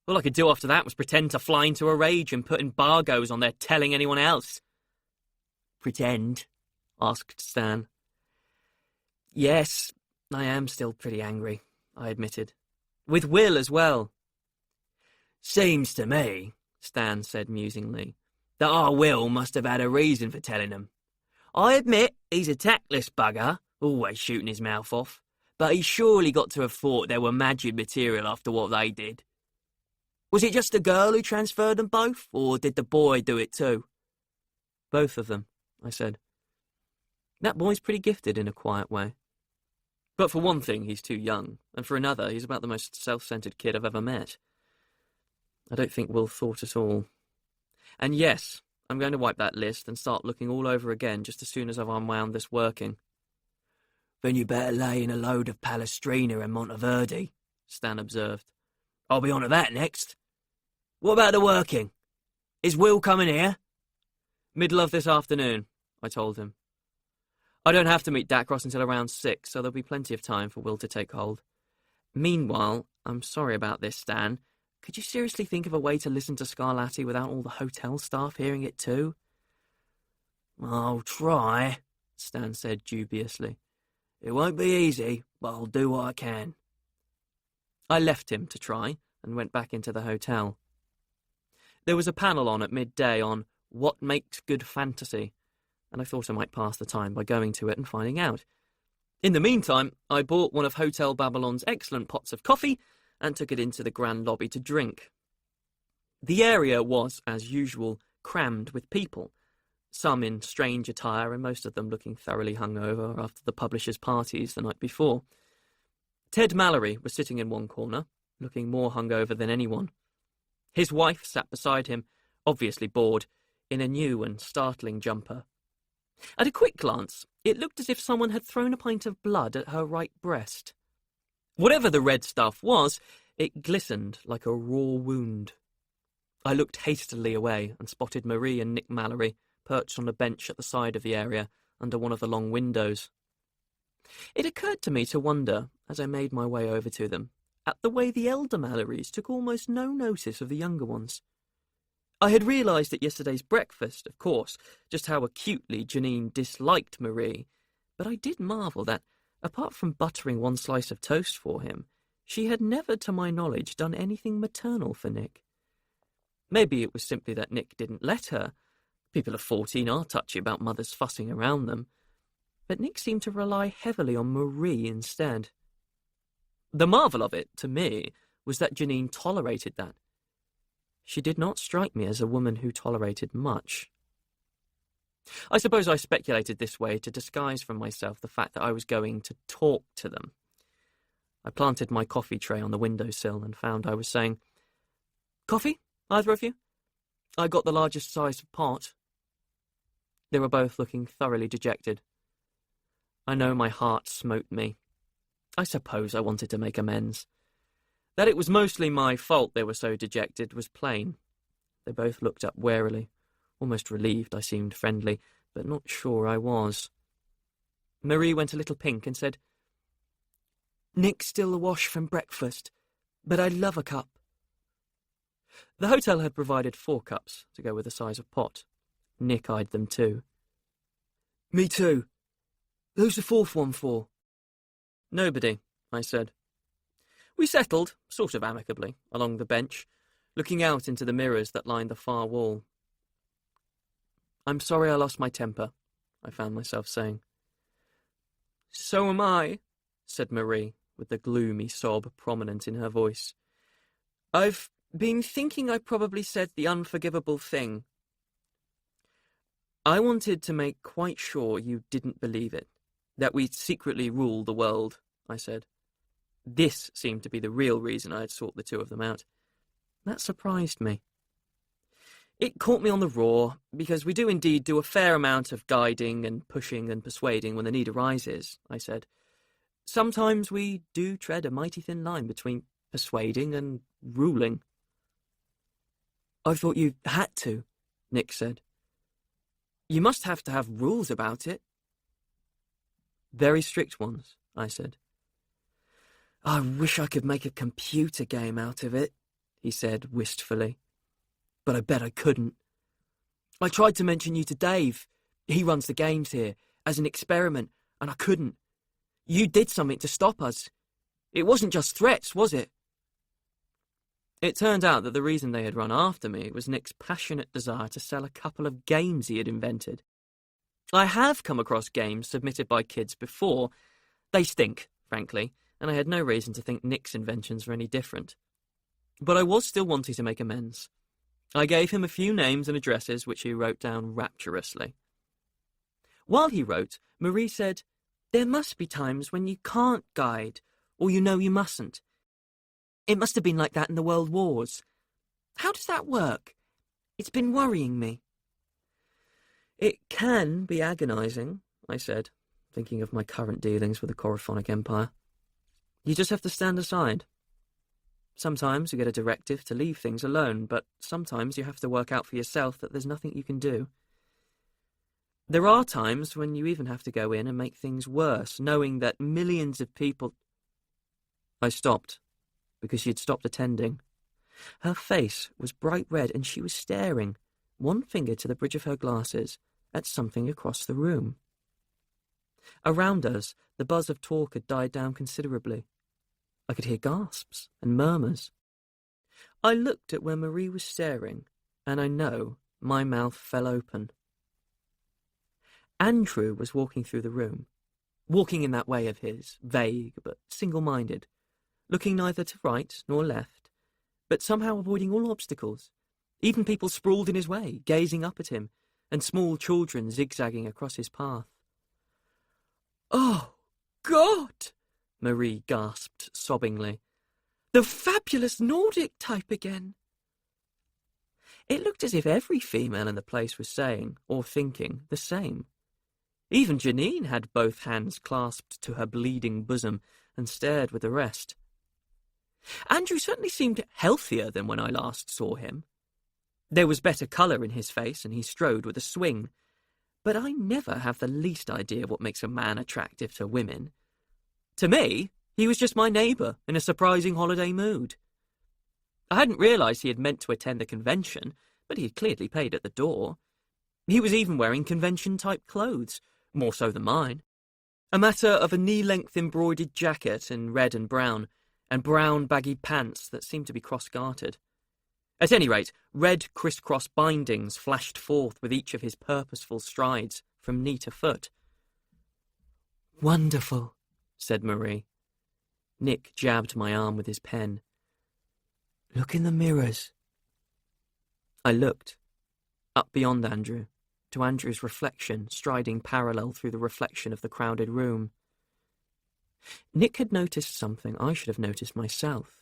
All I could do after that was pretend to fly into a rage and put embargoes on their telling anyone else." "Pretend?" asked Stan. "Yes, I am still pretty angry," I admitted. "With Will as well." "Seems to me," Stan said musingly, "that our Will must have had a reason for telling them. I admit he's a tactless bugger, always shooting his mouth off, but he surely got to have thought there were Magid material after what they did. Was it just the girl who transferred them both, or did the boy do it too?" "Both of them," I said. "That boy's pretty gifted in a quiet way. But for one thing, he's too young, and for another, he's about the most self-centered kid I've ever met. I don't think Will thought at all. And yes, I'm going to wipe that list and start looking all over again just as soon as I've unwound this working." "Then you better lay in a load of Palestrina and Monteverdi," Stan observed. "I'll be on to that next. What about the working? Is Will coming here?" "Middle of this afternoon," I told him. "I don't have to meet Dacros until around 6, so there'll be plenty of time for Will to take hold. Meanwhile, I'm sorry about this, Stan. Could you seriously think of a way to listen to Scarlatti without all the hotel staff hearing it too? I'll try, Stan said dubiously. It won't be easy, but I'll do what I can. I left him to try and went back into the hotel. There was a panel on at midday on what makes good fantasy, and I thought I might pass the time by going to it and finding out. In the meantime, I bought one of Hotel Babylon's excellent pots of coffee and took it into the grand lobby to drink. The area was, as usual, crammed with people, some in strange attire and most of them looking thoroughly hungover after the publishers' parties the night before. Ted Mallory was sitting in one corner, looking more hungover than anyone. His wife sat beside him, obviously bored, in a new and startling jumper. At a quick glance, it looked as if someone had thrown a pint of blood at her right breast. Whatever the red stuff was, it glistened like a raw wound. I looked hastily away and spotted Marie and Nick Mallory perched on a bench at the side of the area under one of the long windows. It occurred to me to wonder, as I made my way over to them, at the way the elder Mallorys took almost no notice of the younger ones. I had realised at yesterday's breakfast, of course, just how acutely Janine disliked Marie, but I did marvel that, apart from buttering one slice of toast for him, she had never, to my knowledge, done anything maternal for Nick. Maybe it was simply that Nick didn't let her. People of 14 are touchy about mothers fussing around them. But Nick seemed to rely heavily on Marie instead. The marvel of it, to me, was that Janine tolerated that. She did not strike me as a woman who tolerated much. I suppose I speculated this way to disguise from myself the fact that I was going to talk to them. I planted my coffee tray on the windowsill and found I was saying, "Coffee, either of you? I got the largest size of pot." They were both looking thoroughly dejected. I know my heart smote me. I suppose I wanted to make amends. That it was mostly my fault they were so dejected was plain. They both looked up warily, almost relieved I seemed friendly, but not sure I was. Marie went a little pink and said, "Nick's still awash from breakfast, but I'd love a cup." The hotel had provided 4 cups to go with the size of pot. Nick eyed them too. "Me too. Who's the 4th one for?" "Nobody," I said. We settled, sort of amicably, along the bench, looking out into the mirrors that lined the far wall. "I'm sorry I lost my temper," I found myself saying. "So am I," said Marie, with the gloomy sob prominent in her voice. "I've been thinking I probably said the unforgivable thing." "I wanted to make quite sure you didn't believe it, that we secretly rule the world," I said. This seemed to be the real reason I had sought the two of them out. That surprised me. "It caught me on the raw, because we do indeed do a fair amount of guiding and pushing and persuading when the need arises," I said. "Sometimes we do tread a mighty thin line between persuading and ruling." "I thought you had to," Nick said. "You must have to have rules about it." "Very strict ones," I said. "I wish I could make a computer game out of it," he said wistfully. "But I bet I couldn't. I tried to mention you to Dave. He runs the games here, as an experiment, and I couldn't. You did something to stop us. It wasn't just threats, was it?" It turned out that the reason they had run after me was Nick's passionate desire to sell a couple of games he had invented. I have come across games submitted by kids before. They stink, frankly, and I had no reason to think Nick's inventions were any different. But I was still wanting to make amends. I gave him a few names and addresses which he wrote down rapturously. While he wrote, Marie said, "There must be times when you can't guide, or you know you mustn't. It must have been like that in the World Wars. How does that work? It's been worrying me." "It can be agonising," I said, thinking of my current dealings with the Corophonic Empire. "You just have to stand aside. Sometimes you get a directive to leave things alone, but sometimes you have to work out for yourself that there's nothing you can do. There are times when you even have to go in and make things worse, knowing that millions of people—" I stopped, because she had stopped attending. Her face was bright red and she was staring, one finger to the bridge of her glasses, at something across the room. Around us, the buzz of talk had died down considerably. I could hear gasps and murmurs. I looked at where Marie was staring, and I know my mouth fell open. Andrew was walking through the room, walking in that way of his, vague but single-minded, looking neither to right nor left, but somehow avoiding all obstacles, even people sprawled in his way, gazing up at him, and small children zigzagging across his path. "Oh, God!" Marie gasped sobbingly. "The fabulous Nordic type again!" It looked as if every female in the place was saying, or thinking, the same. Even Janine had both hands clasped to her bleeding bosom and stared with the rest. Andrew certainly seemed healthier than when I last saw him. There was better colour in his face, and he strode with a swing. But I never have the least idea what makes a man attractive to women. To me, he was just my neighbour in a surprising holiday mood. I hadn't realised he had meant to attend the convention, but he had clearly paid at the door. He was even wearing convention-type clothes, more so than mine. A matter of a knee-length embroidered jacket in red and brown baggy pants that seemed to be cross-gartered. At any rate, red criss-cross bindings flashed forth with each of his purposeful strides from knee to foot. "Wonderful," said Marie. Nick jabbed my arm with his pen. "Look in the mirrors." I looked, up beyond Andrew, to Andrew's reflection striding parallel through the reflection of the crowded room. Nick had noticed something I should have noticed myself.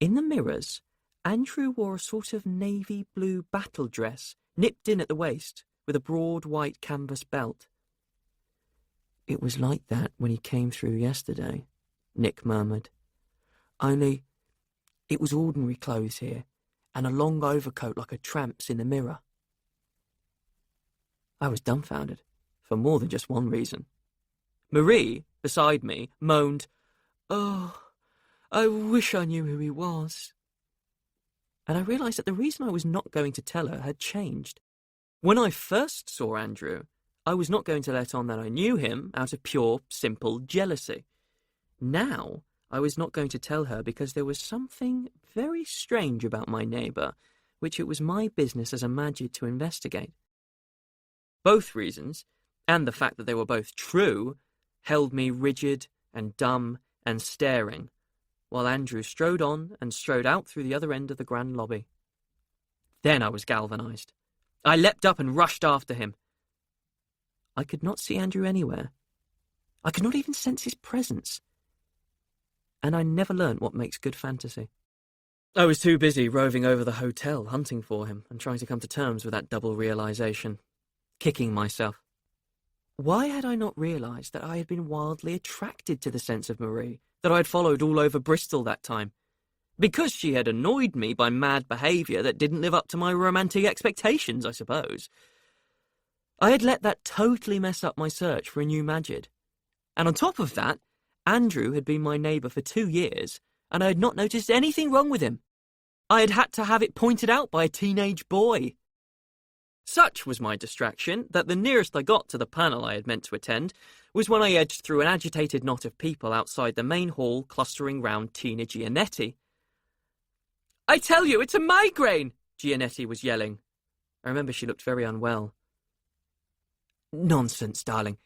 In the mirrors, Andrew wore a sort of navy blue battle dress, nipped in at the waist, with a broad white canvas belt. "It was like that when he came through yesterday," Nick murmured. "Only, it was ordinary clothes here, and a long overcoat like a tramp's in the mirror." I was dumbfounded, for more than just one reason. Marie, beside me, moaned, "Oh, I wish I knew who he was." And I realised that the reason I was not going to tell her had changed. When I first saw Andrew, I was not going to let on that I knew him out of pure, simple jealousy. Now, I was not going to tell her because there was something very strange about my neighbour, which it was my business as a Magid to investigate. Both reasons, and the fact that they were both true, held me rigid and dumb and staring, while Andrew strode on and strode out through the other end of the grand lobby. Then I was galvanised. I leapt up and rushed after him. I could not see Andrew anywhere. I could not even sense his presence. And I never learnt what makes good fantasy. I was too busy roving over the hotel, hunting for him, and trying to come to terms with that double realisation, kicking myself. Why had I not realised that I had been wildly attracted to the sense of Marie, that I had followed all over Bristol that time? Because she had annoyed me by mad behaviour that didn't live up to my romantic expectations, I suppose. I had let that totally mess up my search for a new Magid. And on top of that, Andrew had been my neighbour for 2 years, and I had not noticed anything wrong with him. I had had to have it pointed out by a teenage boy. Such was my distraction that the nearest I got to the panel I had meant to attend was when I edged through an agitated knot of people outside the main hall clustering round Tina Giannetti. "I tell you, it's a migraine!" Giannetti was yelling. I remember she looked very unwell. "Nonsense, darling.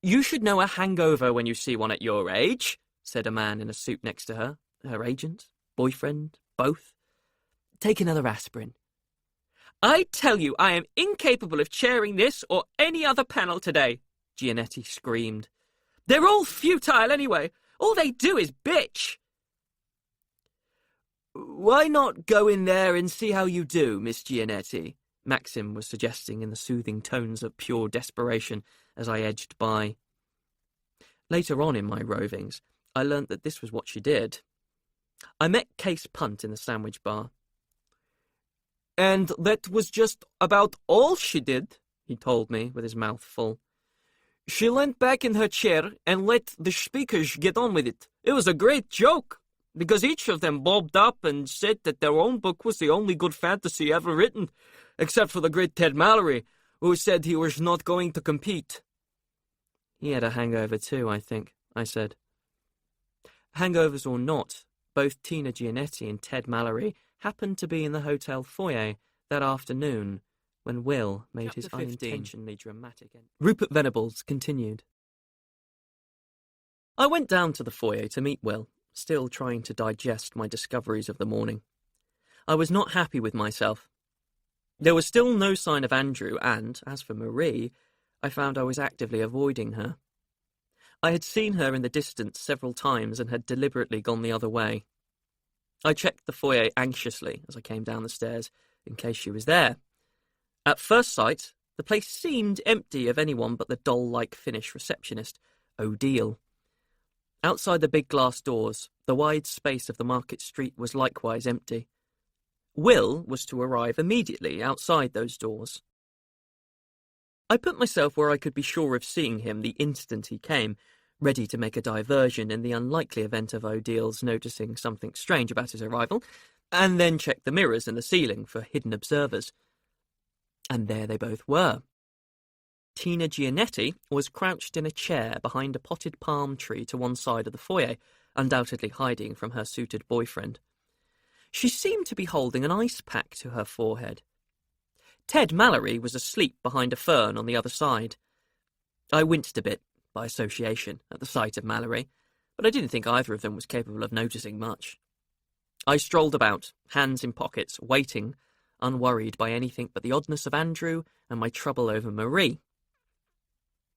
You should know a hangover when you see one at your age," said a man in a suit next to her. Her agent? Boyfriend? Both? "Take another aspirin." "I tell you, I am incapable of chairing this or any other panel today," Giannetti screamed. "They're all futile anyway. All they do is bitch." "Why not go in there and see how you do, Miss Giannetti?" Maxim was suggesting in the soothing tones of pure desperation as I edged by. Later on in my rovings, I learnt that this was what she did. I met Case Punt in the sandwich bar. "And that was just about all she did," he told me with his mouth full. "She leant back in her chair and let the speakers get on with it. It was a great joke. because each of them bobbed up and said that their own book was the only good fantasy ever written, except for the great Ted Mallory, who said he was not going to compete. He had a hangover too, I think, I said. Hangovers or not, both Tina Giannetti and Ted Mallory happened to be in the hotel foyer that afternoon when Will made his unintentionally dramatic entry. Rupert Venables continued. I went down to the foyer to meet Will, still trying to digest my discoveries of the morning. I was not happy with myself. There was still no sign of Andrew, and, as for Marie, I found I was actively avoiding her. I had seen her in the distance several times and had deliberately gone the other way. I checked the foyer anxiously as I came down the stairs, in case she was there. At first sight, the place seemed empty of anyone but the doll-like Finnish receptionist, Odile. Outside the big glass doors, the wide space of the market street was likewise empty. Will was to arrive immediately outside those doors. I put myself where I could be sure of seeing him the instant he came, ready to make a diversion in the unlikely event of Odile's noticing something strange about his arrival, and then checked the mirrors in the ceiling for hidden observers. And there they both were. Tina Giannetti was crouched in a chair behind a potted palm tree to one side of the foyer, undoubtedly hiding from her suited boyfriend. She seemed to be holding an ice pack to her forehead. Ted Mallory was asleep behind a fern on the other side. I winced a bit, by association, at the sight of Mallory, but I didn't think either of them was capable of noticing much. I strolled about, hands in pockets, waiting, unworried by anything but the oddness of Andrew and my trouble over Marie.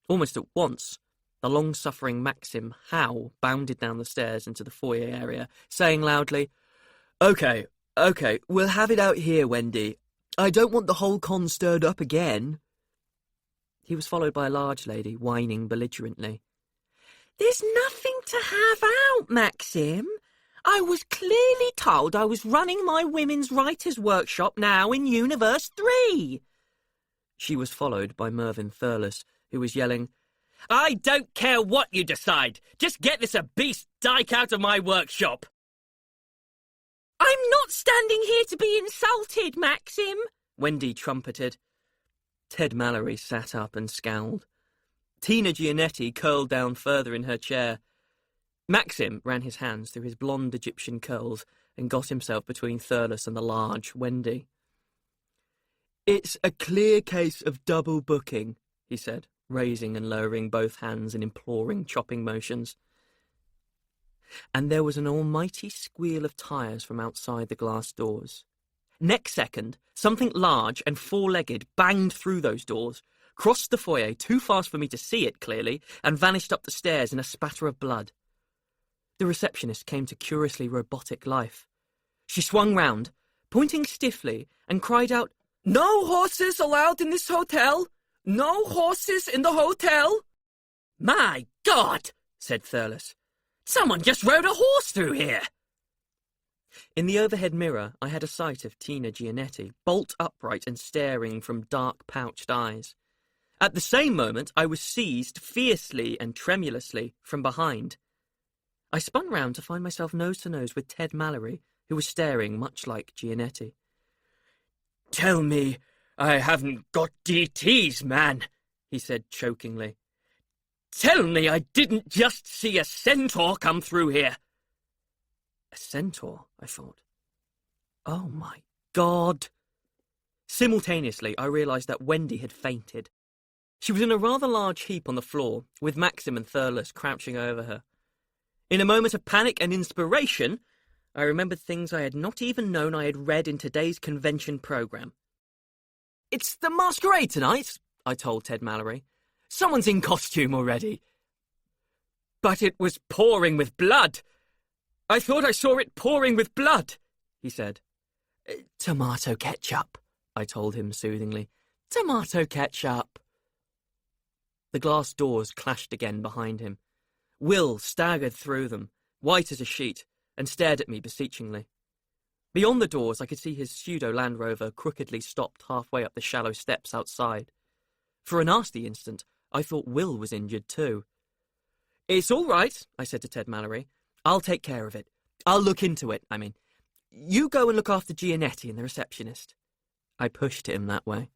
Almost at once, the long-suffering Maxim Howe bounded down the stairs into the foyer area, saying loudly, Okay, we'll have it out here, Wendy. I don't want the whole con stirred up again." He was followed by a large lady, whining belligerently. "There's nothing to have out, Maxim. I was clearly told I was running my women's writers' workshop now in Universe 3. She was followed by Mervyn Thurles, who was yelling, "I don't care what you decide. Just get this obese dyke out of my workshop." "I'm not standing here to be insulted, Maxim," Wendy trumpeted. Ted Mallory sat up and scowled. Tina Giannetti curled down further in her chair. Maxim ran his hands through his blonde Egyptian curls and got himself between Thurles and the large Wendy. "It's a clear case of double booking," he said, raising and lowering both hands in imploring chopping motions. And there was an almighty squeal of tyres from outside the glass doors. Next second, something large and four-legged banged through those doors, crossed the foyer too fast for me to see it clearly, and vanished up the stairs in a spatter of blood. The receptionist came to curiously robotic life. She swung round, pointing stiffly, and cried out, "No horses allowed in this hotel! No horses in the hotel!" "My God!" said Thurles. "Someone just rode a horse through here!" In the overhead mirror, I had a sight of Tina Giannetti, bolt upright and staring from dark, pouched eyes. At the same moment, I was seized fiercely and tremulously from behind. I spun round to find myself nose to nose with Ted Mallory, who was staring much like Giannetti. "Tell me I haven't got DTs, man," he said chokingly. "Tell me I didn't just see a centaur come through here." A centaur, I thought. Oh my God! Simultaneously, I realised that Wendy had fainted. She was in a rather large heap on the floor, with Maxim and Thurles crouching over her. In a moment of panic and inspiration, I remembered things I had not even known I had read in today's convention programme. "It's the masquerade tonight," I told Ted Mallory. "Someone's in costume already." "But it was pouring with blood. I thought I saw it pouring with blood," he said. "Tomato ketchup," I told him soothingly. "Tomato ketchup." The glass doors clashed again behind him. Will staggered through them, white as a sheet, and stared at me beseechingly. Beyond the doors, I could see his pseudo-Land Rover crookedly stopped halfway up the shallow steps outside. For a nasty instant, I thought Will was injured too. "It's all right," I said to Ted Mallory. "I'll take care of it. I'll look into it, I mean. You go and look after Gianetti and the receptionist. I pushed him that way.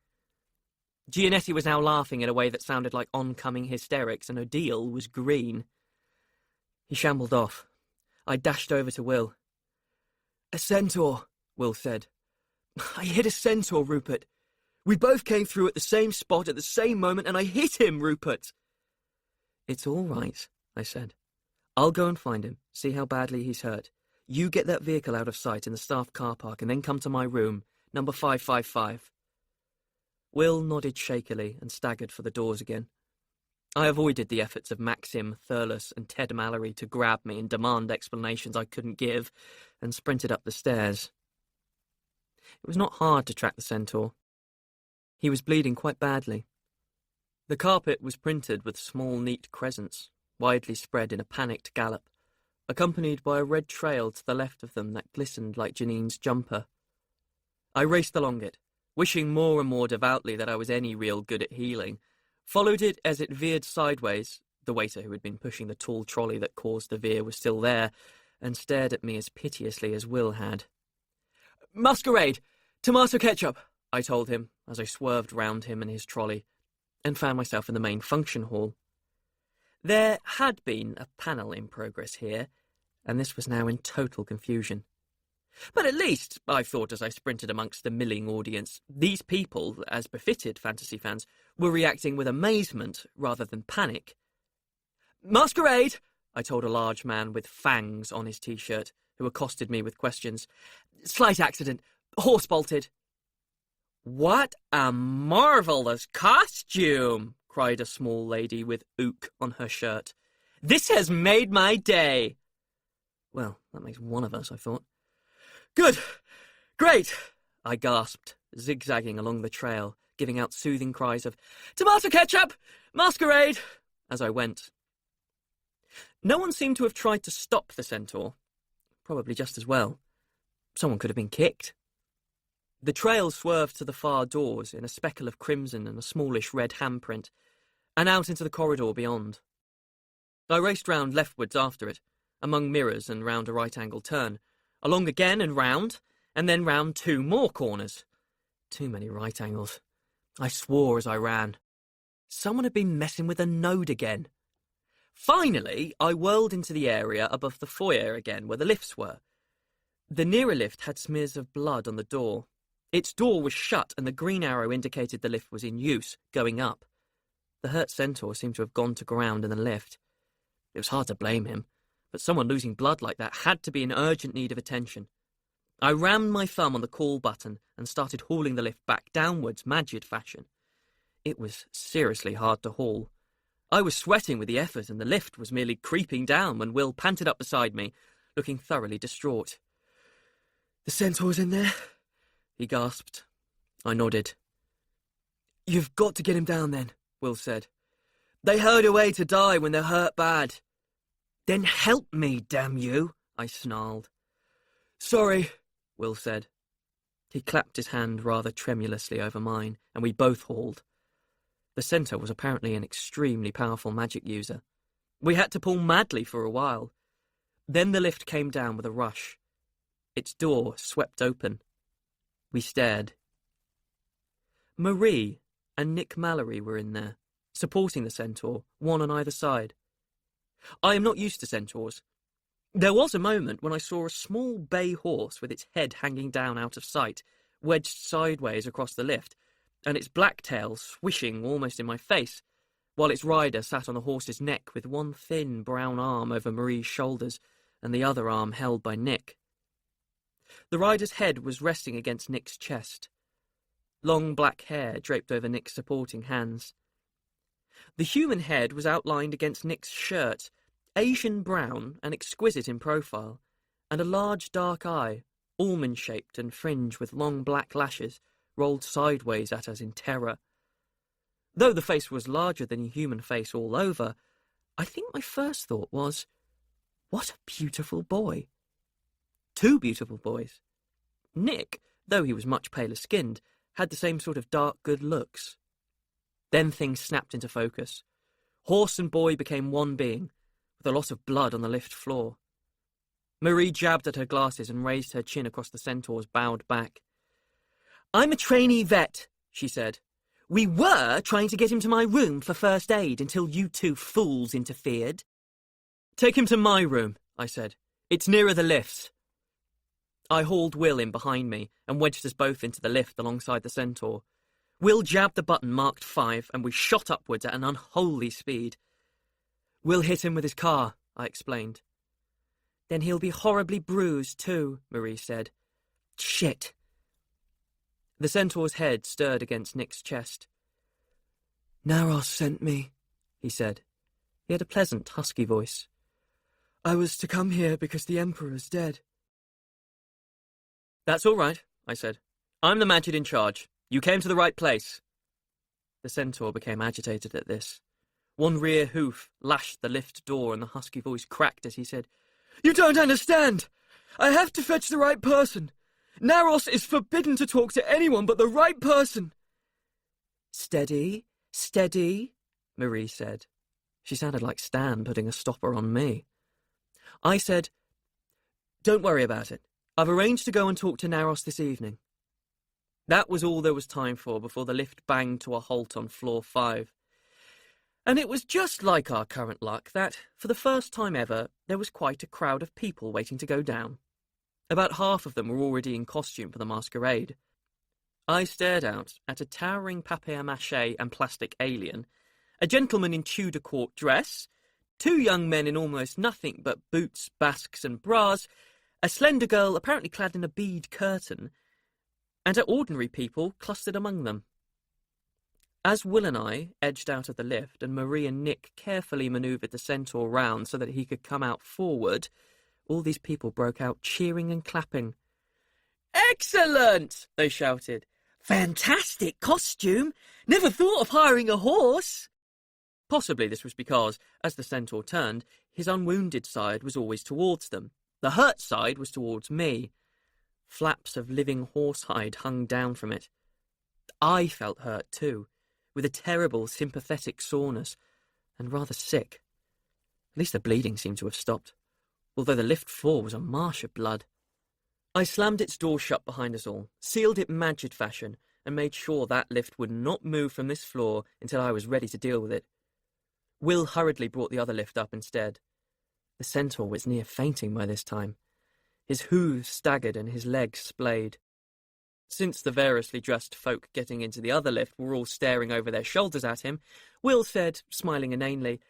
Gianetti was now laughing in a way that sounded like oncoming hysterics, and Odile was green. He shambled off. I dashed over to Will. "A centaur," Will said. "I hit a centaur, Rupert. We both came through at the same spot at the same moment, and I hit him, Rupert." "It's all right," I said. "I'll go and find him, see how badly he's hurt. You get that vehicle out of sight in the staff car park and then come to my room, number 555. Will nodded shakily and staggered for the doors again. I avoided the efforts of Maxim, Thurles, and Ted Mallory to grab me and demand explanations I couldn't give, and sprinted up the stairs. It was not hard to track the centaur. He was bleeding quite badly. The carpet was printed with small, neat crescents, widely spread in a panicked gallop, accompanied by a red trail to the left of them that glistened like Janine's jumper. I raced along it, wishing more and more devoutly that I was any real good at healing, followed it as it veered sideways. The waiter who had been pushing the tall trolley that caused the veer was still there, and stared at me as piteously as Will had. "Masquerade! Tomato ketchup!" I told him, as I swerved round him and his trolley, and found myself in the main function hall. There had been a panel in progress here, and this was now in total confusion. But at least, I thought as I sprinted amongst the milling audience, these people, as befitted fantasy fans, were reacting with amazement rather than panic. "Masquerade!" I told a large man with fangs on his t-shirt, who accosted me with questions. "Slight accident. Horse bolted." "What a marvellous costume!" cried a small lady with ook on her shirt. "This has made my day." Well, that makes one of us, I thought. "Good! Great!" I gasped, zigzagging along the trail, giving out soothing cries of "Tomato ketchup! Masquerade!" as I went. No one seemed to have tried to stop the centaur. Probably just as well. Someone could have been kicked. The trail swerved to the far doors in a speckle of crimson and a smallish red handprint, and out into the corridor beyond. I raced round leftwards after it, among mirrors and round a right-angle turn, along again and then round 2 more corners. Too many right angles. I swore as I ran. Someone had been messing with a node again. Finally, I whirled into the area above the foyer again, where the lifts were. The nearer lift had smears of blood on the door. Its door was shut, and the green arrow indicated the lift was in use, going up. The hurt centaur seemed to have gone to ground in the lift. It was hard to blame him, but someone losing blood like that had to be in urgent need of attention. I rammed my thumb on the call button and started hauling the lift back downwards, Magid fashion. It was seriously hard to haul. I was sweating with the effort, and the lift was merely creeping down when Will panted up beside me, looking thoroughly distraught. "The centaur's in there?" he gasped. I nodded. "You've got to get him down then," Will said. "They herd away to die when they're hurt bad." "Then help me, damn you," I snarled. "Sorry," Will said. He clapped his hand rather tremulously over mine, and we both hauled. The centaur was apparently an extremely powerful magic user. We had to pull madly for a while. Then the lift came down with a rush. Its door swept open. We stared. Marie and Nick Mallory were in there, supporting the centaur, one on either side. I am not used to centaurs. There was a moment when I saw a small bay horse with its head hanging down out of sight, wedged sideways across the lift, and its black tail swishing almost in my face, while its rider sat on the horse's neck with one thin brown arm over Marie's shoulders and the other arm held by Nick. The rider's head was resting against Nick's chest. Long black hair draped over Nick's supporting hands. The human head was outlined against Nick's shirt, Asian brown and exquisite in profile, and a large dark eye, almond-shaped and fringed with long black lashes, rolled sideways at us in terror. Though the face was larger than a human face all over, I think my first thought was, what a beautiful boy. 2 beautiful boys. Nick, though he was much paler-skinned, had the same sort of dark good looks. Then things snapped into focus. Horse and boy became one being, with a lot of blood on the lift floor. Marie jabbed at her glasses and raised her chin across the Centaur's bowed back. "I'm a trainee vet," she said. "We were trying to get him to my room for first aid until you two fools interfered." "Take him to my room," I said. "It's nearer the lifts." I hauled Will in behind me and wedged us both into the lift alongside the Centaur. Will jabbed the button marked 5 and we shot upwards at an unholy speed. "Will hit him with his car," I explained. "Then he'll be horribly bruised too," Marie said. "Shit." The Centaur's head stirred against Nick's chest. "Naros sent me," he said. He had a pleasant, husky voice. "I was to come here because the Emperor's dead." "That's all right," I said. "I'm the Magid in charge. You came to the right place." The Centaur became agitated at this. One rear hoof lashed the lift door and the husky voice cracked as he said, "You don't understand! I have to fetch the right person. Naros is forbidden to talk to anyone but the right person." "Steady, steady," Marie said. She sounded like Stan putting a stopper on me. I said, "Don't worry about it. I've arranged to go and talk to Naros this evening." That was all there was time for before the lift banged to a halt on floor 5. And it was just like our current luck that, for the first time ever, there was quite a crowd of people waiting to go down. About half of them were already in costume for the masquerade. I stared out at a towering papier-mâché and plastic alien, a gentleman in Tudor court dress, 2 young men in almost nothing but boots, basques and bras, a slender girl apparently clad in a bead curtain, and ordinary people clustered among them. As Will and I edged out of the lift and Marie and Nick carefully manoeuvred the Centaur round so that he could come out forward, all these people broke out cheering and clapping. "Excellent!" they shouted. "Fantastic costume! Never thought of hiring a horse!" Possibly this was because, as the Centaur turned, his unwounded side was always towards them. The hurt side was towards me. Flaps of living horsehide hung down from it. I felt hurt too, with a terrible sympathetic soreness, and rather sick. At least the bleeding seemed to have stopped, although the lift floor was a marsh of blood. I slammed its door shut behind us all, sealed it Magid fashion, and made sure that lift would not move from this floor until I was ready to deal with it. Will hurriedly brought the other lift up instead. The Centaur was near fainting by this time. His hooves staggered and his legs splayed. Since the variously dressed folk getting into the other lift were all staring over their shoulders at him, Will said, smiling inanely,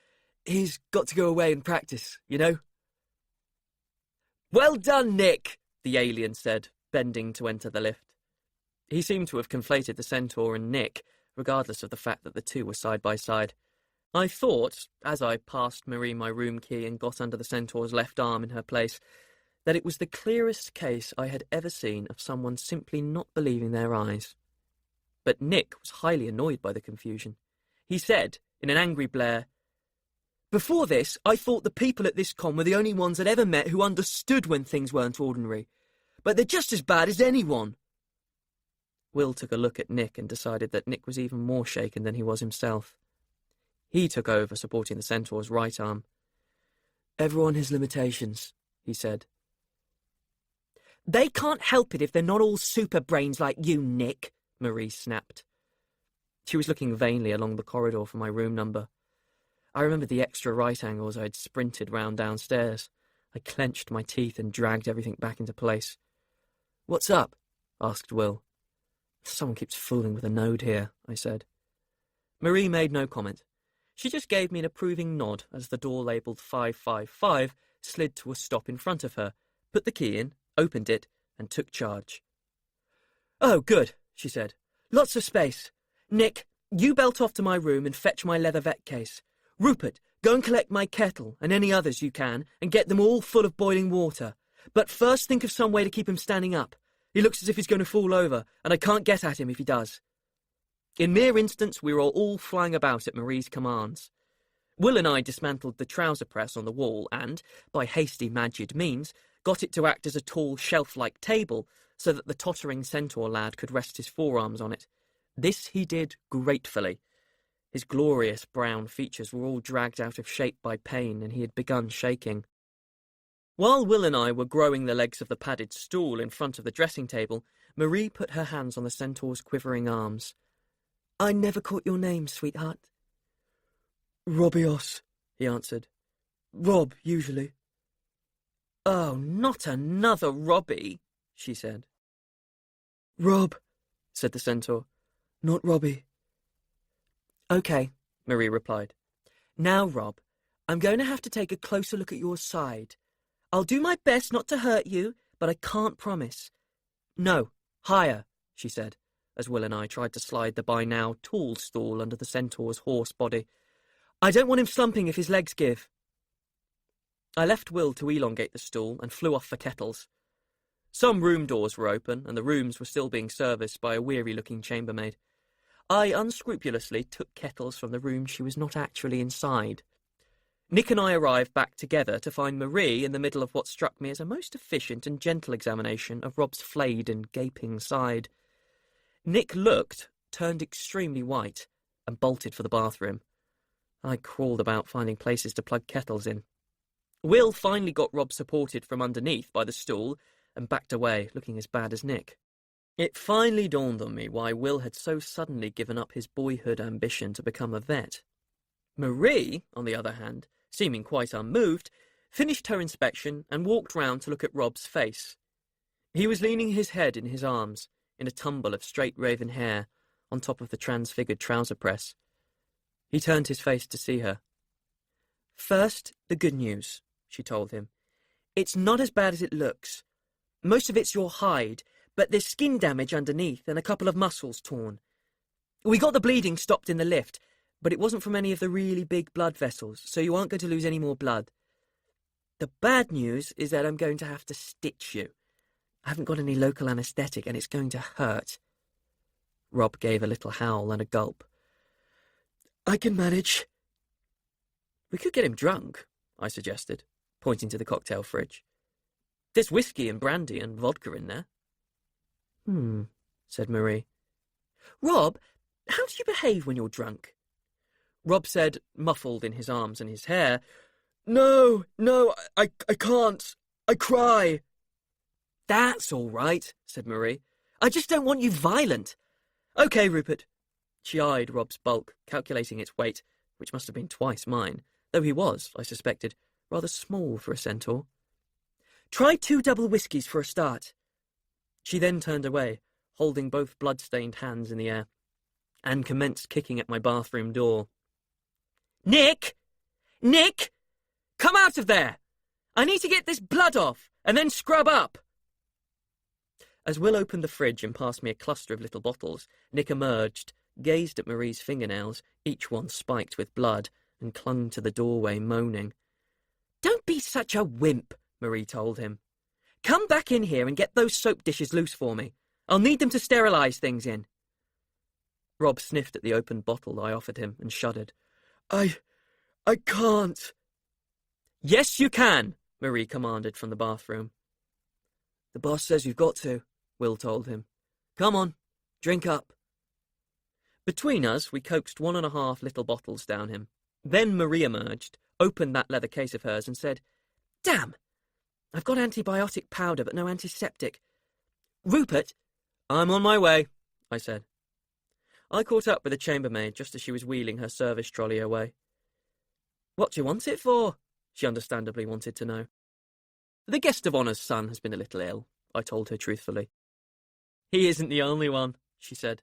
"He's got to go away and practice, you know." "Well done, Nick," the alien said, bending to enter the lift. He seemed to have conflated the Centaur and Nick, regardless of the fact that the two were side by side. I thought, as I passed Marie my room key and got under the Centaur's left arm in her place, that it was the clearest case I had ever seen of someone simply not believing their eyes. But Nick was highly annoyed by the confusion. He said, in an angry blare, "Before this, I thought the people at this con were the only ones I'd ever met who understood when things weren't ordinary. But they're just as bad as anyone." Will took a look at Nick and decided that Nick was even more shaken than he was himself. He took over, supporting the Centaur's right arm. "Everyone has limitations," he said. "They can't help it if they're not all super brains like you, Nick," Marie snapped. She was looking vainly along the corridor for my room number. I remembered the extra right angles I had sprinted round downstairs. I clenched my teeth and dragged everything back into place. "What's up?" asked Will. "Someone keeps fooling with a node here," I said. Marie made no comment. She just gave me an approving nod as the door labelled 555 slid to a stop in front of her, put the key in, opened it, and took charge. "Oh, good," she said. "Lots of space. Nick, you belt off to my room and fetch my leather vet case. Rupert, go and collect my kettle and any others you can and get them all full of boiling water. But first think of some way to keep him standing up. He looks as if he's going to fall over, and I can't get at him if he does." In mere instants, we were all flying about at Marie's commands. Will and I dismantled the trouser press on the wall and, by hasty Magid means, got it to act as a tall shelf-like table so that the tottering Centaur lad could rest his forearms on it. This he did gratefully. His glorious brown features were all dragged out of shape by pain, and he had begun shaking. While Will and I were growing the legs of the padded stool in front of the dressing table, Marie put her hands on the Centaur's quivering arms. "I never caught your name, sweetheart." "Robios," he answered. "Rob, usually." "Oh, not another Robbie," she said. "Rob," said the Centaur. "Not Robbie." "Okay," Marie replied. "Now, Rob, I'm going to have to take a closer look at your side. I'll do my best not to hurt you, but I can't promise." "No, higher," she said, as Will and I tried to slide the by now tall stool under the Centaur's horse body. "I don't want him slumping if his legs give." I left Will to elongate the stool and flew off for kettles. Some room doors were open, and the rooms were still being serviced by a weary-looking chambermaid. I unscrupulously took kettles from the room she was not actually inside. Nick and I arrived back together to find Marie in the middle of what struck me as a most efficient and gentle examination of Rob's flayed and gaping side. Nick looked, turned extremely white, and bolted for the bathroom. I crawled about finding places to plug kettles in. Will finally got Rob supported from underneath by the stool and backed away, looking as bad as Nick. It finally dawned on me why Will had so suddenly given up his boyhood ambition to become a vet. Marie, on the other hand, seeming quite unmoved, finished her inspection and walked round to look at Rob's face. He was leaning his head in his arms, in a tumble of straight raven hair, on top of the transfigured trouser press. He turned his face to see her. "First, the good news," she told him. "It's not as bad as it looks. Most of it's your hide, but there's skin damage underneath and a couple of muscles torn. We got the bleeding stopped in the lift, but it wasn't from any of the really big blood vessels, so you aren't going to lose any more blood. The bad news is that I'm going to have to stitch you. I haven't got any local anaesthetic, and it's going to hurt." Rob gave a little howl and a gulp. "I can manage." "We could get him drunk," I suggested, pointing to the cocktail fridge. "There's whiskey and brandy and vodka in there." Said Marie. "Rob, how do you behave when you're drunk?" Rob said, muffled in his arms and his hair, No, I can't. I cry." "That's all right," said Marie. "I just don't want you violent." "Okay, Rupert." She eyed Rob's bulk, calculating its weight, which must have been twice mine, though he was, I suspected, rather small for a centaur. "Try 2 double whiskies for a start." She then turned away, holding both blood-stained hands in the air, and commenced kicking at my bathroom door. Nick! Nick! Come out of there! I need to get this blood off, and then scrub up!" As Will opened the fridge and passed me a cluster of little bottles, Nick emerged, gazed at Marie's fingernails, each one spiked with blood, and clung to the doorway, moaning. "Don't be such a wimp," Marie told him. "Come back in here and get those soap dishes loose for me. I'll need them to sterilise things in." Rob sniffed at the open bottle I offered him and shuddered. I can't." "Yes, you can," Marie commanded from the bathroom. "The boss says you've got to," Will told him. "Come on, drink up." Between us, we coaxed 1.5 little bottles down him. Then Marie emerged, opened that leather case of hers and said, "Damn! I've got antibiotic powder but no antiseptic. Rupert!" "I'm on my way," I said. I caught up with the chambermaid just as she was wheeling her service trolley away. "What do you want it for?" she understandably wanted to know. "The guest of honour's son has been a little ill," I told her truthfully. "He isn't the only one," she said.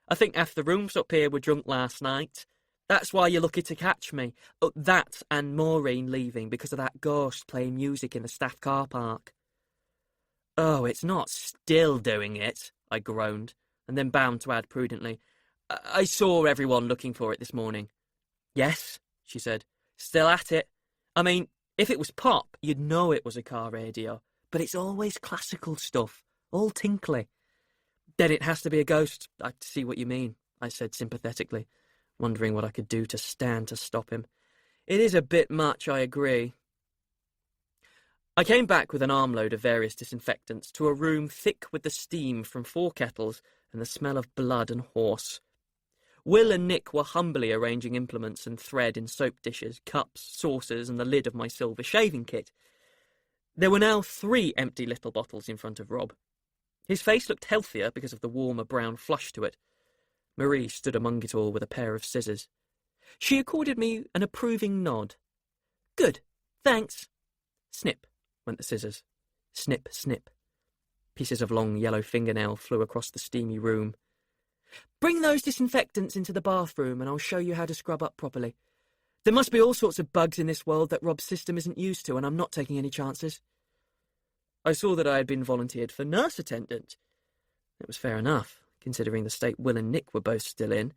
"I think half the rooms up here were drunk last night. That's why you're lucky to catch me. That and Maureen leaving because of that ghost playing music in the staff car park." "Oh, it's not still doing it," I groaned, and then bound to add prudently, "I saw everyone looking for it this morning." "Yes," she said, "still at it. I mean, if it was pop, you'd know it was a car radio, but it's always classical stuff, all tinkly." "Then it has to be a ghost. I see what you mean," I said sympathetically, wondering what I could do to stand to stop him. "It is a bit much, I agree." I came back with an armload of various disinfectants to a room thick with the steam from 4 kettles and the smell of blood and horse. Will and Nick were humbly arranging implements and thread in soap dishes, cups, saucers, and the lid of my silver shaving kit. There were now 3 empty little bottles in front of Rob. His face looked healthier because of the warmer brown flush to it. Marie stood among it all with a pair of scissors. She accorded me an approving nod. "Good, thanks." Snip went the scissors. Snip, snip. Pieces of long yellow fingernail flew across the steamy room. "Bring those disinfectants into the bathroom and I'll show you how to scrub up properly. There must be all sorts of bugs in this world that Rob's system isn't used to, and I'm not taking any chances." I saw that I had been volunteered for nurse attendant. It was fair enough, considering the state Will and Nick were both still in.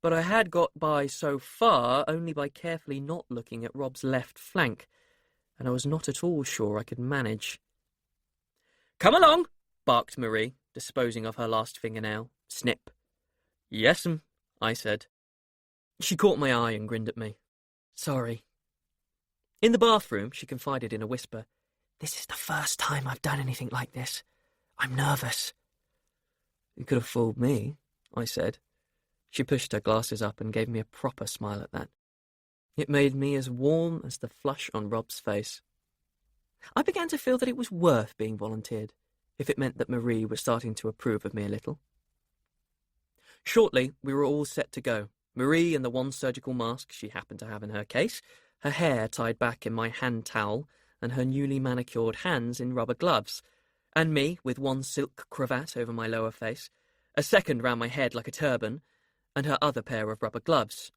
But I had got by so far only by carefully not looking at Rob's left flank, and I was not at all sure I could manage. "Come along," barked Marie, disposing of her last fingernail. Snip. "Yes'm," I said. She caught my eye and grinned at me. "Sorry." In the bathroom, she confided in a whisper, "This is the first time I've done anything like this. I'm nervous." "You could have fooled me," I said. She pushed her glasses up and gave me a proper smile at that. It made me as warm as the flush on Rob's face. I began to feel that it was worth being volunteered, if it meant that Marie was starting to approve of me a little. Shortly, we were all set to go. Marie in the one surgical mask she happened to have in her case, her hair tied back in my hand towel, and her newly manicured hands in rubber gloves, and me with one silk cravat over my lower face, a second round my head like a turban, and her other pair of rubber gloves.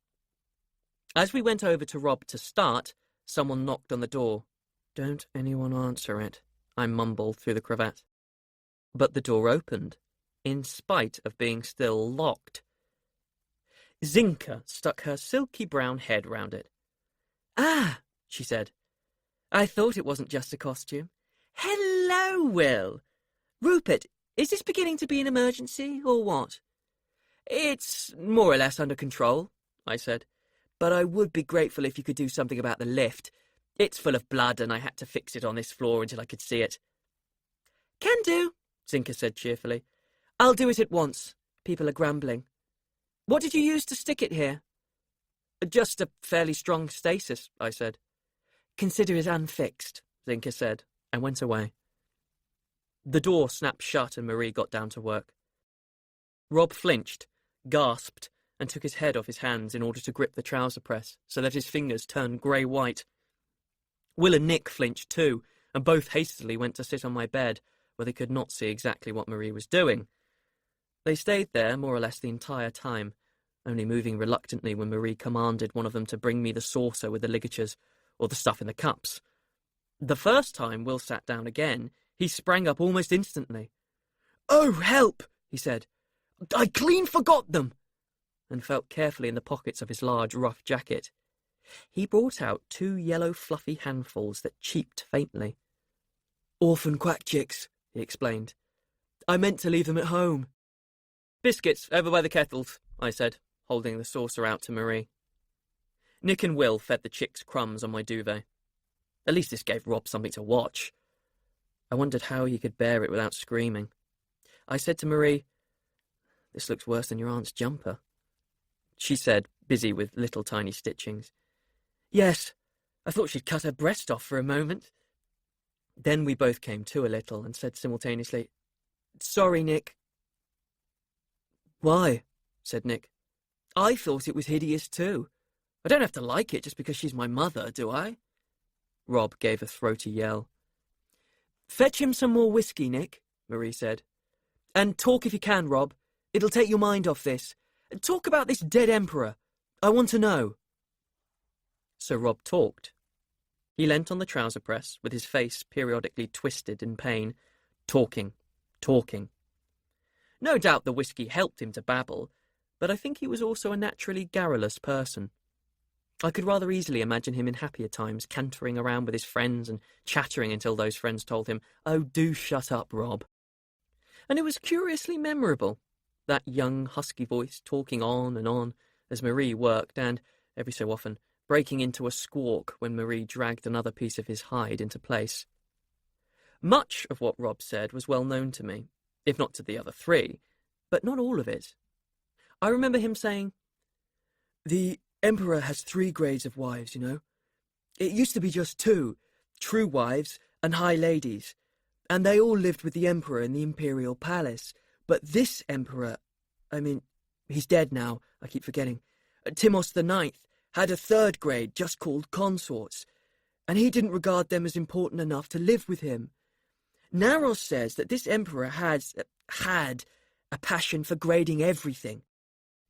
As we went over to Rob to start, someone knocked on the door. "Don't anyone answer it," I mumbled through the cravat. But the door opened, in spite of being still locked. Zinka stuck her silky brown head round it. "Ah," she said. "I thought it wasn't just a costume. Hello, Will. Rupert, is this beginning to be an emergency, or what?" "It's more or less under control," I said. "But I would be grateful if you could do something about the lift. It's full of blood and I had to fix it on this floor until I could see it." "Can do," Zinka said cheerfully. "I'll do it at once. People are grumbling. What did you use to stick it here?" "Just a fairly strong stasis," I said. "Consider it unfixed," Zinka said, and went away. The door snapped shut and Marie got down to work. Rob flinched, gasped, and took his head off his hands in order to grip the trouser press so that his fingers turned grey-white. Will and Nick flinched too, and both hastily went to sit on my bed, where they could not see exactly what Marie was doing. They stayed there more or less the entire time, only moving reluctantly when Marie commanded one of them to bring me the saucer with the ligatures, or the stuff in the cups. The first time Will sat down again, he sprang up almost instantly. "Oh, help!" he said. "I clean forgot them!" and felt carefully in the pockets of his large, rough jacket. He brought out 2 yellow, fluffy handfuls that cheeped faintly. "Orphan quack chicks," he explained. "I meant to leave them at home." "Biscuits over by the kettles," I said, holding the saucer out to Marie. Nick and Will fed the chicks crumbs on my duvet. At least this gave Rob something to watch. I wondered how he could bear it without screaming. I said to Marie, "This looks worse than your aunt's jumper." She said, busy with little tiny stitchings, "Yes, I thought she'd cut her breast off for a moment." Then we both came to a little and said simultaneously, "Sorry, Nick." "Why?" said Nick. "I thought it was hideous too. I don't have to like it just because she's my mother, do I?" Rob gave a throaty yell. "Fetch him some more whiskey, Nick," Marie said. "And talk if you can, Rob. It'll take your mind off this. Talk about this dead emperor. I want to know." So Rob talked. He leant on the trouser press, with his face periodically twisted in pain, talking. No doubt the whiskey helped him to babble, but I think he was also a naturally garrulous person. I could rather easily imagine him in happier times, cantering around with his friends and chattering until those friends told him, "Oh, do shut up, Rob." And it was curiously memorable, that young, husky voice talking on as Marie worked and, every so often, breaking into a squawk when Marie dragged another piece of his hide into place. Much of what Rob said was well known to me, if not to the other 3, but not all of it. I remember him saying, "The Emperor has 3 grades of wives, you know. It used to be just 2, true wives and high ladies, and they all lived with the emperor in the imperial palace. But this emperor, he's dead now, I keep forgetting, Timos the Ninth, had a third grade just called consorts, and he didn't regard them as important enough to live with him. Naros says that this emperor had a passion for grading everything.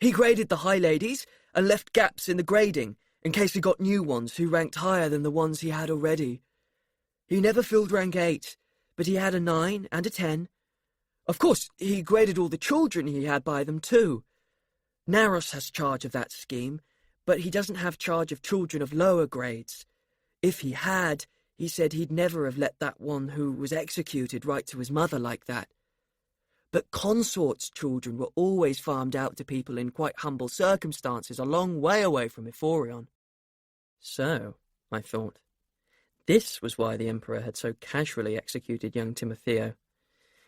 He graded the high ladies and left gaps in the grading in case he got new ones who ranked higher than the ones he had already. He never filled rank 8, but he had a 9 and a 10. Of course, he graded all the children he had by them too. Naros has charge of that scheme, but he doesn't have charge of children of lower grades. If he had, he said he'd never have let that one who was executed write to his mother like that. But consorts' children were always farmed out to people in quite humble circumstances a long way away from Euphorion. So, I thought, this was why the Emperor had so casually executed young Timotheo.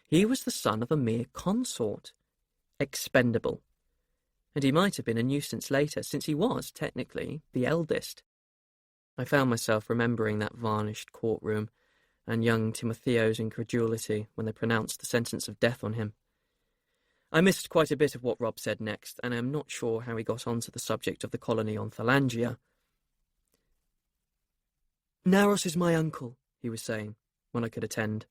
He was the son of a mere consort, expendable, and he might have been a nuisance later, since he was, technically, the eldest. I found myself remembering that varnished courtroom and young Timotheo's incredulity when they pronounced the sentence of death on him. I missed quite a bit of what Rob said next, and am not sure how he got on to the subject of the colony on Thalangia. Naros is my uncle, he was saying, when I could attend.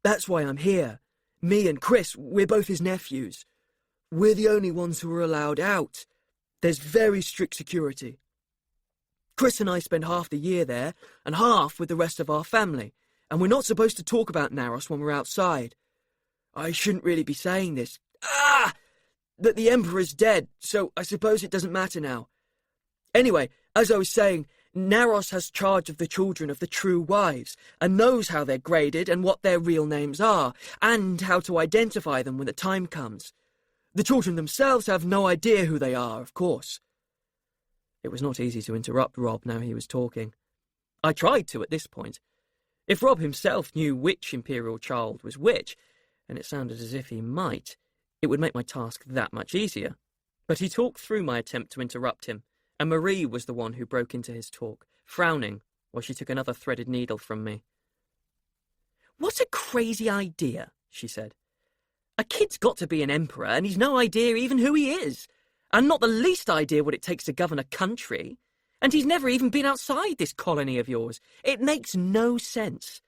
That's why I'm here. Me and Chris, we're both his nephews. We're the only ones who are allowed out. There's very strict security. Chris and I spend half the year there, and half with the rest of our family, and we're not supposed to talk about Naros when we're outside. I shouldn't really be saying this. But the Emperor's dead, so I suppose it doesn't matter now. Anyway, as I was saying, Naros has charge of the children of the true wives, and knows how they're graded and what their real names are, and how to identify them when the time comes. The children themselves have no idea who they are, of course. It was not easy to interrupt Rob now he was talking. I tried to at this point. If Rob himself knew which imperial child was which, and it sounded as if he might, it would make my task that much easier. But he talked through my attempt to interrupt him, and Marie was the one who broke into his talk, frowning while she took another threaded needle from me. What a crazy idea, she said. A kid's got to be an emperor, and he's no idea even who he is, and not the least idea what it takes to govern a country, and he's never even been outside this colony of yours. It makes no sense.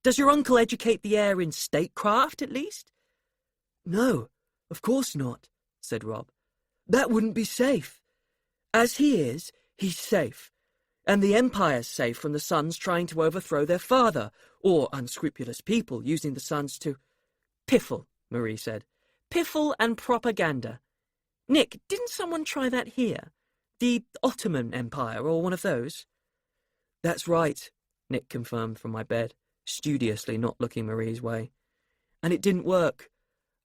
Does your uncle educate the heir in statecraft, at least? No, of course not, said Rob. That wouldn't be safe. As he is, he's safe, and the Empire's safe from the sons trying to overthrow their father, or unscrupulous people using the sons to... Piffle, Marie said. Piffle and propaganda. Nick, didn't someone try that here? The Ottoman Empire, or one of those? That's right, Nick confirmed from my bed, studiously not looking Marie's way. And it didn't work.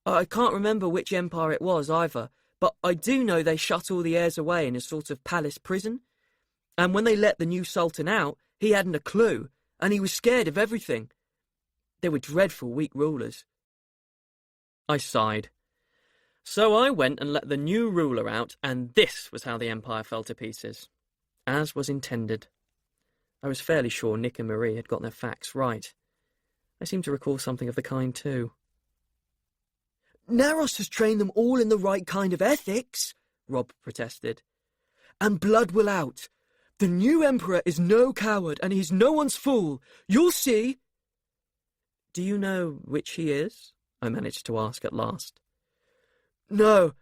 I can't remember which empire it was either, but I do know they shut all the heirs away in a sort of palace prison. And when they let the new sultan out, he hadn't a clue, and he was scared of everything. They were dreadful, weak rulers. I sighed. So I went and let the new ruler out, and this was how the empire fell to pieces. As was intended. I was fairly sure Nick and Marie had got their facts right. I seem to recall something of the kind too. Naros has trained them all in the right kind of ethics, Rob protested. And blood will out. The new emperor is no coward, and he's no one's fool. You'll see. Do you know which he is? I managed to ask at last. No,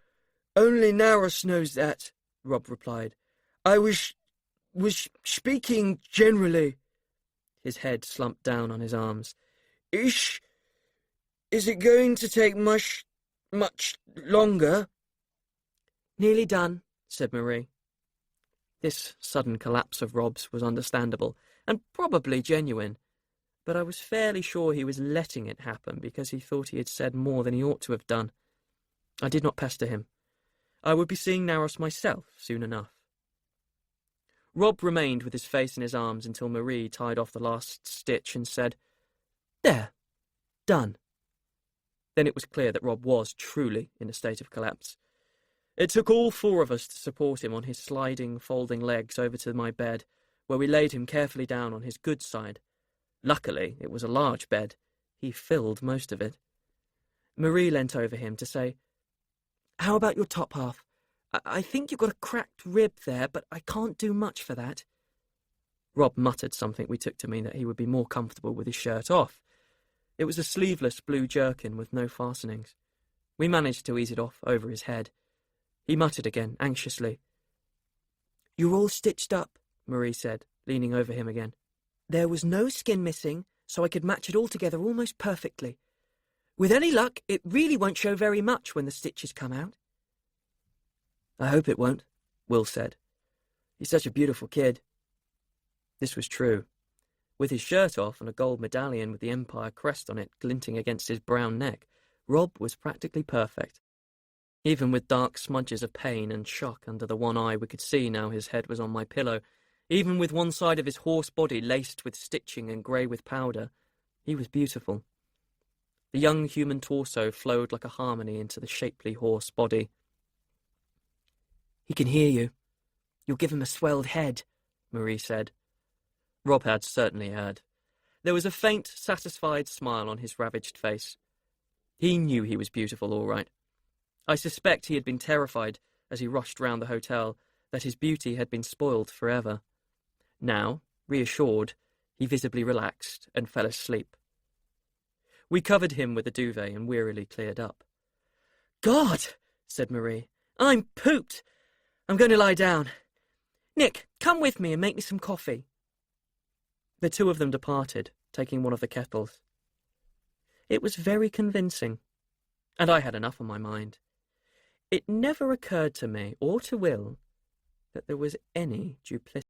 only Naros knows that, Rob replied. I was speaking generally. His head slumped down on his arms. Is it going to take much longer? Nearly done, said Marie. This sudden collapse of Rob's was understandable, and probably genuine, but I was fairly sure he was letting it happen because he thought he had said more than he ought to have done. I did not pester him. I would be seeing Naros myself soon enough. Rob remained with his face in his arms until Marie tied off the last stitch and said, "There, done." Then it was clear that Rob was truly in a state of collapse. It took all 4 of us to support him on his sliding, folding legs over to my bed, where we laid him carefully down on his good side, Luckily, it was a large bed. He filled most of it. Marie leant over him to say, "How about your top half? I think you've got a cracked rib there, but I can't do much for that." Rob muttered something we took to mean that he would be more comfortable with his shirt off. It was a sleeveless blue jerkin with no fastenings. We managed to ease it off over his head. He muttered again, anxiously. "You're all stitched up," Marie said, leaning over him again. "There was no skin missing, so I could match it all together almost perfectly. With any luck, it really won't show very much when the stitches come out." "I hope it won't," Will said. "He's such a beautiful kid." This was true. With his shirt off and a gold medallion with the Empire crest on it glinting against his brown neck, Rob was practically perfect. Even with dark smudges of pain and shock under the one eye we could see now his head was on my pillow, even with one side of his horse body laced with stitching and grey with powder, he was beautiful. The young human torso flowed like a harmony into the shapely horse body. "He can hear you. You'll give him a swelled head," Marie said. Rob had certainly heard. There was a faint, satisfied smile on his ravaged face. He knew he was beautiful, all right. I suspect he had been terrified, as he rushed round the hotel, that his beauty had been spoiled forever. Now, reassured, he visibly relaxed and fell asleep. We covered him with a duvet and wearily cleared up. "God," said Marie, "I'm pooped. I'm going to lie down. Nick, come with me and make me some coffee." The two of them departed, taking one of the kettles. It was very convincing, and I had enough on my mind. It never occurred to me, or to Will, that there was any duplicity.